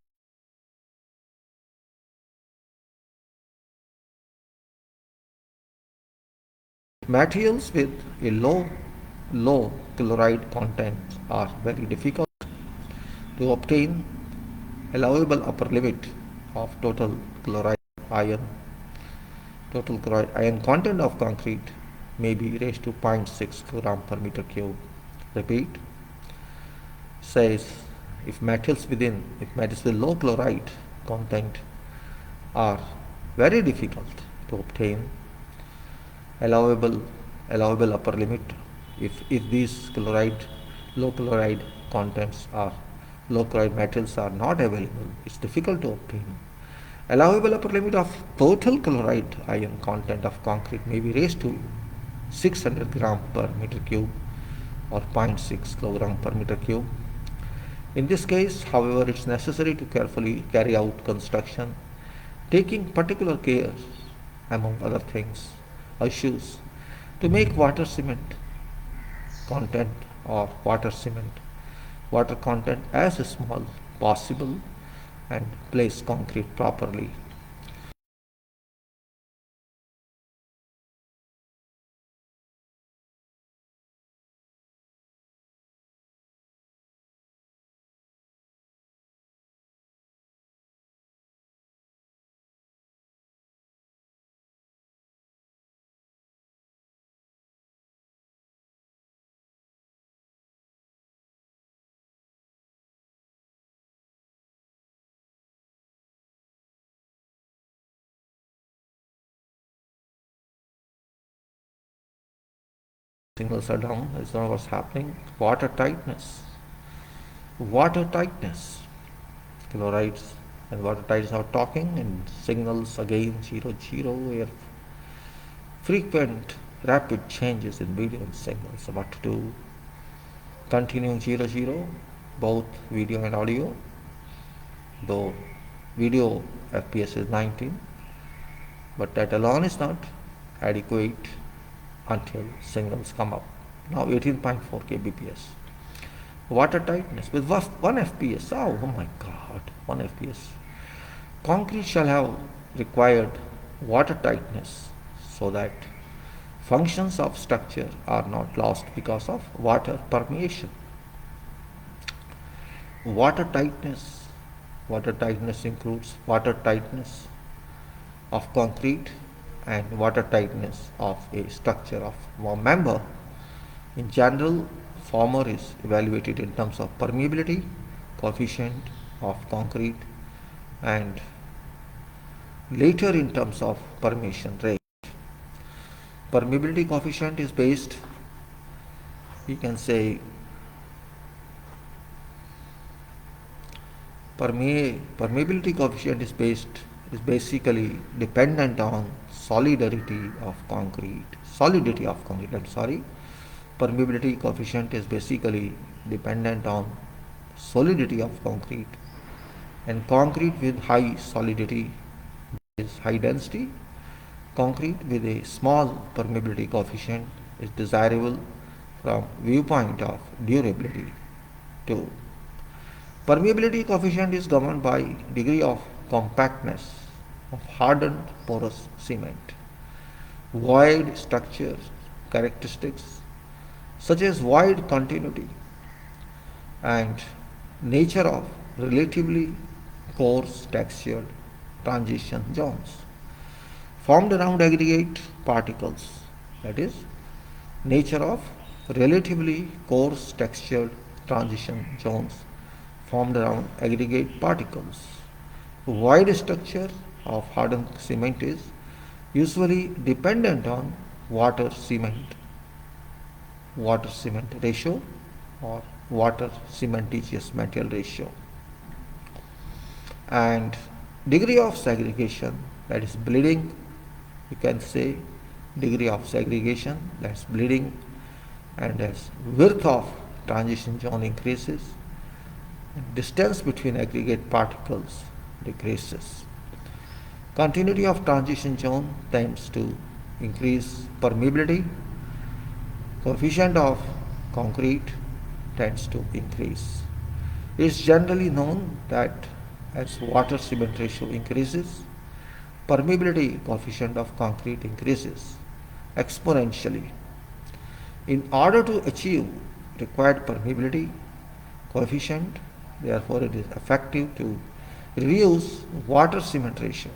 Materials with a low chloride content are very difficult to obtain. Allowable upper limit of ion total chloride ion content of concrete may be raised to 0.6 gram per meter cube. Repeat, says if metals with low chloride content are very difficult to obtain, allowable upper limit, if these low chloride contents are low chloride metals are not available, it's difficult to obtain. Allowable upper limit of total chloride ion content of concrete may be raised to 600 gram per meter cube or 0.6 kilogram per meter cube. In this case, however, it's necessary to carefully carry out construction, taking particular care, among other things, issues, to make water cement content or water content as small possible and place concrete properly. Signals are down. That's not what's happening. Water tightness. Chlorides and water tightness are talking, and signals again 0, where frequent rapid changes in video and signals. So what to do? Continuing 0, both video and audio. Though video FPS is 19, but that alone is not adequate until signals come up. Now 18.4 kbps. Water tightness with 1 fps. Oh my god, 1 fps. Concrete shall have required water tightness so that functions of structure are not lost because of water permeation. Water tightness includes water tightness of concrete and water tightness of a structure of one member. In general, former is evaluated in terms of permeability coefficient of concrete, and later in terms of permeation rate. Permeability coefficient is based, you can say, permeability coefficient is basically dependent on solidity of concrete. Permeability coefficient is basically dependent on solidity of concrete, and concrete with high solidity is high density. Concrete with a small permeability coefficient is desirable from viewpoint of durability. 2. Permeability coefficient is governed by degree of compactness of hardened porous cement. Void structure characteristics such as void continuity and nature of relatively coarse textured transition zones formed around aggregate particles, that is, nature of relatively coarse textured transition zones formed around aggregate particles. Void structure of hardened cement is usually dependent on water cement ratio or water cementitious material ratio, and degree of segregation, that is bleeding. You can say degree of segregation, that's bleeding, and as width of transition zone increases, distance between aggregate particles decreases. Continuity of transition zone tends to increase permeability. Coefficient of concrete tends to increase. It is generally known that as water cement ratio increases, permeability coefficient of concrete increases, exponentially. In order to achieve required permeability coefficient, therefore it is effective to reduce water cement ratio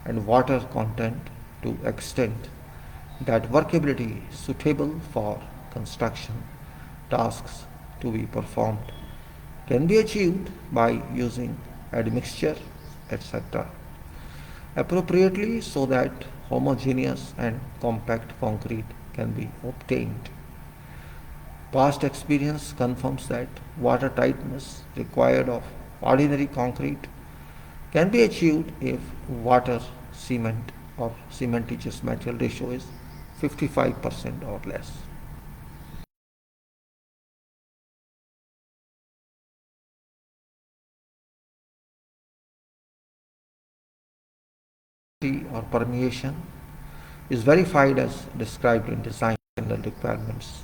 and water content to extent that workability is suitable for construction tasks to be performed can be achieved by using admixture, etc. appropriately so that homogeneous and compact concrete can be obtained. Past experience confirms that water tightness required of ordinary concrete can be achieved if water cement or cementitious material ratio is 55% or less. Or permeation is verified as described in design general requirements.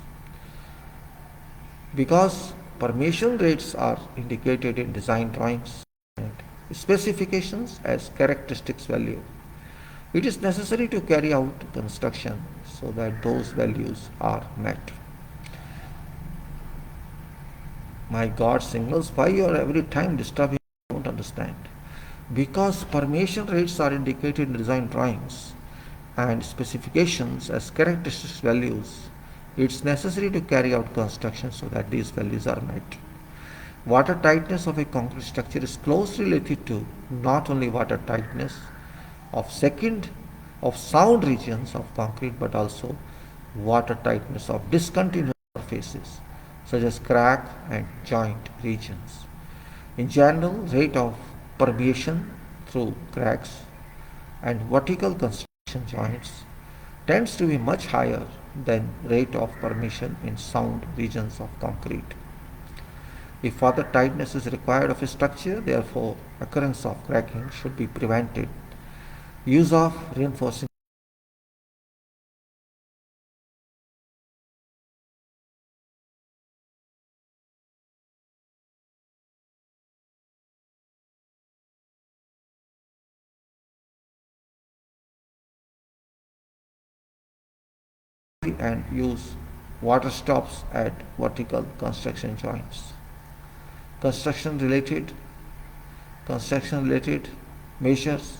Because permeation rates are indicated in design drawings and specifications as characteristics value, it is necessary to carry out construction so that those values are met. My God, signals, why you are every time disturbing? I don't understand. Because permeation rates are indicated in design drawings and specifications as characteristics values, it's necessary to carry out construction so that these values are met. Water tightness of a concrete structure is closely related to not only water tightness of sound regions of concrete but also water tightness of discontinuous surfaces such as crack and joint regions. In general, rate of permeation through cracks and vertical construction joints tends to be much higher than rate of permeation in sound regions of concrete. If further tightness is required of a structure, therefore occurrence of cracking should be prevented. Use of reinforcing and use water stops at vertical construction joints. Construction related measures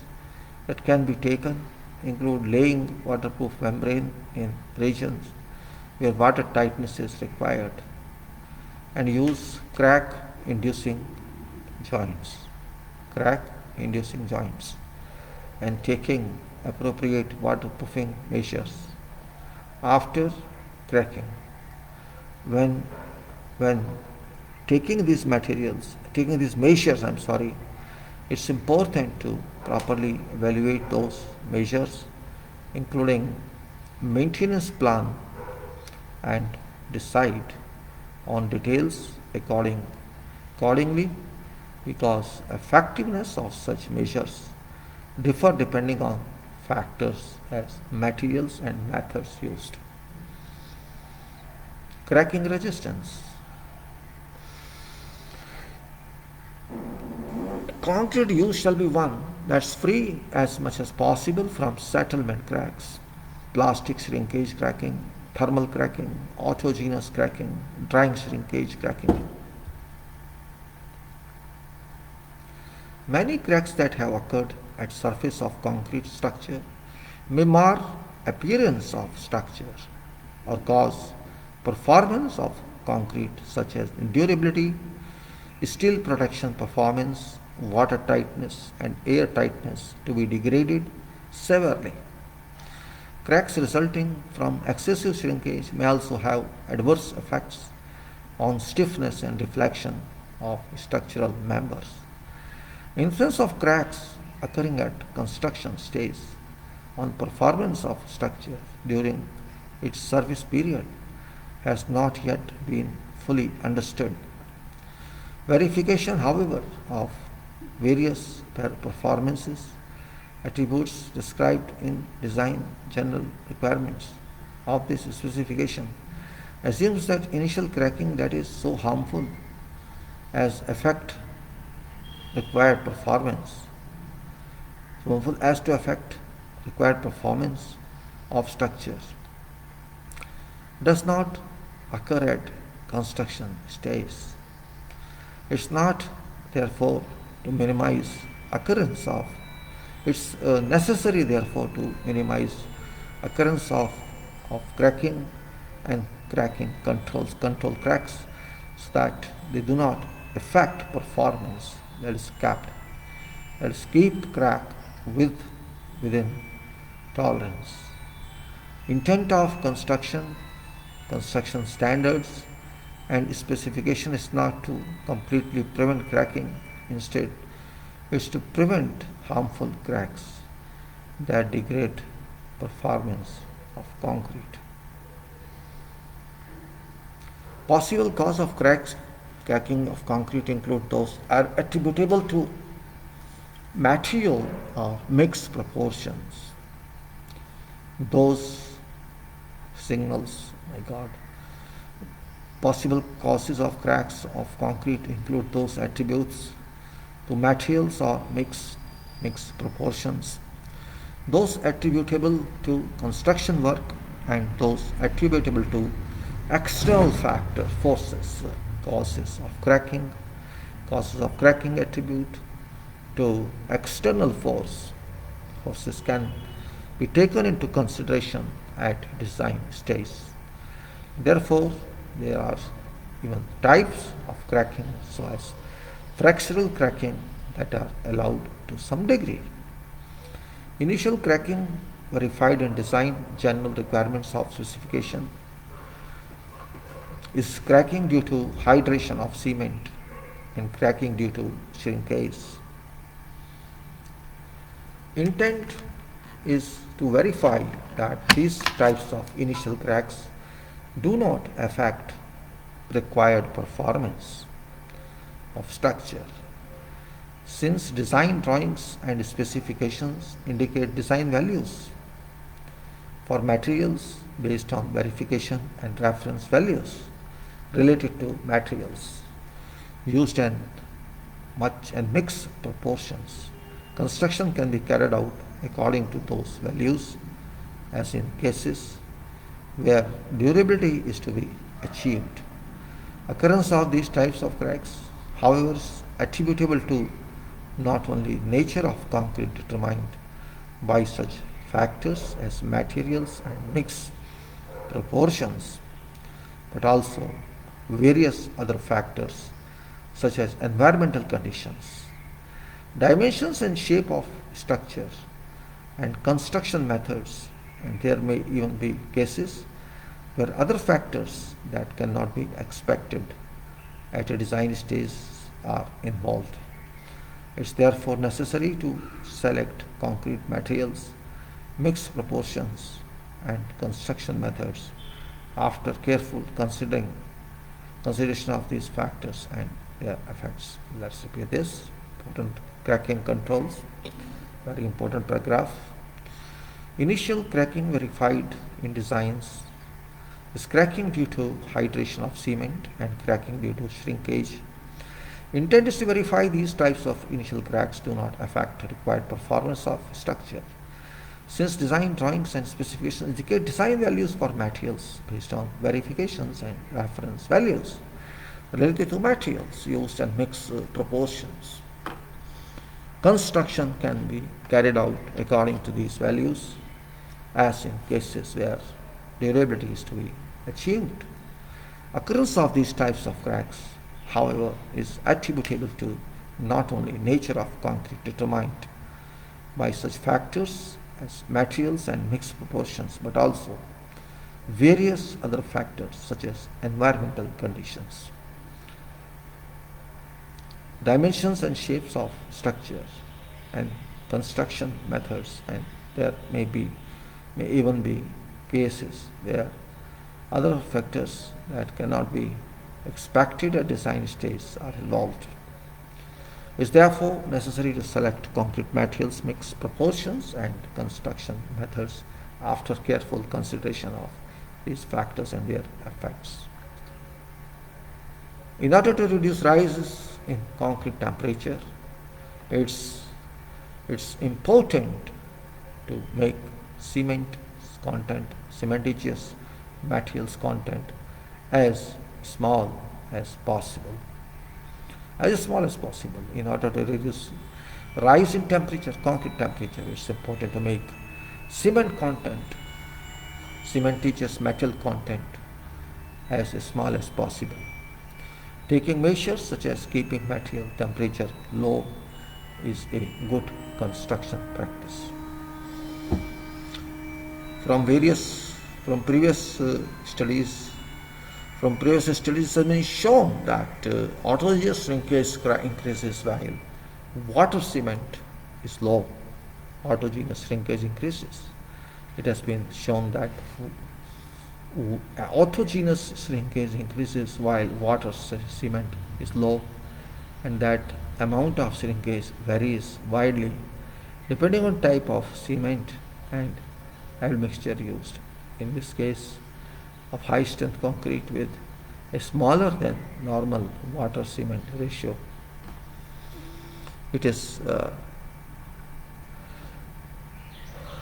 that can be taken include laying waterproof membrane in regions where water tightness is required and use crack inducing joints and taking appropriate waterproofing measures after cracking. When taking these measures, it's important to properly evaluate those measures, including maintenance plan, and decide on details accordingly, because effectiveness of such measures differ depending on factors as materials and methods used. Cracking resistance. Concrete use shall be one that's free as much as possible from settlement cracks, plastic shrinkage cracking, thermal cracking, autogenous cracking, drying shrinkage cracking. Many cracks that have occurred at surface of concrete structure may mar appearance of structure or cause performance of concrete such as durability, steel protection performance, water tightness and air tightness to be degraded severely. Cracks resulting from excessive shrinkage may also have adverse effects on stiffness and deflection of structural members. Influence of cracks occurring at construction stage on performance of structure during its service period has not yet been fully understood. Verification, however, of various performances attributes described in design general requirements of this specification assumes that initial cracking that is so harmful as affect required performance, of structure does not occur at construction stage. It's not, therefore, to minimize occurrence of, it's necessary, therefore, to minimize occurrence of cracking and cracking control cracks, so that they do not affect performance. That is kept. Let us keep crack within tolerance. Intent of construction standards and specification is not to completely prevent cracking. Instead, it's to prevent harmful cracks that degrade performance of concrete. Possible cause of cracking of concrete include those are attributable to material or mixed proportions. Those signals, my God. Possible causes of cracks of concrete include those attributes to materials or mixed proportions, those attributable to construction work, and those attributable to external factor forces. Causes of cracking attribute to external forces can be taken into consideration at design stage. Therefore, there are even types of cracking, so as fractional cracking, that are allowed to some degree. Initial cracking verified in design general requirements of specification is cracking due to hydration of cement and cracking due to shrinkage. Intent is to verify that these types of initial cracks do not affect required performance of structure. Since design drawings and specifications indicate design values for materials based on verification and reference values related to materials used in much and mixed proportions, construction can be carried out according to those values, as in cases where durability is to be achieved. Occurrence of these types of cracks, however, is attributable to not only nature of concrete determined by such factors as materials and mixed proportions, but also various other factors such as environmental conditions, dimensions and shape of structure, and construction methods. And there may even be cases where other factors that cannot be expected at a design stage are involved. It's therefore necessary to select concrete materials, mixed proportions, and construction methods after careful consideration of these factors and their effects. Let's repeat this. Important cracking controls, very important paragraph. Initial cracking verified in designs is cracking due to hydration of cement and cracking due to shrinkage. Intent is to verify these types of initial cracks do not affect required performance of structure. Since design drawings and specifications indicate design values for materials based on verifications and reference values related to materials used and mixed proportions, construction can be carried out according to these values, as in cases where durability is to be achieved. Occurrence of these types of cracks, however, is attributable to not only nature of concrete determined by such factors as materials and mixed proportions, but also various other factors such as environmental conditions, dimensions and shapes of structures, and construction methods. And there may even be cases where other factors that cannot be expected at design stage are involved. It is therefore necessary to select concrete materials, mixed proportions, and construction methods after careful consideration of these factors and their effects. In order to reduce rises in concrete temperature, it's important to make cement content, cementitious materials content as small as possible. As small as possible in order to reduce rise in temperature, concrete temperature. It's important to make cement content, cementitious metal content as small as possible. Taking measures such as keeping material temperature low is a good construction practice. From various, from previous studies, it has been shown that autogenous shrinkage increases while water cement is low. Autogenous shrinkage increases. It has been shown that autogenous shrinkage increases while water cement is low, and that amount of shrinkage varies widely depending on type of cement and admixture used. In this case of high strength concrete with a smaller than normal water cement ratio, it is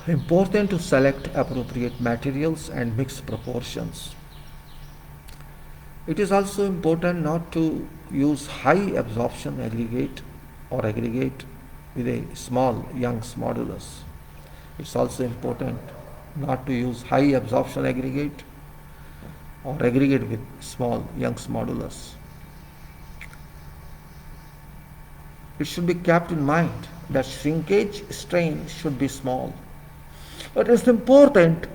important to select appropriate materials and mix proportions. It is also important not to use high absorption aggregate or aggregate with a small Young's modulus. It's also important not to use high absorption aggregate or aggregate with small Young's modulus. It should be kept in mind that shrinkage strain should be small. But it's important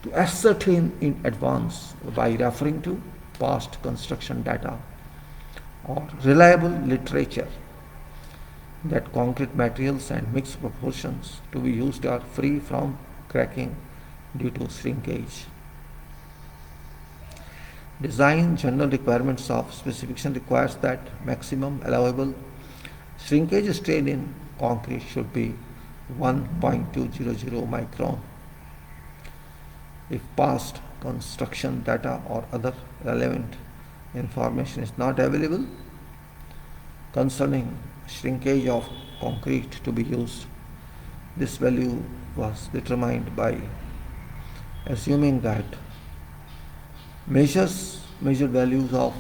to ascertain in advance by referring to past construction data or reliable literature that concrete materials and mixed proportions to be used are free from cracking due to shrinkage. Design general requirements of specification requires that maximum allowable shrinkage strain in concrete should be 1.200 micron. If past construction data or other relevant information is not available concerning shrinkage of concrete to be used, this value was determined by assuming that measured values of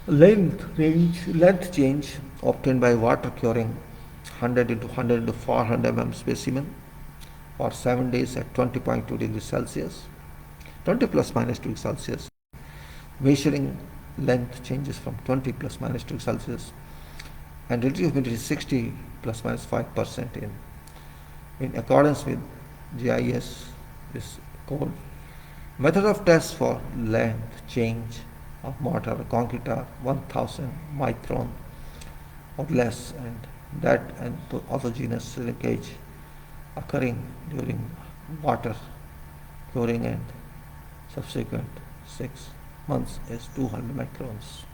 length change obtained by water curing 100 into 100 into 400 mm specimen for 7 days at 20.2 degrees Celsius, 20 plus minus degrees Celsius, measuring length changes from 20 plus minus degrees Celsius, and relative humidity 60 plus minus 5% in accordance with GIS is called. Method of test for length change of mortar or concrete are 1000 micron or less, and that and autogenous shrinkage occurring during water curing and subsequent 6 months is 200 microns.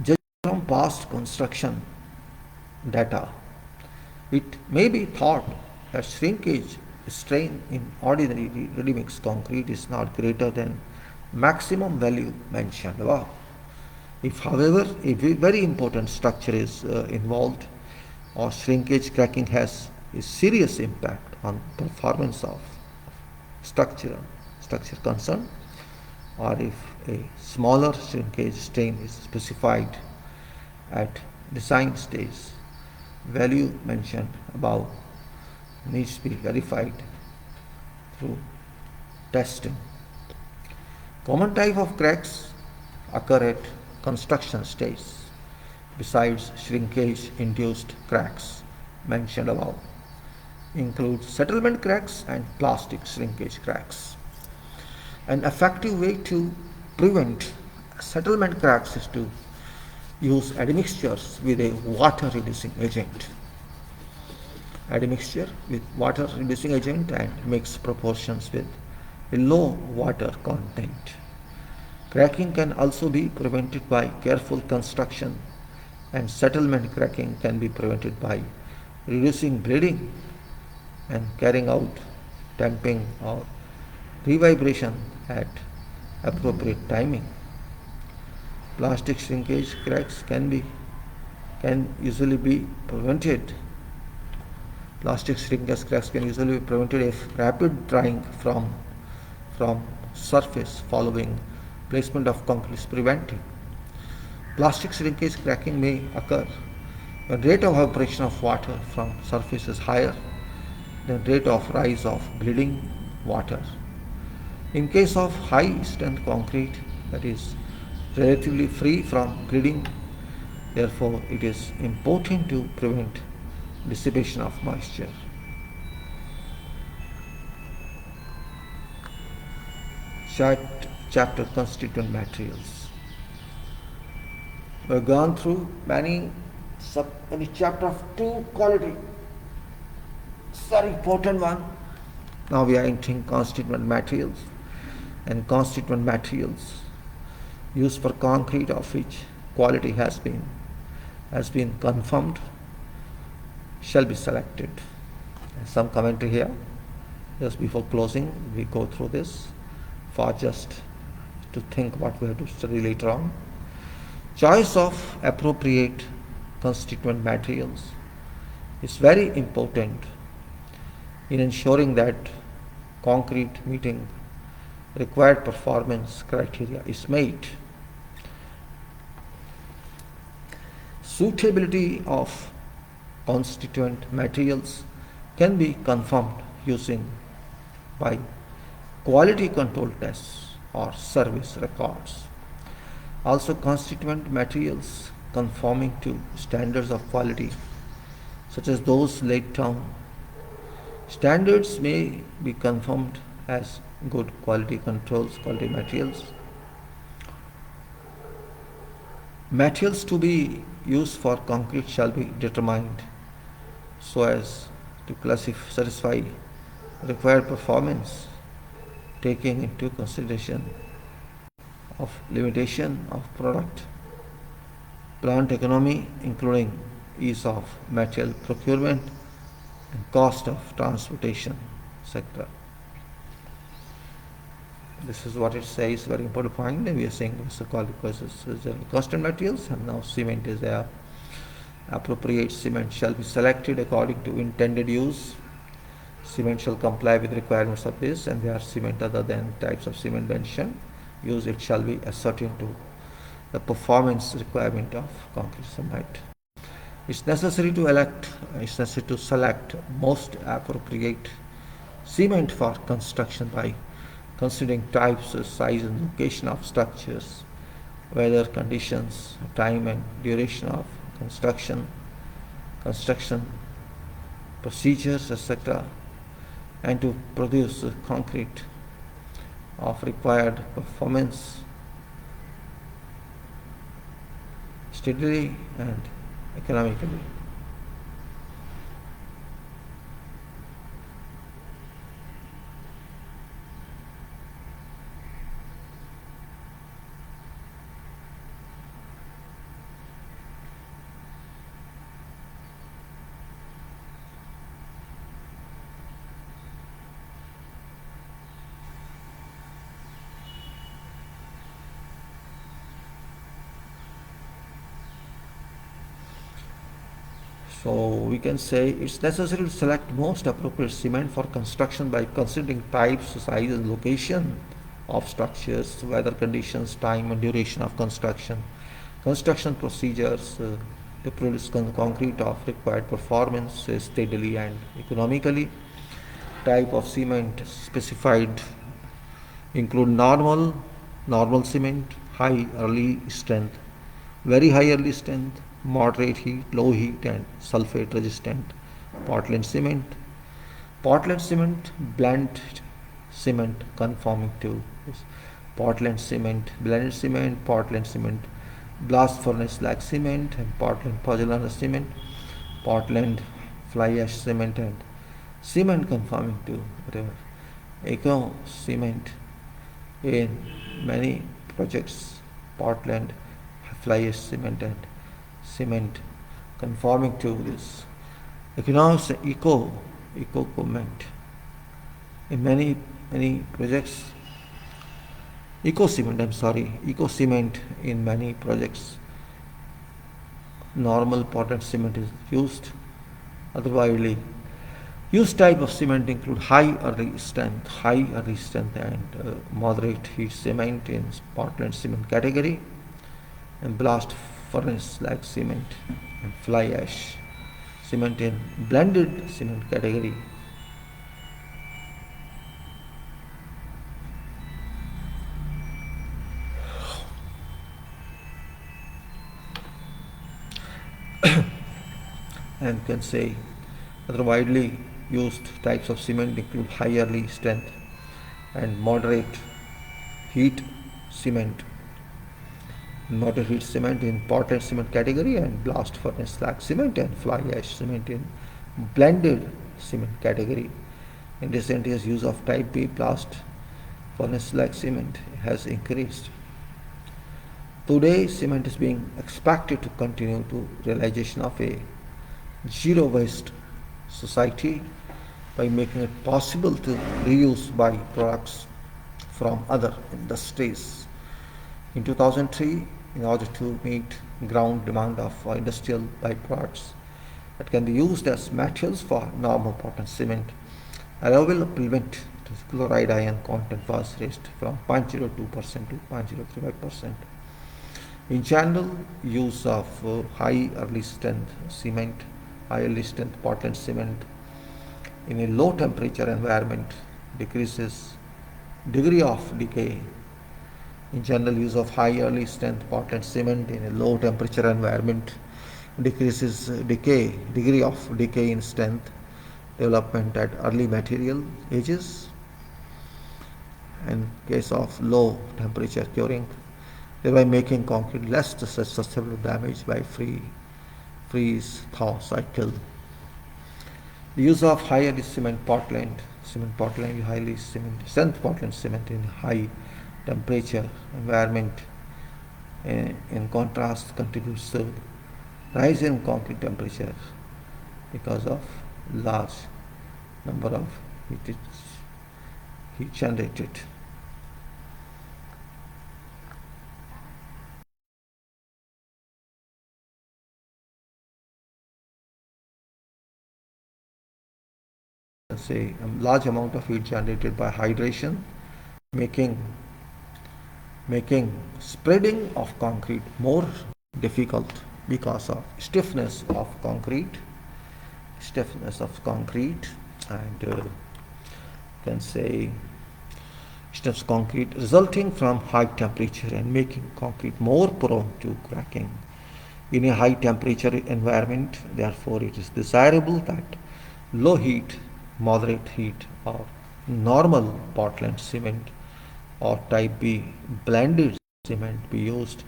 Judging from past construction data, it may be thought that shrinkage strain in ordinary ready-mix concrete is not greater than maximum value mentioned above. If, however, a very important structure is involved or shrinkage cracking has a serious impact on performance of structure concerned, or if a smaller shrinkage strain is specified at design stage, value mentioned above needs to be verified through testing. Common type of cracks occur at construction stage besides shrinkage induced cracks mentioned above include settlement cracks and plastic shrinkage cracks. An effective way to prevent settlement cracks is to use admixtures with a water reducing agent. Admixture with water reducing agent and mix proportions with a low water content. Cracking can also be prevented by careful construction, and settlement cracking can be prevented by reducing bleeding and carrying out damping or revibration at appropriate timing. Plastic shrinkage cracks can usually be prevented. Plastic shrinkage cracks can usually be prevented if rapid drying from surface following placement of concrete is prevented. Plastic shrinkage cracking may occur when rate of evaporation of water from surface is higher than rate of rise of bleeding water. In case of high strength concrete that is relatively free from bleeding, therefore it is important to prevent dissipation of moisture. Chapter Constituent Materials. We have gone through many chapter of two quality. It's a very important one. Now we are entering constituent materials, and constituent materials used for concrete of which quality has been confirmed shall be selected. Some commentary here. Just before closing, we go through this for just to think what we have to study later on. Choice of appropriate constituent materials is very important in ensuring that concrete meeting required performance criteria is made. Suitability of constituent materials can be confirmed using by quality control tests or service records. Also, constituent materials conforming to standards of quality, such as those laid down. Standards may be confirmed as good quality controls, quality materials. Materials to be used for concrete shall be determined so as to satisfy required performance, taking into consideration of limitation of product, plant economy, including ease of material procurement and cost of transportation, etc. This is what it says, very important point. We are saying it's a quality process, constant materials, and now cement is there. Appropriate cement shall be selected according to intended use. Cement shall comply with requirements of this, and there are cement other than types of cement mentioned. Use it shall be ascertained to the performance requirement of concrete cement. It's necessary to select most appropriate cement for construction by considering types, size and location of structures, weather conditions, time and duration of construction procedures, etc., and to produce concrete of required performance steadily and economically. So we can say it's necessary to select most appropriate cement for construction by considering types, size and location of structures, weather conditions, time and duration of construction procedures, to produce concrete of required performance steadily and economically. Type of cement specified include normal cement, high early strength, very high early strength, moderate heat, low heat and sulfate resistant Portland cement. Portland cement, blend cement conforming to this. Portland cement, blended cement, Portland cement, blast furnace slag cement, and Portland pozzolana cement, Portland fly ash cement, and cement conforming to whatever. Eco cement in many projects, Portland fly ash cement and cement conforming to this. Economics eco cement in many projects. Eco cement in many projects. Normal Portland cement is used. Otherwise, Used type of cement include high early strength and moderate heat cement in Portland cement category, and blast furnace like cement and fly ash cement in blended cement category. And can say other widely used types of cement include high early strength and moderate heat cement in Portland cement category, and blast furnace slag cement and fly ash cement in blended cement category. In recent years, use of type B blast furnace slag cement has increased. Today, cement is being expected to continue to realization of a zero waste society by making it possible to reuse byproducts from other industries. In 2003, in order to meet ground demand of industrial byproducts that can be used as materials for normal Portland cement, allowable prevent chloride ion content was raised from 0.02% to 0.035%. In general, use of high early strength Portland cement in a low temperature environment decreases degree of decay. In general, use of high early strength Portland cement in a low temperature environment decreases degree of decay in strength development at early material ages. In case of low temperature curing, thereby making concrete less susceptible to damage by freeze-thaw cycle. The use of high early strength Portland strength Portland cement in high temperature environment, in contrast, contributes to rise in concrete temperature because of large number of heat generated. Say a large amount of heat generated by hydration, making spreading of concrete more difficult because of stiffness of concrete, and can say stiff concrete resulting from high temperature and making concrete more prone to cracking in a high temperature environment. Therefore, it is desirable that low heat, moderate heat, or normal Portland cement or type B blended cement be used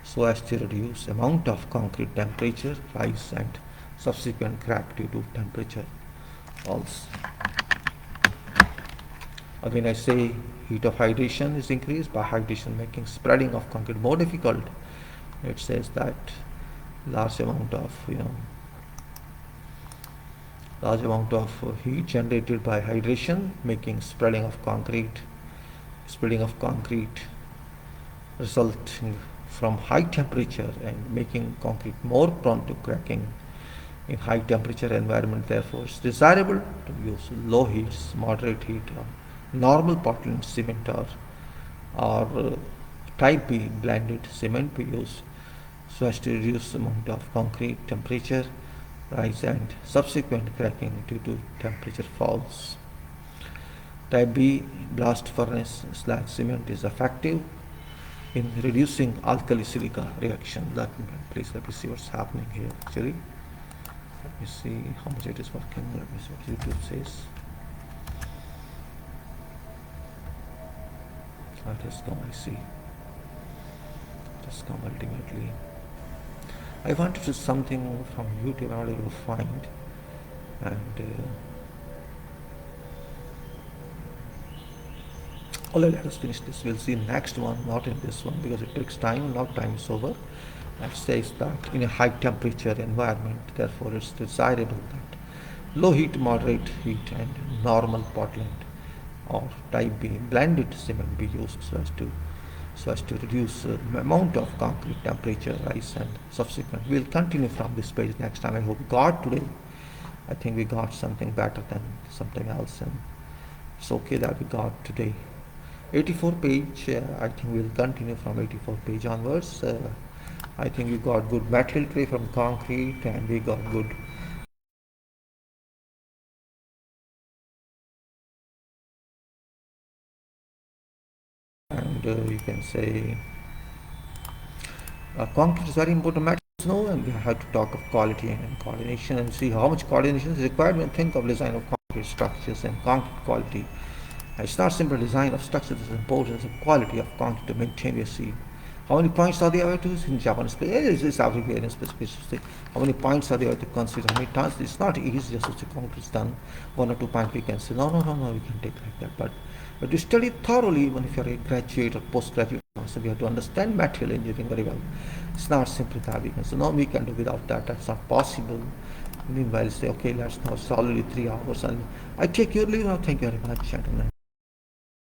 so as to reduce amount of concrete temperature rise and subsequent crack due to temperature falls. Again, I say heat of hydration is increased by hydration making spreading of concrete more difficult. It says that large amount of heat generated by hydration making spreading of concrete resulting from high temperature and making concrete more prone to cracking in high temperature environment. Therefore, it's desirable to use low heats, moderate heat, or normal Portland cement or type B blended cement be used so as to reduce the amount of concrete temperature rise and subsequent cracking due to temperature falls. Type B blast furnace slag cement is effective in reducing alkali silica reaction. Let me see what's happening here actually. Let me see how much it is working. Let me see what YouTube says. It has come, I see. It has come ultimately. I wanted to do something from YouTube I'm not able to find, and let us finish this. We'll see next one, not in this one, because it takes time. Now time is over. It says that in a high temperature environment, therefore it's desirable that low heat, moderate heat, and normal Portland or type B blended cement be used so as to reduce the amount of concrete temperature rise and subsequent. We'll continue from this page next time. I hope you got today I think we got something better than something else, and it's okay that we got today. 84 page, I think we'll continue from 84 page onwards. I think we got good material tray from concrete, and we got good and you can say concrete is very important matter to know, and we have to talk of quality and coordination and see how much coordination is required when think of design of concrete structures and concrete quality. It's not simple design of structures, it's importance of quality of concrete to maintain. We see how many points are there to in Japanese space is abbreviated specifically. How many points are there to consider? How many times? It's not easy just to say concrete is done 1 or 2 points. We can say no. We can take like that, but you study thoroughly even if you're a graduate or postgraduate. So we have to understand material engineering very well. It's not simply that we can say no, we can do without that. That's not possible. Meanwhile, say okay, let's now solidly 3 hours, and I take your leave now. Thank you very much, gentlemen.